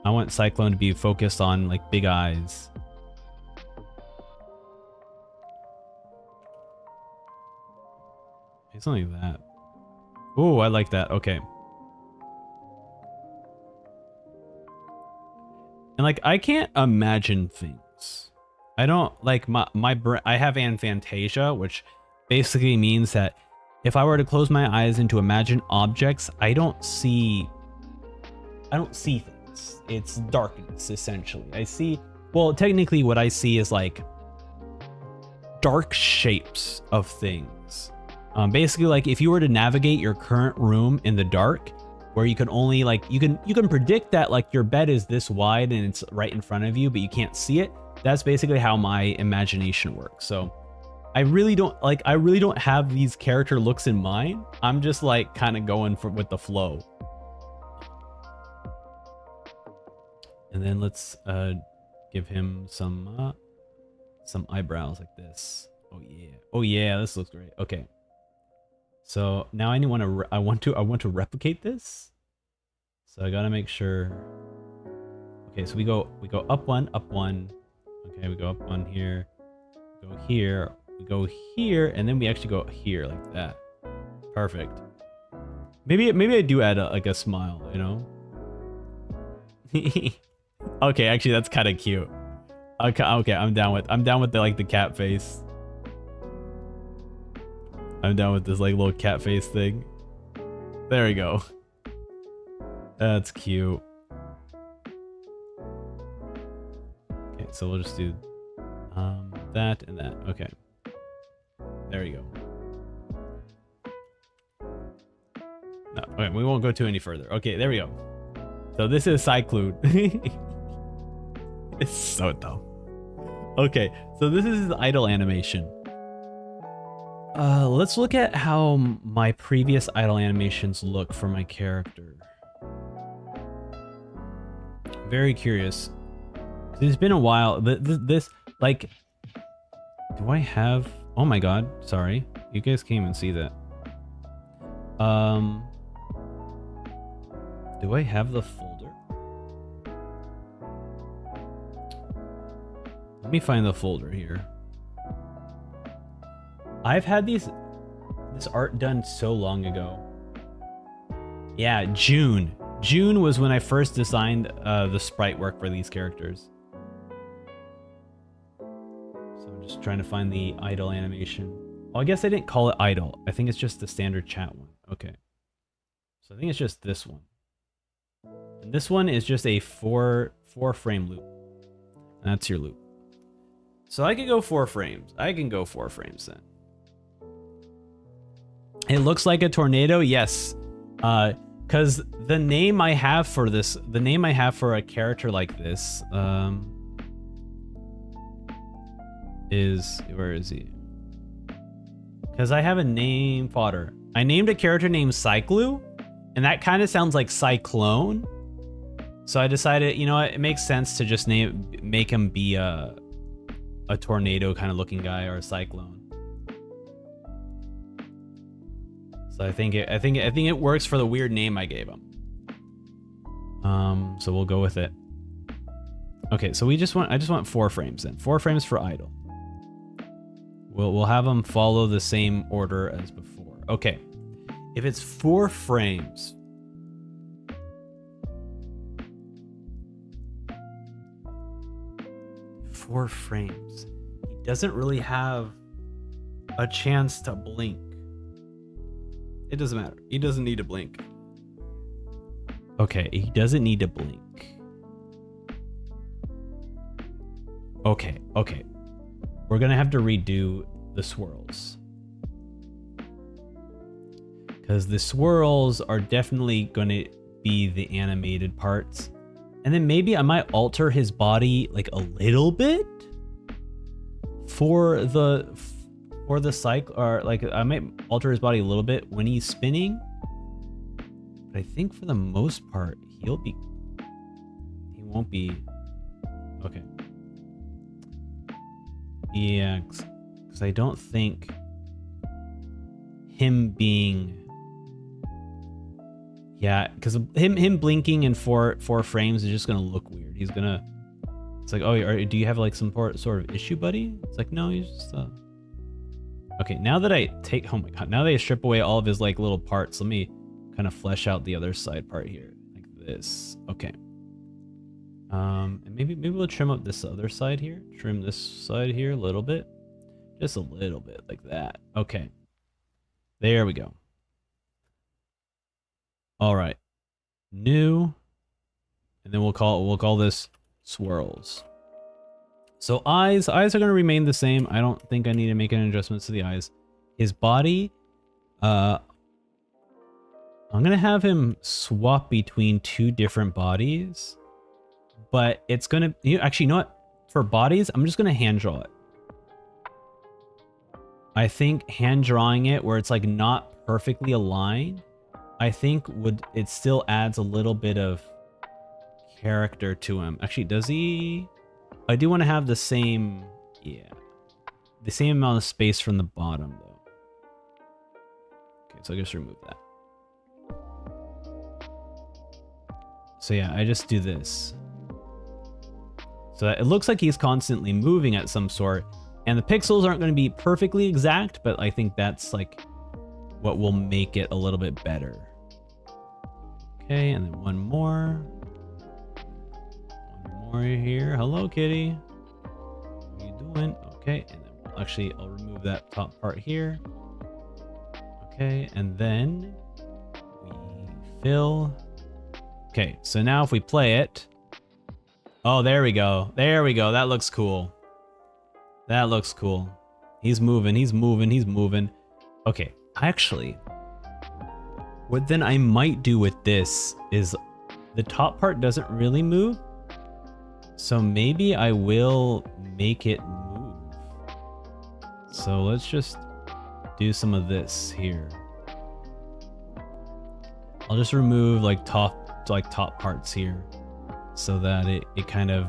want Cyclone to be focused on like big eyes. It's something like that. Oh, I like that. Okay. And like, I can't imagine things. I don't like I have aphantasia, which basically means that if I were to close my eyes and to imagine objects, I don't see things. It's darkness, essentially. I see, well, technically what I see is like dark shapes of things. Basically, like if you were to navigate your current room in the dark, where you can only like, you can predict that like your bed is this wide and it's right in front of you, but you can't see it. That's basically how my imagination works. So I really don't have these character looks in mind. I'm just like kind of going with the flow. And then let's give him some eyebrows like this. Oh yeah. Oh yeah, this looks great. Okay. So now I want to replicate this. So I got to make sure. Okay, so we go up one, up one. Okay, we go up one here. Go here. We go here, and then we actually go here like that. Perfect. Maybe I do add like a smile, you know? Okay, actually that's kind of cute. Okay, I'm down with the cat face. I'm down with this like little cat face thing. There we go. That's cute. Okay, so we'll just do that and that. Okay. There you go. No, okay, we won't go too any further. Okay, there we go. So this is Cyclone. It's so dumb. Okay, so this is his idle animation. Let's look at how my previous idle animations look for my character. Very curious. It's been a while. This, like, do I have? Oh my god! Sorry, you guys can't even see that. Do I have the folder? Let me find the folder here. I've had this art done so long ago. Yeah, June. June was when I first designed the sprite work for these characters. So I'm just trying to find the idle animation. Well, I guess I didn't call it idle. I think it's just the standard chat one. Okay. So I think it's just this one. And this one is just a four frame loop. And that's your loop. So I can go 4 frames. I can go 4 frames then. It looks like a tornado, yes. Because the name I have for this, the name I have for a character like this, is, where is he? Because I have a name fodder. I named a character named Cyclu, and that kind of sounds like Cyclone. So I decided, you know what, it makes sense to just make him be a tornado kind of looking guy, or a cyclone. So I think it works for the weird name I gave him. So we'll go with it. Okay, so I just want 4 frames then. 4 frames for idle. We'll have them follow the same order as before. Okay. If it's 4 frames. Four frames. He doesn't really have a chance to blink. It doesn't matter. He doesn't need to blink. Okay, he doesn't need to blink. Okay. We're gonna have to redo the swirls. Because the swirls are definitely gonna be the animated parts. And then maybe I might alter his body like a little bit for the cycle, or like I might alter his body a little bit when he's spinning. But I think for the most part, he won't be. Okay. Yeah, because I don't think him being. Yeah, because him blinking in four frames is just gonna look weird. He's gonna. It's like, oh, do you have like some sort of issue, buddy? It's like, no, he's just. Okay, now that I take, oh my god, now that I strip away all of his like little parts, let me kind of flesh out the other side part here, like this. Okay. And maybe we'll trim up this other side here. Trim this side here a little bit, just a little bit like that. Okay. There we go. All right. New, and then we'll call this swirls. So eyes are going to remain the same. I don't think I need to make any adjustments to the eyes. His body, I'm going to have him swap between 2 different bodies, but it's going to, actually, you know what? For bodies, I'm just going to hand draw it. I think hand drawing it where it's like not perfectly aligned, I think it still adds a little bit of character to him. Actually, does he? I do want to have the same, yeah, the same amount of space from the bottom though. Okay, so I'll just remove that. So yeah, I just do this. So it looks like he's constantly moving at some sort, and the pixels aren't going to be perfectly exact, but I think that's like what will make it a little bit better. Okay, and then one more. Here. Hello, kitty. What are you doing? Okay, and then I'll remove that top part here. Okay, and then we fill. Okay, so now if we play it. Oh, there we go. There we go. That looks cool. That looks cool. He's moving. He's moving. He's moving. Okay, actually, what then I might do with this is the top part doesn't really move. So maybe I will make it move. So let's just do some of this here. I'll just remove like top parts here. so that it kind of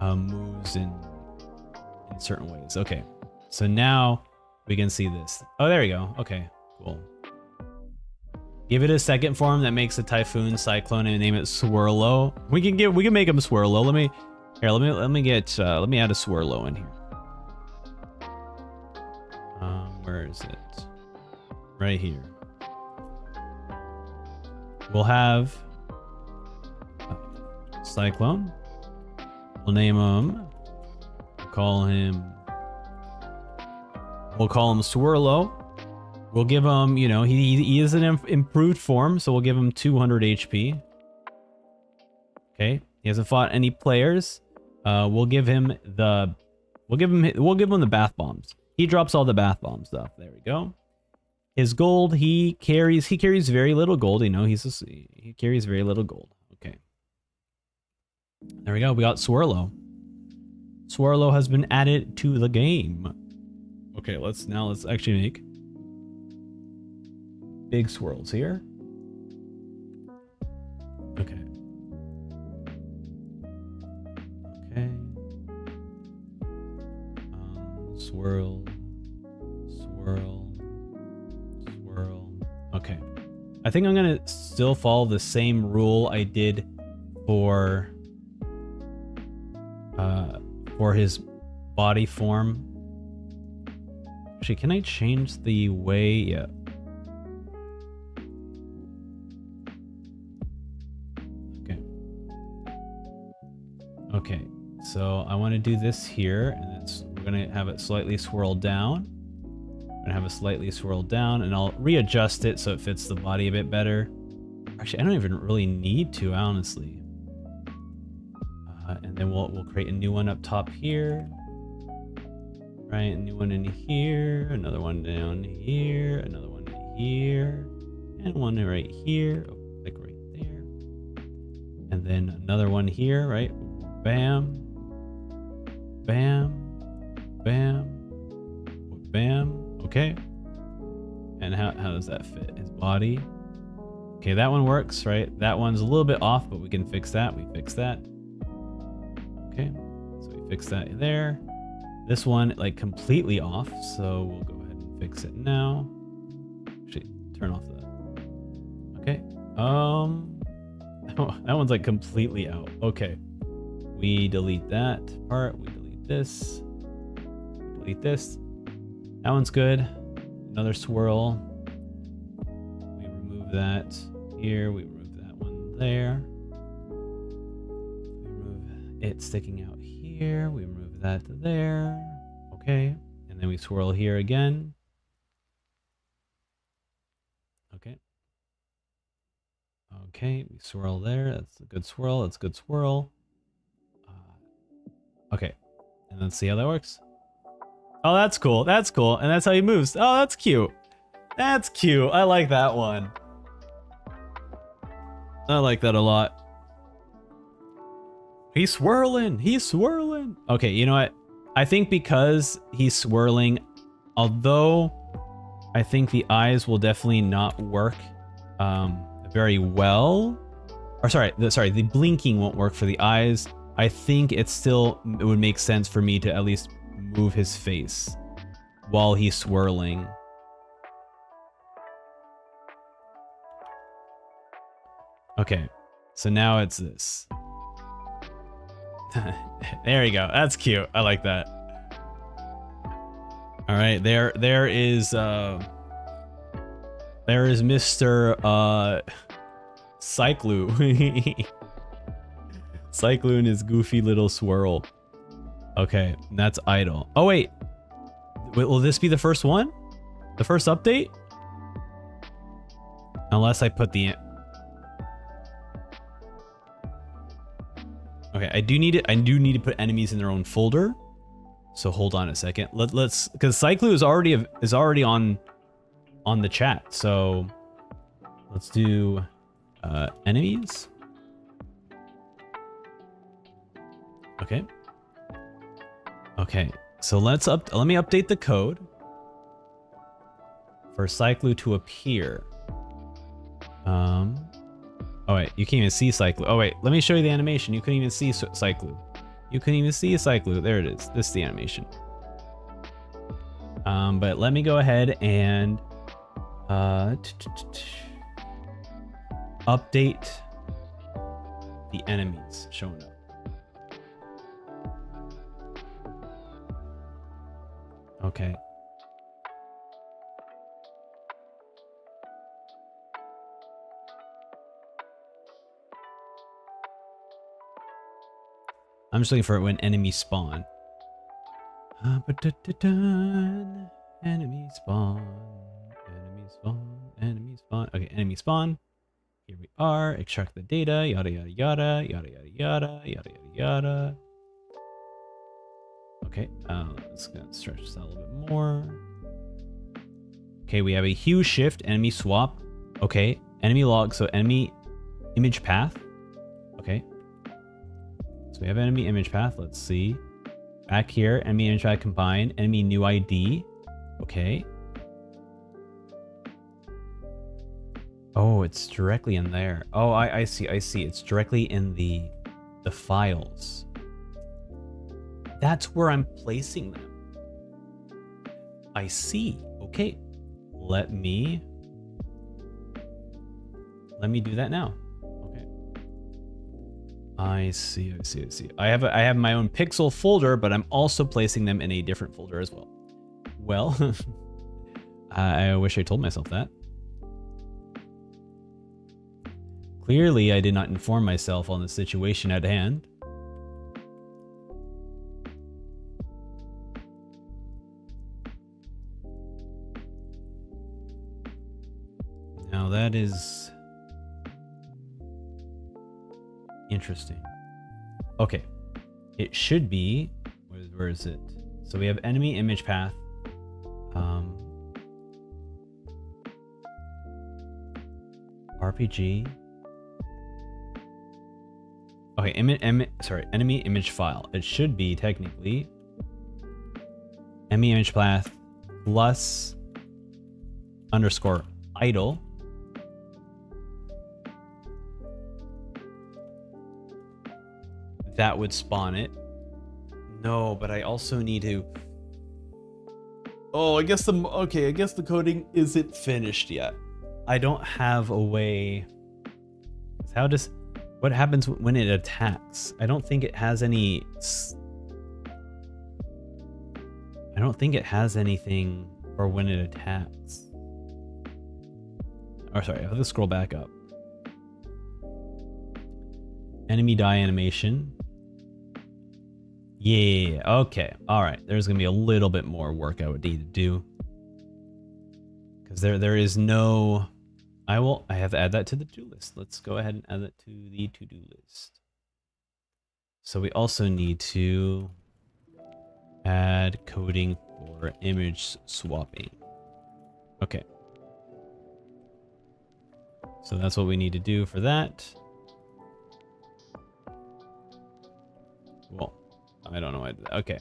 moves in certain ways. Okay, so now we can see this. Oh, there we go. Okay, cool. Give it a second form that makes a typhoon, cyclone, and name it Swirlo. We can make him Swirlo. Let me add a Swirlo in here. Where is it? Right here. We'll have Cyclone. We'll name him. We'll call him Swirlo. We'll give him, you know, he is an improved form, so we'll give him 200 HP. Okay, he hasn't fought any players. We'll give him the bath bombs. He drops all the bath bomb stuff. There we go. His gold, he carries very little gold. You know, he carries very little gold. Okay. There we go. We got Swirlo. Swirlo has been added to the game. Okay, let's actually make big swirls here. Okay. Okay. Swirl. Okay. I think I'm gonna still follow the same rule I did for his body form. Actually, can I change the way? Yeah. Okay. Okay. So I want to do this here, and we're gonna have it slightly swirled down. I'm gonna have it slightly swirled down, and I'll readjust it so it fits the body a bit better. Actually, I don't even really need to, honestly. And then we'll create a new one up top here. Right, a new one in here, another one down here, another one here, and one right here, like right there. And then another one here, right? Bam, bam, bam, bam. Okay. And how does that fit his body? Okay, that one works, right? That one's a little bit off, but we can fix that. We fix that. Okay, so we fix that there. This one, like, completely off, so we'll go ahead and fix it now. Actually, turn off that. Okay. That one's like completely out. Okay. We delete that part. We delete this. Delete this. That one's good. Another swirl. We remove that here. We remove that one there. We remove it sticking out here. We remove that there. Okay. And then we swirl here again. Okay. Okay. We swirl there. That's a good swirl. That's a good swirl. Okay. And let's see how that works. Oh, that's cool. That's cool. And that's how he moves. Oh, that's cute. That's cute. I like that one. I like that a lot. He's swirling. He's swirling. Okay, you know what? I think because he's swirling, although I think the eyes will definitely not work very well. Or sorry, the blinking won't work for the eyes. I think it would make sense for me to at least move his face while he's swirling. Okay, so now it's this. There you go. That's cute. I like that. All right, there is Mr. Cyclone. Cyclone is goofy little swirl. Okay, that's idle. Oh wait, will this be the first one? The first update? Unless I put the... Okay, I do need to put enemies in their own folder. So hold on a second. Let's because Cyclone is already on the chat. So let's do enemies. Okay. Okay. So let me update the code for Cyclone to appear. Oh wait, you can't even see Cyclu. Oh wait, let me show you the animation. You couldn't even see Cyclu. You couldn't even see Cyclu. There it is. This is the animation. But let me go ahead and update the enemies showing up. Okay. I'm just looking for it when enemies spawn. Enemy spawn. Enemy spawn. Enemy spawn. Okay, enemy spawn. Here we are. Extract the data. Yada yada yada. Yada yada yada. Yada yada yada. Okay, let's stretch this out a little bit more. Okay, we have a hue shift, enemy swap. Okay, enemy log, so enemy image path. Okay. So we have enemy image path. Let's see. Back here, enemy image path combined. Enemy new ID. Okay. Oh, it's directly in there. Oh, I see. I see. It's directly in the files. That's where I'm placing them. I see. Okay. Let me do that now. Okay. I see. I see. I see. I have my own pixel folder, but I'm also placing them in a different folder as well. Well, I wish I told myself that. Clearly, I did not inform myself on the situation at hand. Now that is interesting. Okay, it should be, where is it? So we have enemy image path. RPG. Okay, enemy image file. It should be technically enemy image path plus underscore idle. That would spawn it. No, but I also need to. Oh, I guess the coding isn't finished yet. I don't have a way. What happens when it attacks? I don't think it has any. I don't think it has anything for when it attacks. Oh, sorry, I have to scroll back up. Enemy die animation. Yeah, okay. All right, there's gonna be a little bit more work I would need to do. Because there is no... I have to add that to the to-do list. Let's go ahead and add that to the to-do list. So we also need to add coding for image swapping. Okay. So that's what we need to do for that. Well, I don't know why I did that. Okay.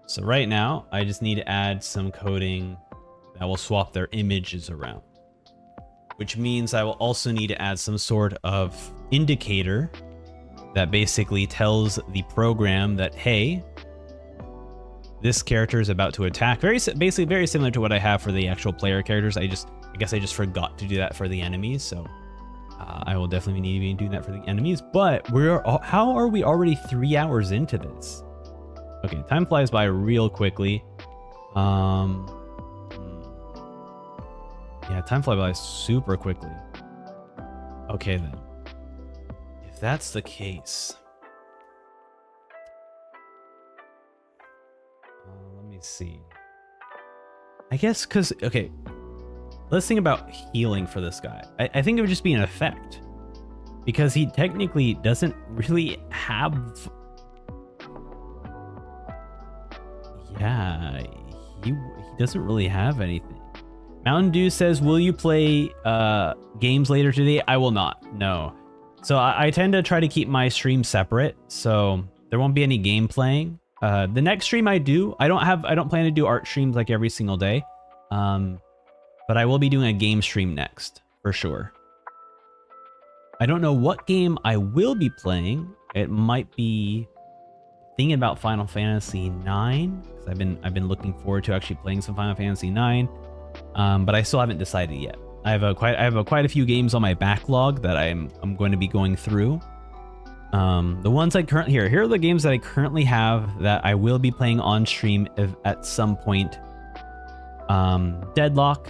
So right now, I just need to add some coding that will swap their images around. Which means I will also need to add some sort of indicator that basically tells the program that, hey, this character is about to attack. Basically very similar to what I have for the actual player characters. I guess I just forgot to do that for the enemies, so I will definitely need to be doing that for the enemies. But how are we already 3 hours into this? Okay, time flies by real quickly. Yeah, time flies by super quickly. Okay then. If that's the case, let me see. I guess because, okay, let's think about healing for this guy. I think it would just be an effect. Because he technically doesn't really have... Yeah, he doesn't really have anything. Mountain Dew says, will you play games later today? I will not, no. So I tend to try to keep my stream separate, so there won't be any game playing. The next stream I do, I don't plan to do art streams like every single day. But I will be doing a game stream next, for sure. I don't know what game I will be playing. It might be thinking about Final Fantasy IX, because I've been looking forward to actually playing some Final Fantasy IX, but I still haven't decided yet. I have quite a few games on my backlog that I'm going to be going through. The ones I currently here are the games that I currently have that I will be playing on stream at some point. Deadlock,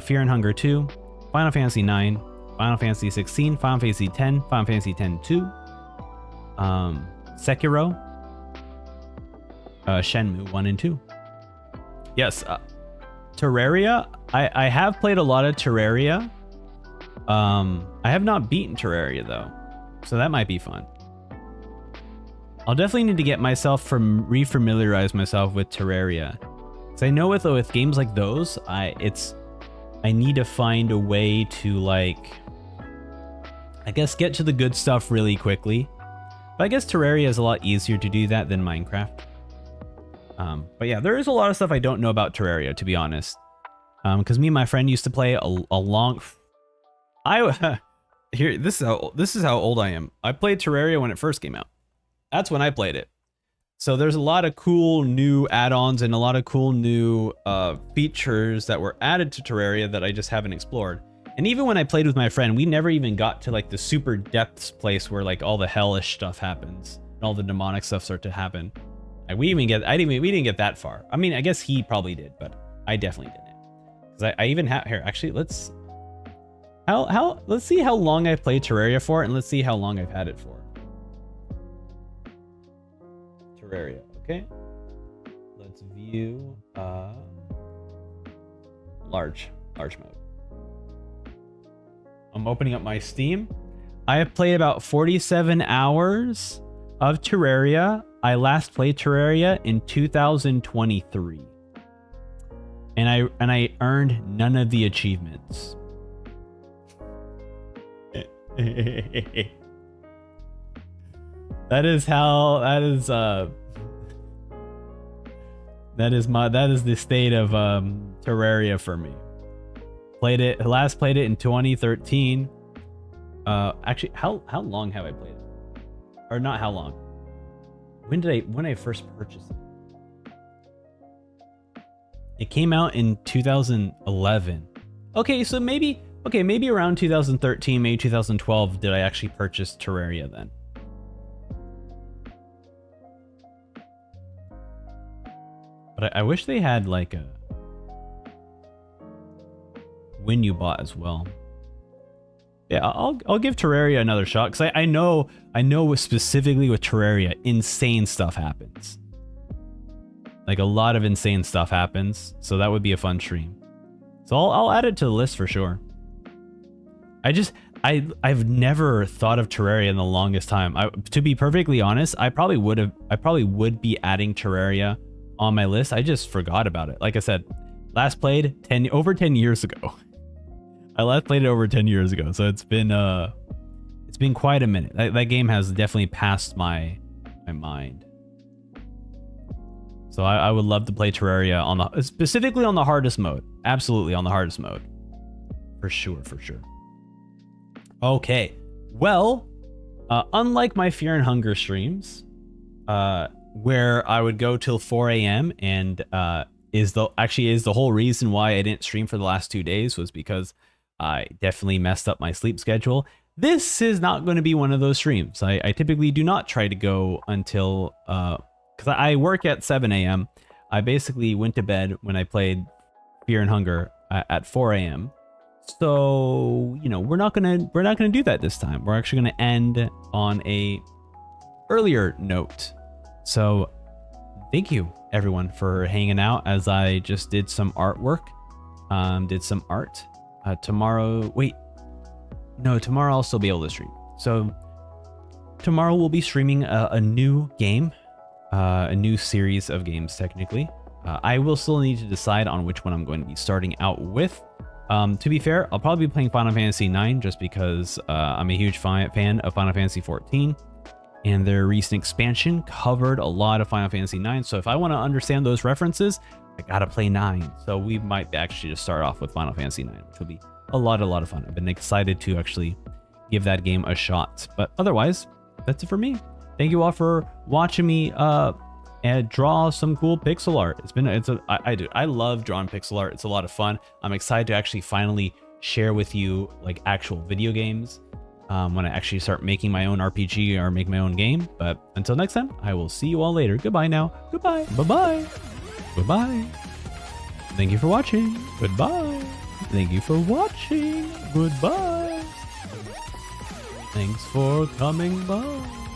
Fear and Hunger 2, Final Fantasy 9, Final Fantasy 16, Final Fantasy 10, Final Fantasy 10-2, Sekiro, Shenmue 1 and 2. Yes, Terraria. I have played a lot of Terraria. I have not beaten Terraria though, so that might be fun. I'll definitely need to get myself refamiliarize myself with Terraria, because I know with games like those, I need to find a way to, like, I guess, get to the good stuff really quickly. But I guess Terraria is a lot easier to do that than Minecraft. But yeah, there is a lot of stuff I don't know about Terraria, to be honest. Because me and my friend used to play a long. This is how old I am. I played Terraria when it first came out. That's when I played it. So there's a lot of cool new add-ons and a lot of cool new features that were added to Terraria that I just haven't explored. And even when I played with my friend, we never even got to like the super depths place where like all the hellish stuff happens and all the demonic stuff start to happen. Like, we didn't get that far. I mean, I guess he probably did, but I definitely didn't. Because I even have here. Actually, let's see how long I've played Terraria for, and let's see how long I've had it for. Terraria. Okay. Let's view large mode. I'm opening up my Steam. I have played about 47 hours of Terraria. I last played Terraria in 2023. And I earned none of the achievements. That is the state of Terraria for me. Last played it in 2013. Actually, how long have I played it? Or not how long? When I first purchased it? It came out in 2011. Okay, so maybe around 2013, maybe 2012 did I actually purchase Terraria then. But I wish they had like a when you bought as well. Yeah, I'll give Terraria another shot, because I know specifically with Terraria, insane stuff happens. Like, a lot of insane stuff happens, so that would be a fun stream. So I'll add it to the list for sure. I've never thought of Terraria in the longest time. To be perfectly honest, I probably would be adding Terraria on my list. I just forgot about it. Like I said, last played over 10 years ago. I last played it over 10 years ago, so it's been quite a minute. That game has definitely passed my mind. So I would love to play Terraria specifically on the hardest mode. Absolutely on the hardest mode. For sure. Okay. Well, unlike my Fear and Hunger streams, where I would go till 4 a.m. and is the whole reason why I didn't stream for the last 2 days was because I definitely messed up my sleep schedule. This is not going to be one of those streams. I typically do not try to go until because I work at 7 a.m. I basically went to bed when I played Fear and Hunger at 4 a.m. So, we're not gonna do that this time. We're actually gonna end on a earlier note. So, thank you everyone for hanging out as I just did some artwork. Did some art. Tomorrow I'll still be able to stream. So tomorrow we'll be streaming a new game, a new series of games technically. I will still need to decide on which one I'm going to be starting out with. To be fair, I'll probably be playing Final Fantasy IX just because I'm a huge fan of Final Fantasy 14, and their recent expansion covered a lot of Final Fantasy IX. So if I want to understand those references, I gotta play 9. So we might actually just start off with Final Fantasy 9, which will be a lot of fun. I've been excited to actually give that game a shot. But otherwise, that's it for me. Thank you all for watching me and draw some cool pixel art. I love drawing pixel art. It's a lot of fun. I'm excited to actually finally share with you like actual video games when I actually start making my own RPG or make my own game. But until next time, I will see you all later. Goodbye now. Goodbye. Bye-bye. Goodbye. Thank you for watching. Goodbye. Thank you for watching. Goodbye. Thanks for coming by.